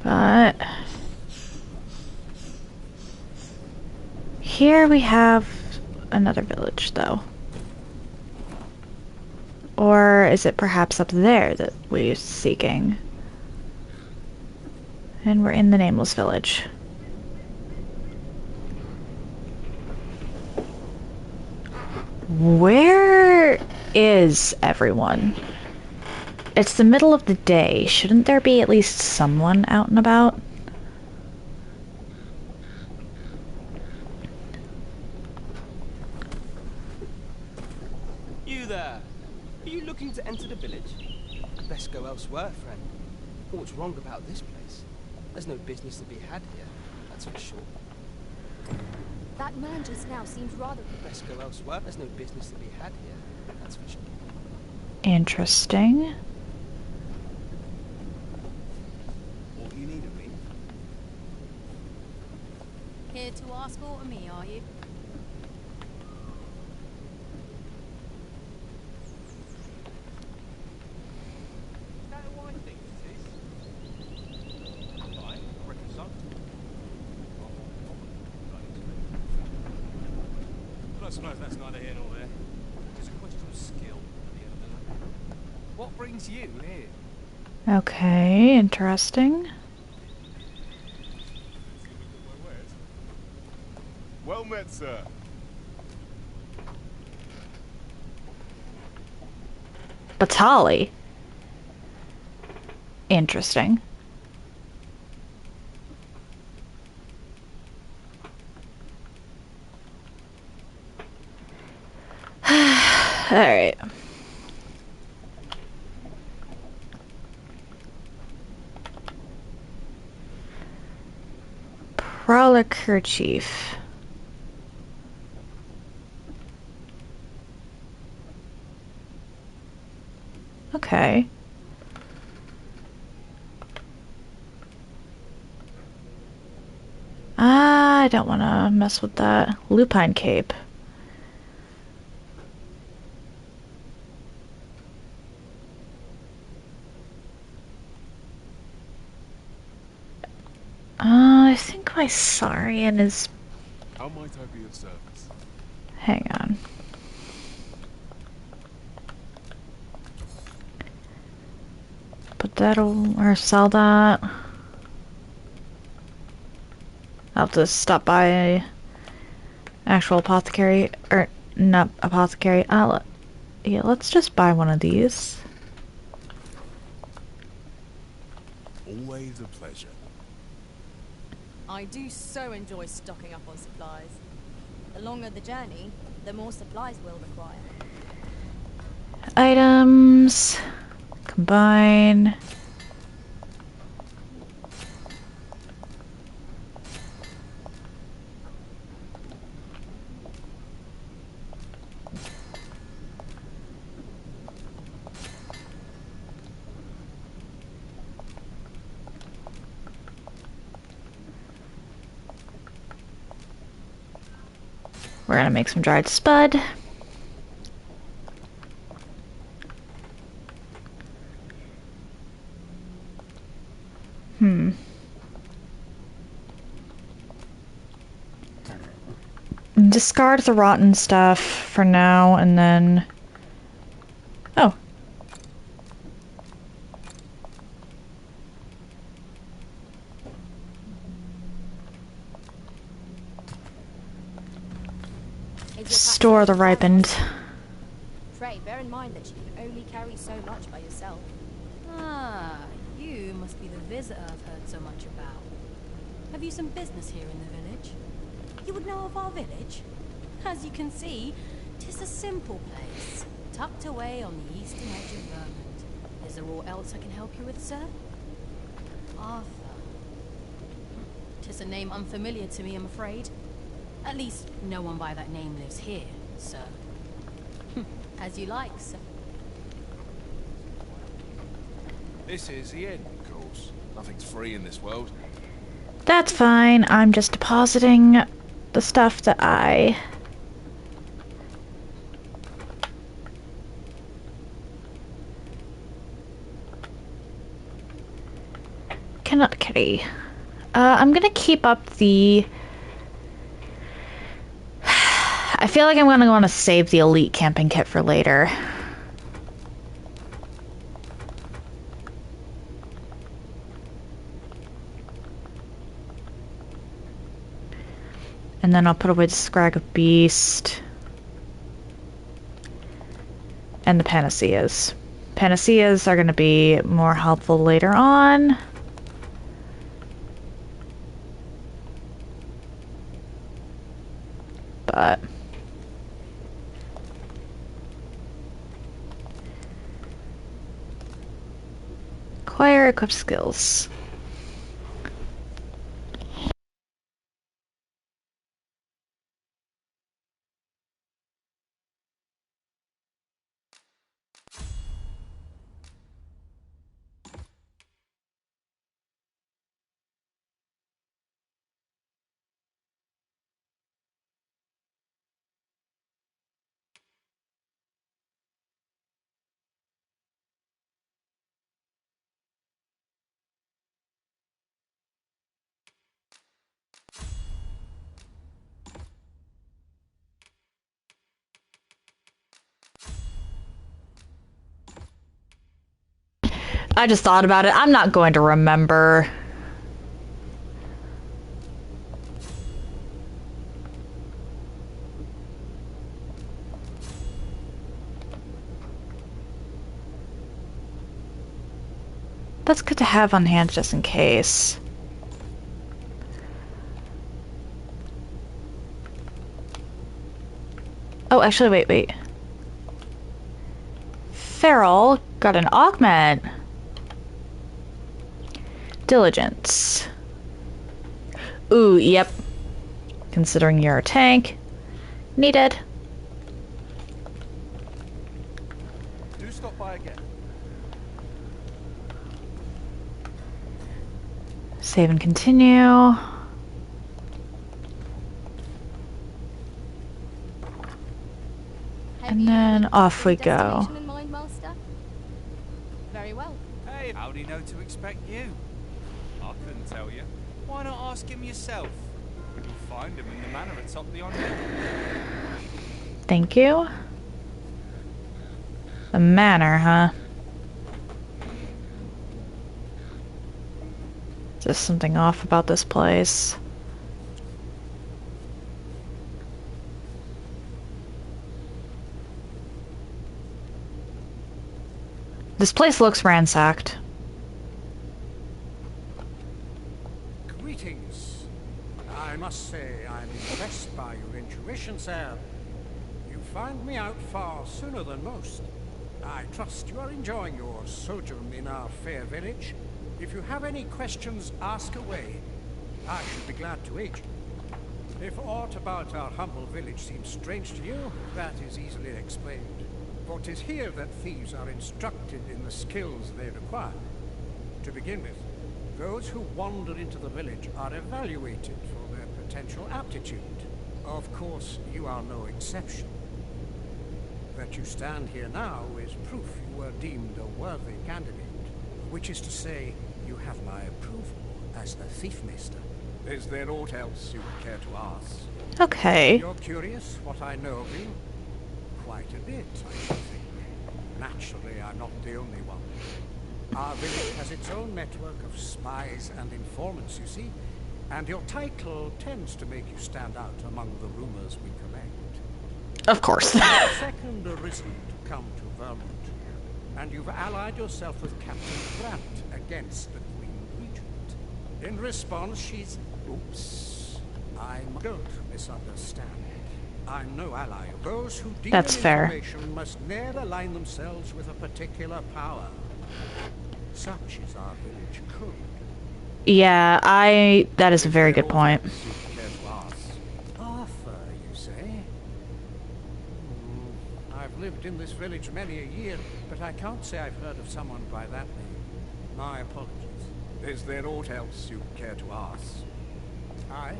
But... here we have another village, though. Or is it perhaps up there that we're seeking? And we're in the Nameless Village. Where is everyone? It's the middle of the day. Shouldn't there be at least someone out and about? You there! Are you looking to enter the village? Best go elsewhere, friend. What's wrong about this place? There's no business to be had here, that's for sure. That man just now seemed rather... Best go elsewhere. There's no business to be had here, that's for sure. Interesting. What you need of me? Here to ask aught of me, are you? I suppose that's neither here nor there. It's a question of skill at the end of the day. What brings you here? Okay, interesting. Well met, sir. Batali. Interesting. Alright. Prowler kerchief. Okay. I don't want to mess with that. Lupine cape. I think my Saurian is... How might I be of service? Hang on. Put that or sell that. I'll have to stop by a actual apothecary, or not apothecary. Yeah, let's just buy one of these. Always a pleasure. I do so enjoy stocking up on supplies. The longer the journey, the more supplies we'll require. Items. Combine. We're gonna make some dried spud. Discard the rotten stuff for now, and then... Oh. Store the ripened. Pray, bear in mind that you can only carry so much by yourself. Ah, you must be the visitor I've heard so much about. Have you some business here in the village? You would know of our village? As you can see, 'tis a simple place, tucked away on the eastern edge of Vermont. Is there aught else I can help you with, sir? Arthur. 'Tis a name unfamiliar to me, I'm afraid. At least, no one by that name lives here, sir. As you like, sir. This is the end, of course. Nothing's free in this world. That's fine. I'm just depositing the stuff that I cannot carry. I'm gonna keep up the... I feel like I'm gonna want to save the elite camping kit for later. And then I'll put away the Scrag of Beast. And the Panaceas. Panaceas are gonna be more helpful later on. But... acquire equipped skills. I just thought about it. I'm not going to remember. That's good to have on hand just in case. Oh, actually, wait. Feral got an augment. Diligence. Ooh, yep. Considering you're a tank. Needed. Do stop by again. Save and continue. And then off we go. In mind, Master? Very well. Hey, how'd he know to expect you? I couldn't tell you. Why not ask him yourself? You'll find him in the manor atop the on-hill. Thank you. The manor, huh? Is there something off about this place? This place looks ransacked. Greetings. I must say I'm impressed by your intuition, sir. You found me out far sooner than most. I trust you are enjoying your sojourn in our fair village. If you have any questions, ask away. I should be glad to aid you. If aught about our humble village seems strange to you, that is easily explained. For 'tis here that thieves are instructed in the skills they require. To begin with, those who wander into the village are evaluated for their potential aptitude. Of course, you are no exception. That you stand here now is proof you were deemed a worthy candidate. Which is to say, you have my approval as the Thief Master. Is there aught else you would care to ask? Okay. You're curious what I know of you? Quite a bit, I should think. Naturally, I'm not the only one. Our village has its own network of spies and informants, you see, and your title tends to make you stand out among the rumors we collect. Of course. The second arisen to come to Vermont, and you've allied yourself with Captain Grant against the Queen Regent. In response, she's... Oops. Don't misunderstand. I'm no ally. Those who deal That's in fair. information must ne'er align themselves with a particular power. Such is our village code. Yeah, that is a very good point. Arthur, you say? I've lived in this village many a year, but I can't say I've heard of someone by that name. My apologies. Is there aught else you care to ask? Aye.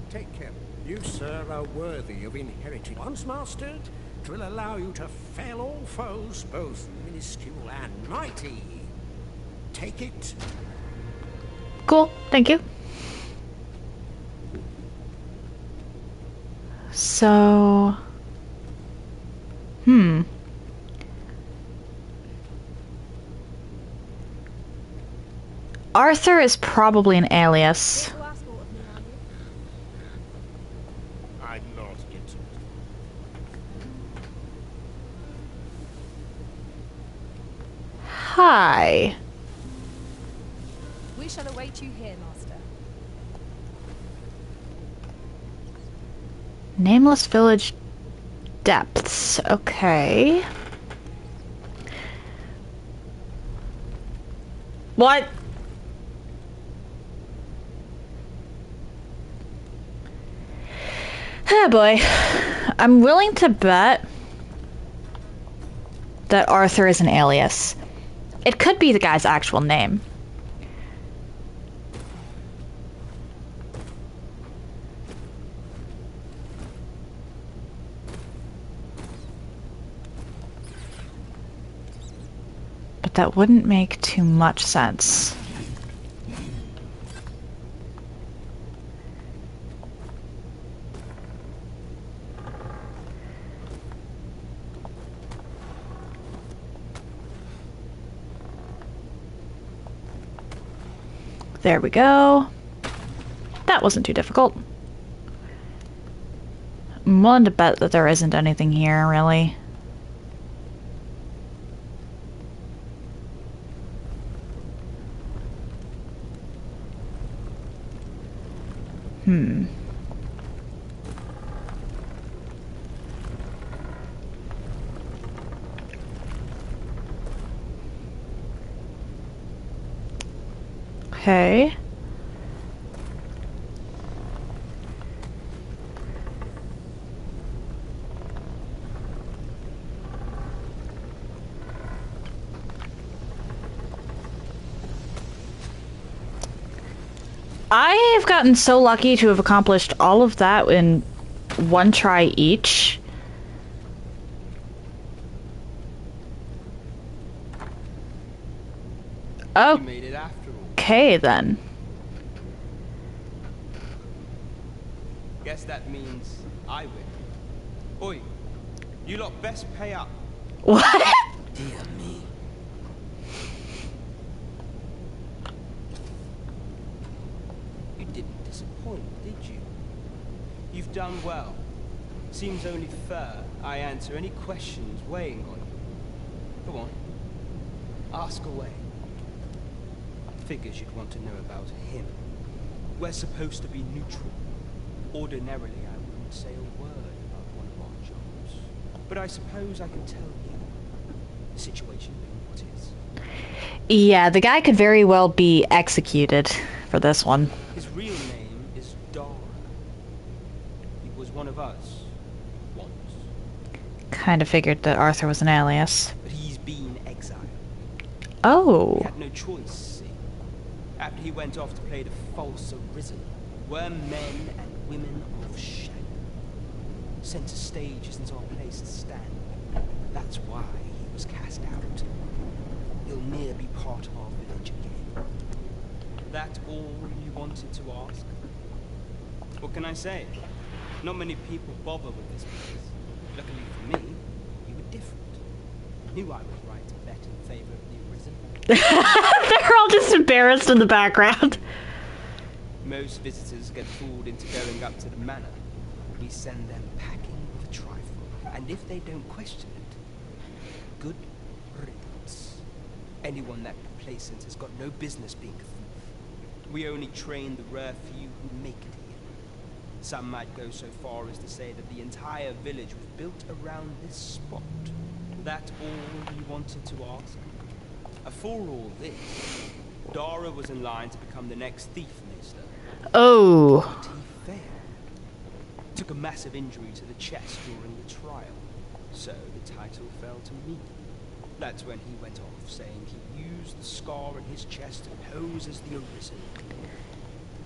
Take care. You, sir, are worthy of inheriting. Once mastered, 'twill allow you to fell all foes, both minuscule and mighty. Take it. Cool, thank you. So... Arthur is probably an alias. I'd not get to it. Hi. We shall await you here, Master. Nameless Village Depths. Okay. What? Oh boy. I'm willing to bet that Arthur is an alias. It could be the guy's actual name. But that wouldn't make too much sense. There we go. That wasn't too difficult. I'm willing to bet that there isn't anything here, really. Okay. I have gotten so lucky to have accomplished all of that in one try each. You made it after all. Okay, then. Guess that means I win. Oi, you lot best pay up. What? Dear me. You didn't disappoint, did you? You've done well. Seems only fair I answer any questions weighing on you. Go on. Ask away. Figures you'd want to know about him. We're supposed to be neutral. Ordinarily, I wouldn't say a word about one of our jobs. But I suppose I can tell you the situation being what is. Yeah, the guy could very well be executed for this one. His real name is Dara. He was one of us once. Kind of figured that Arthur was an alias. But he's been exiled. Oh. He had no choice, see. After he went off to play the false arisen, we're men and women of shadow. Center stage isn't our place to stand. That's why he was cast out. He'll ne'er be part of our village again. That all you wanted to ask? What can I say? Not many people bother with this place. Luckily for me, you were different. Knew I was right to bet in favor of the arisen. They're all just embarrassed in the background. Most visitors get fooled into going up to the manor. We send them packing with a trifle. And if they don't question it, good riddance. Anyone that complacent has got no business being a thief. We only train the rare few who make it here. Some might go so far as to say that the entire village was built around this spot. That all you wanted to ask? For all this, Dara was in line to become the next thief minister. Oh. But he failed. Took a massive injury to the chest during the trial. So the title fell to me. That's when he went off, saying he used the scar in his chest to pose as the Arisen.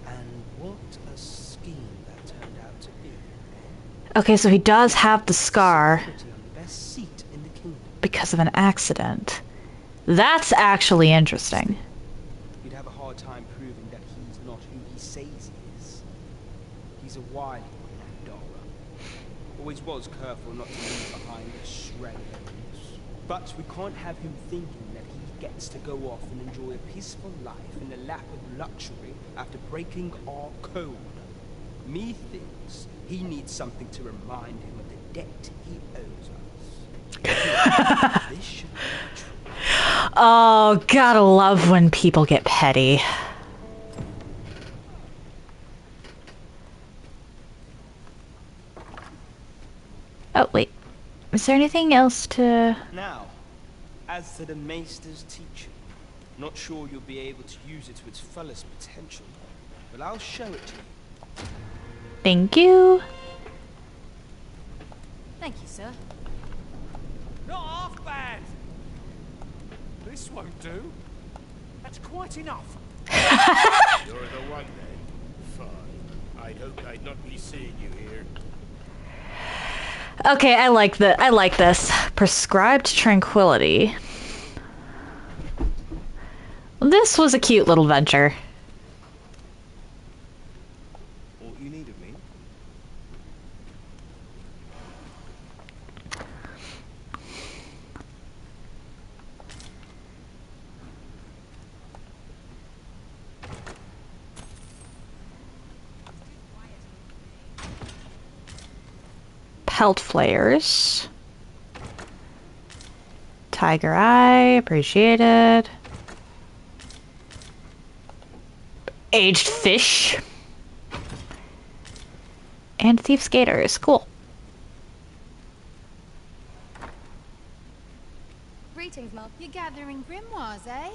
And what a scheme that turned out to be. Okay, so he does have the scar On the best seat in the kingdom. because of an accident. That's actually interesting. You'd have a hard time proving that he's not who he says he is. He's a wily one, Dara. Always was careful not to leave behind a shred of evidence. But we can't have him thinking that he gets to go off and enjoy a peaceful life in the lap of luxury after breaking our code. Methinks he needs something to remind him of the debt he owes us. This should be true. Oh, gotta love when people get petty. Oh, wait. Is there anything else to... Now, as to the Maester's teaching, not sure you'll be able to use it to its fullest potential, but I'll show it to you. Thank you. Thank you, sir. Not half bad. This won't do. That's quite enough. You're the one then. Fine. I'd hoped I'd not be seeing you here. Okay, I like this. Prescribed tranquility. This was a cute little venture. All you need of me? Pelt flares. Tiger eye, appreciated. Aged fish. And thief's gaiters, cool. Greetings, Mum. You're gathering grimoires, eh?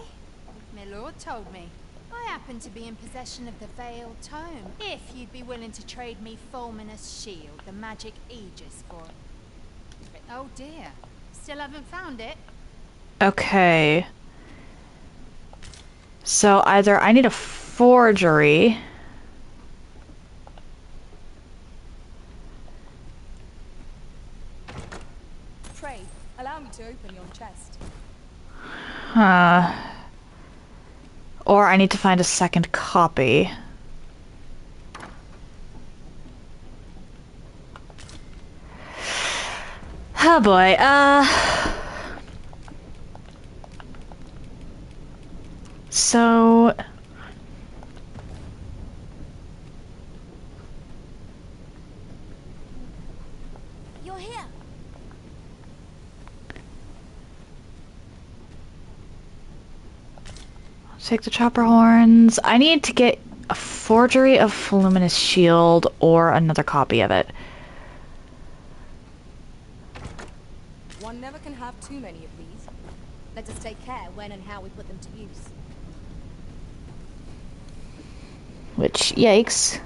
My lord told me. I happen to be in possession of the Veiled Tome. If you'd be willing to trade me Fulminous Shield, the magic Aegis, for it. Oh dear. Still haven't found it? Okay. So either I need a forgery. Pray, allow me to open your chest. Or I need to find a second copy. Oh boy, so... You're here. Take the chopper horns. I need to get a forgery of Voluminous Shield or another copy of it. One never can have too many of these. Let us take care when and how we put them to use. Which, yikes.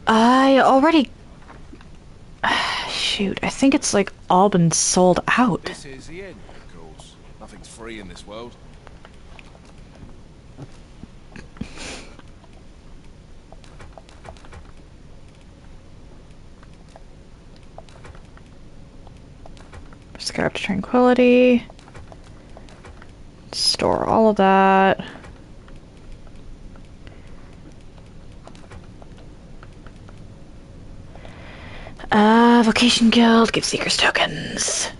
I already... Shoot, I think it's like all been sold out. This is the end, of course. Nothing's free in this world. Prescribed tranquility. Store all of that. Vocation Guild, give Seekers tokens.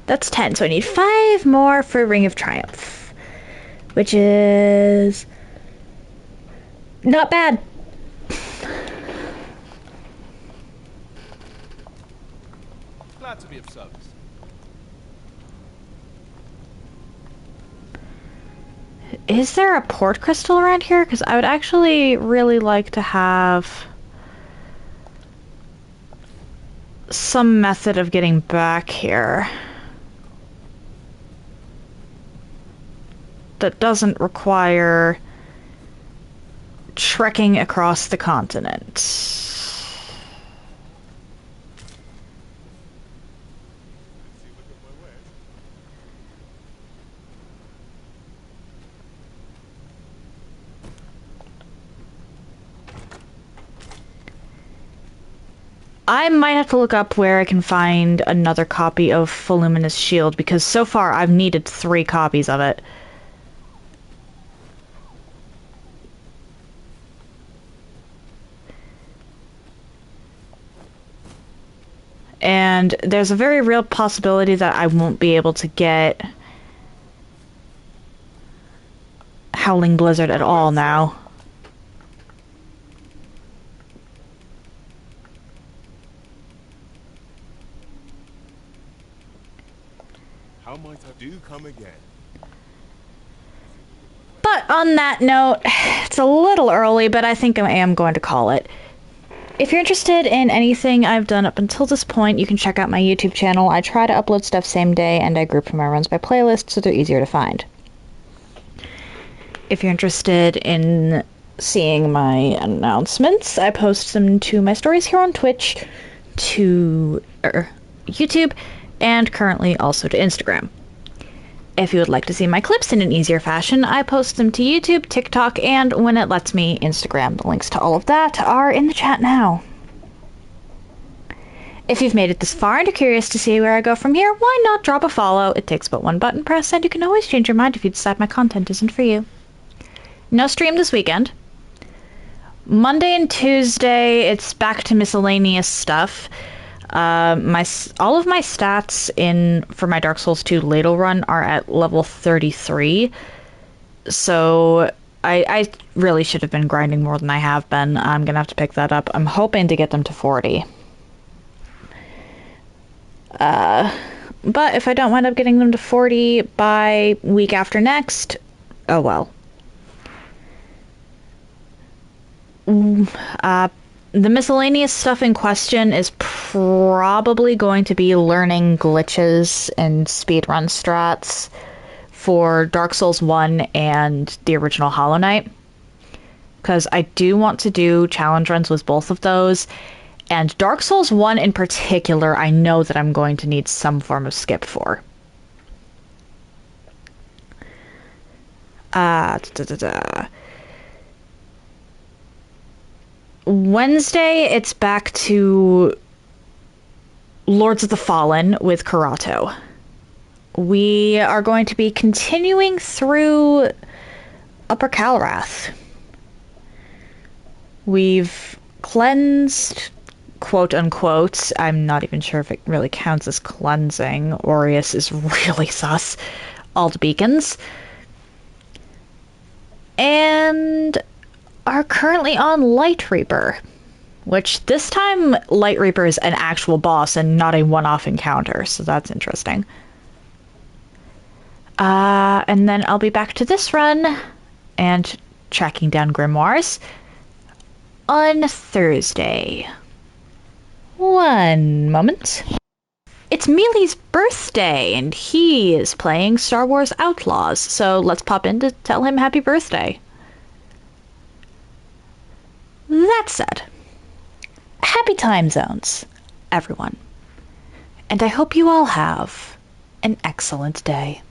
That's 10, so I need 5 more for Ring of Triumph. Which is... not bad. Glad to be of service. Is there a port crystal around here? Because I would actually really like to have some method of getting back here that doesn't require trekking across the continent. I might have to look up where I can find another copy of Voluminous Shield, because so far I've needed 3 copies of it. And there's a very real possibility that I won't be able to get Howling Blizzard at all now. How might I do come again? But on that note, it's a little early, but I think I am going to call it. If you're interested in anything I've done up until this point, you can check out my YouTube channel. I try to upload stuff same day, and I group my runs by playlist, so they're easier to find. If you're interested in seeing my announcements, I post them to my stories here on Twitch, to YouTube, and currently also to Instagram. If you would like to see my clips in an easier fashion, I post them to YouTube, TikTok, and when it lets me, Instagram. The links to all of that are in the chat now. If you've made it this far and are curious to see where I go from here, why not drop a follow? It takes but one button press, and you can always change your mind if you decide my content isn't for you. No stream this weekend. Monday and Tuesday, it's back to miscellaneous stuff. All of my stats for my Dark Souls 2 ladle run are at level 33, so I really should have been grinding more than I have been. I'm gonna have to pick that up. I'm hoping to get them to 40. But if I don't wind up getting them to 40 by week after next, oh well. The miscellaneous stuff in question is probably going to be learning glitches and speedrun strats for Dark Souls 1 and the original Hollow Knight. Because I do want to do challenge runs with both of those. And Dark Souls 1 in particular, I know that I'm going to need some form of skip for. Wednesday, it's back to Lords of the Fallen with Karato. We are going to be continuing through Upper Calrath. We've cleansed, quote unquote, I'm not even sure if it really counts as cleansing. Aureus is really sus. All the beacons. And are currently on Light Reaper, which this time Light Reaper is an actual boss and not a one-off encounter, so that's interesting. And then I'll be back to this run and tracking down grimoires on Thursday. One moment. It's Mealy's birthday, and he is playing Star Wars Outlaws, so let's pop in to tell him happy birthday. That said, happy time zones, everyone. And I hope you all have an excellent day.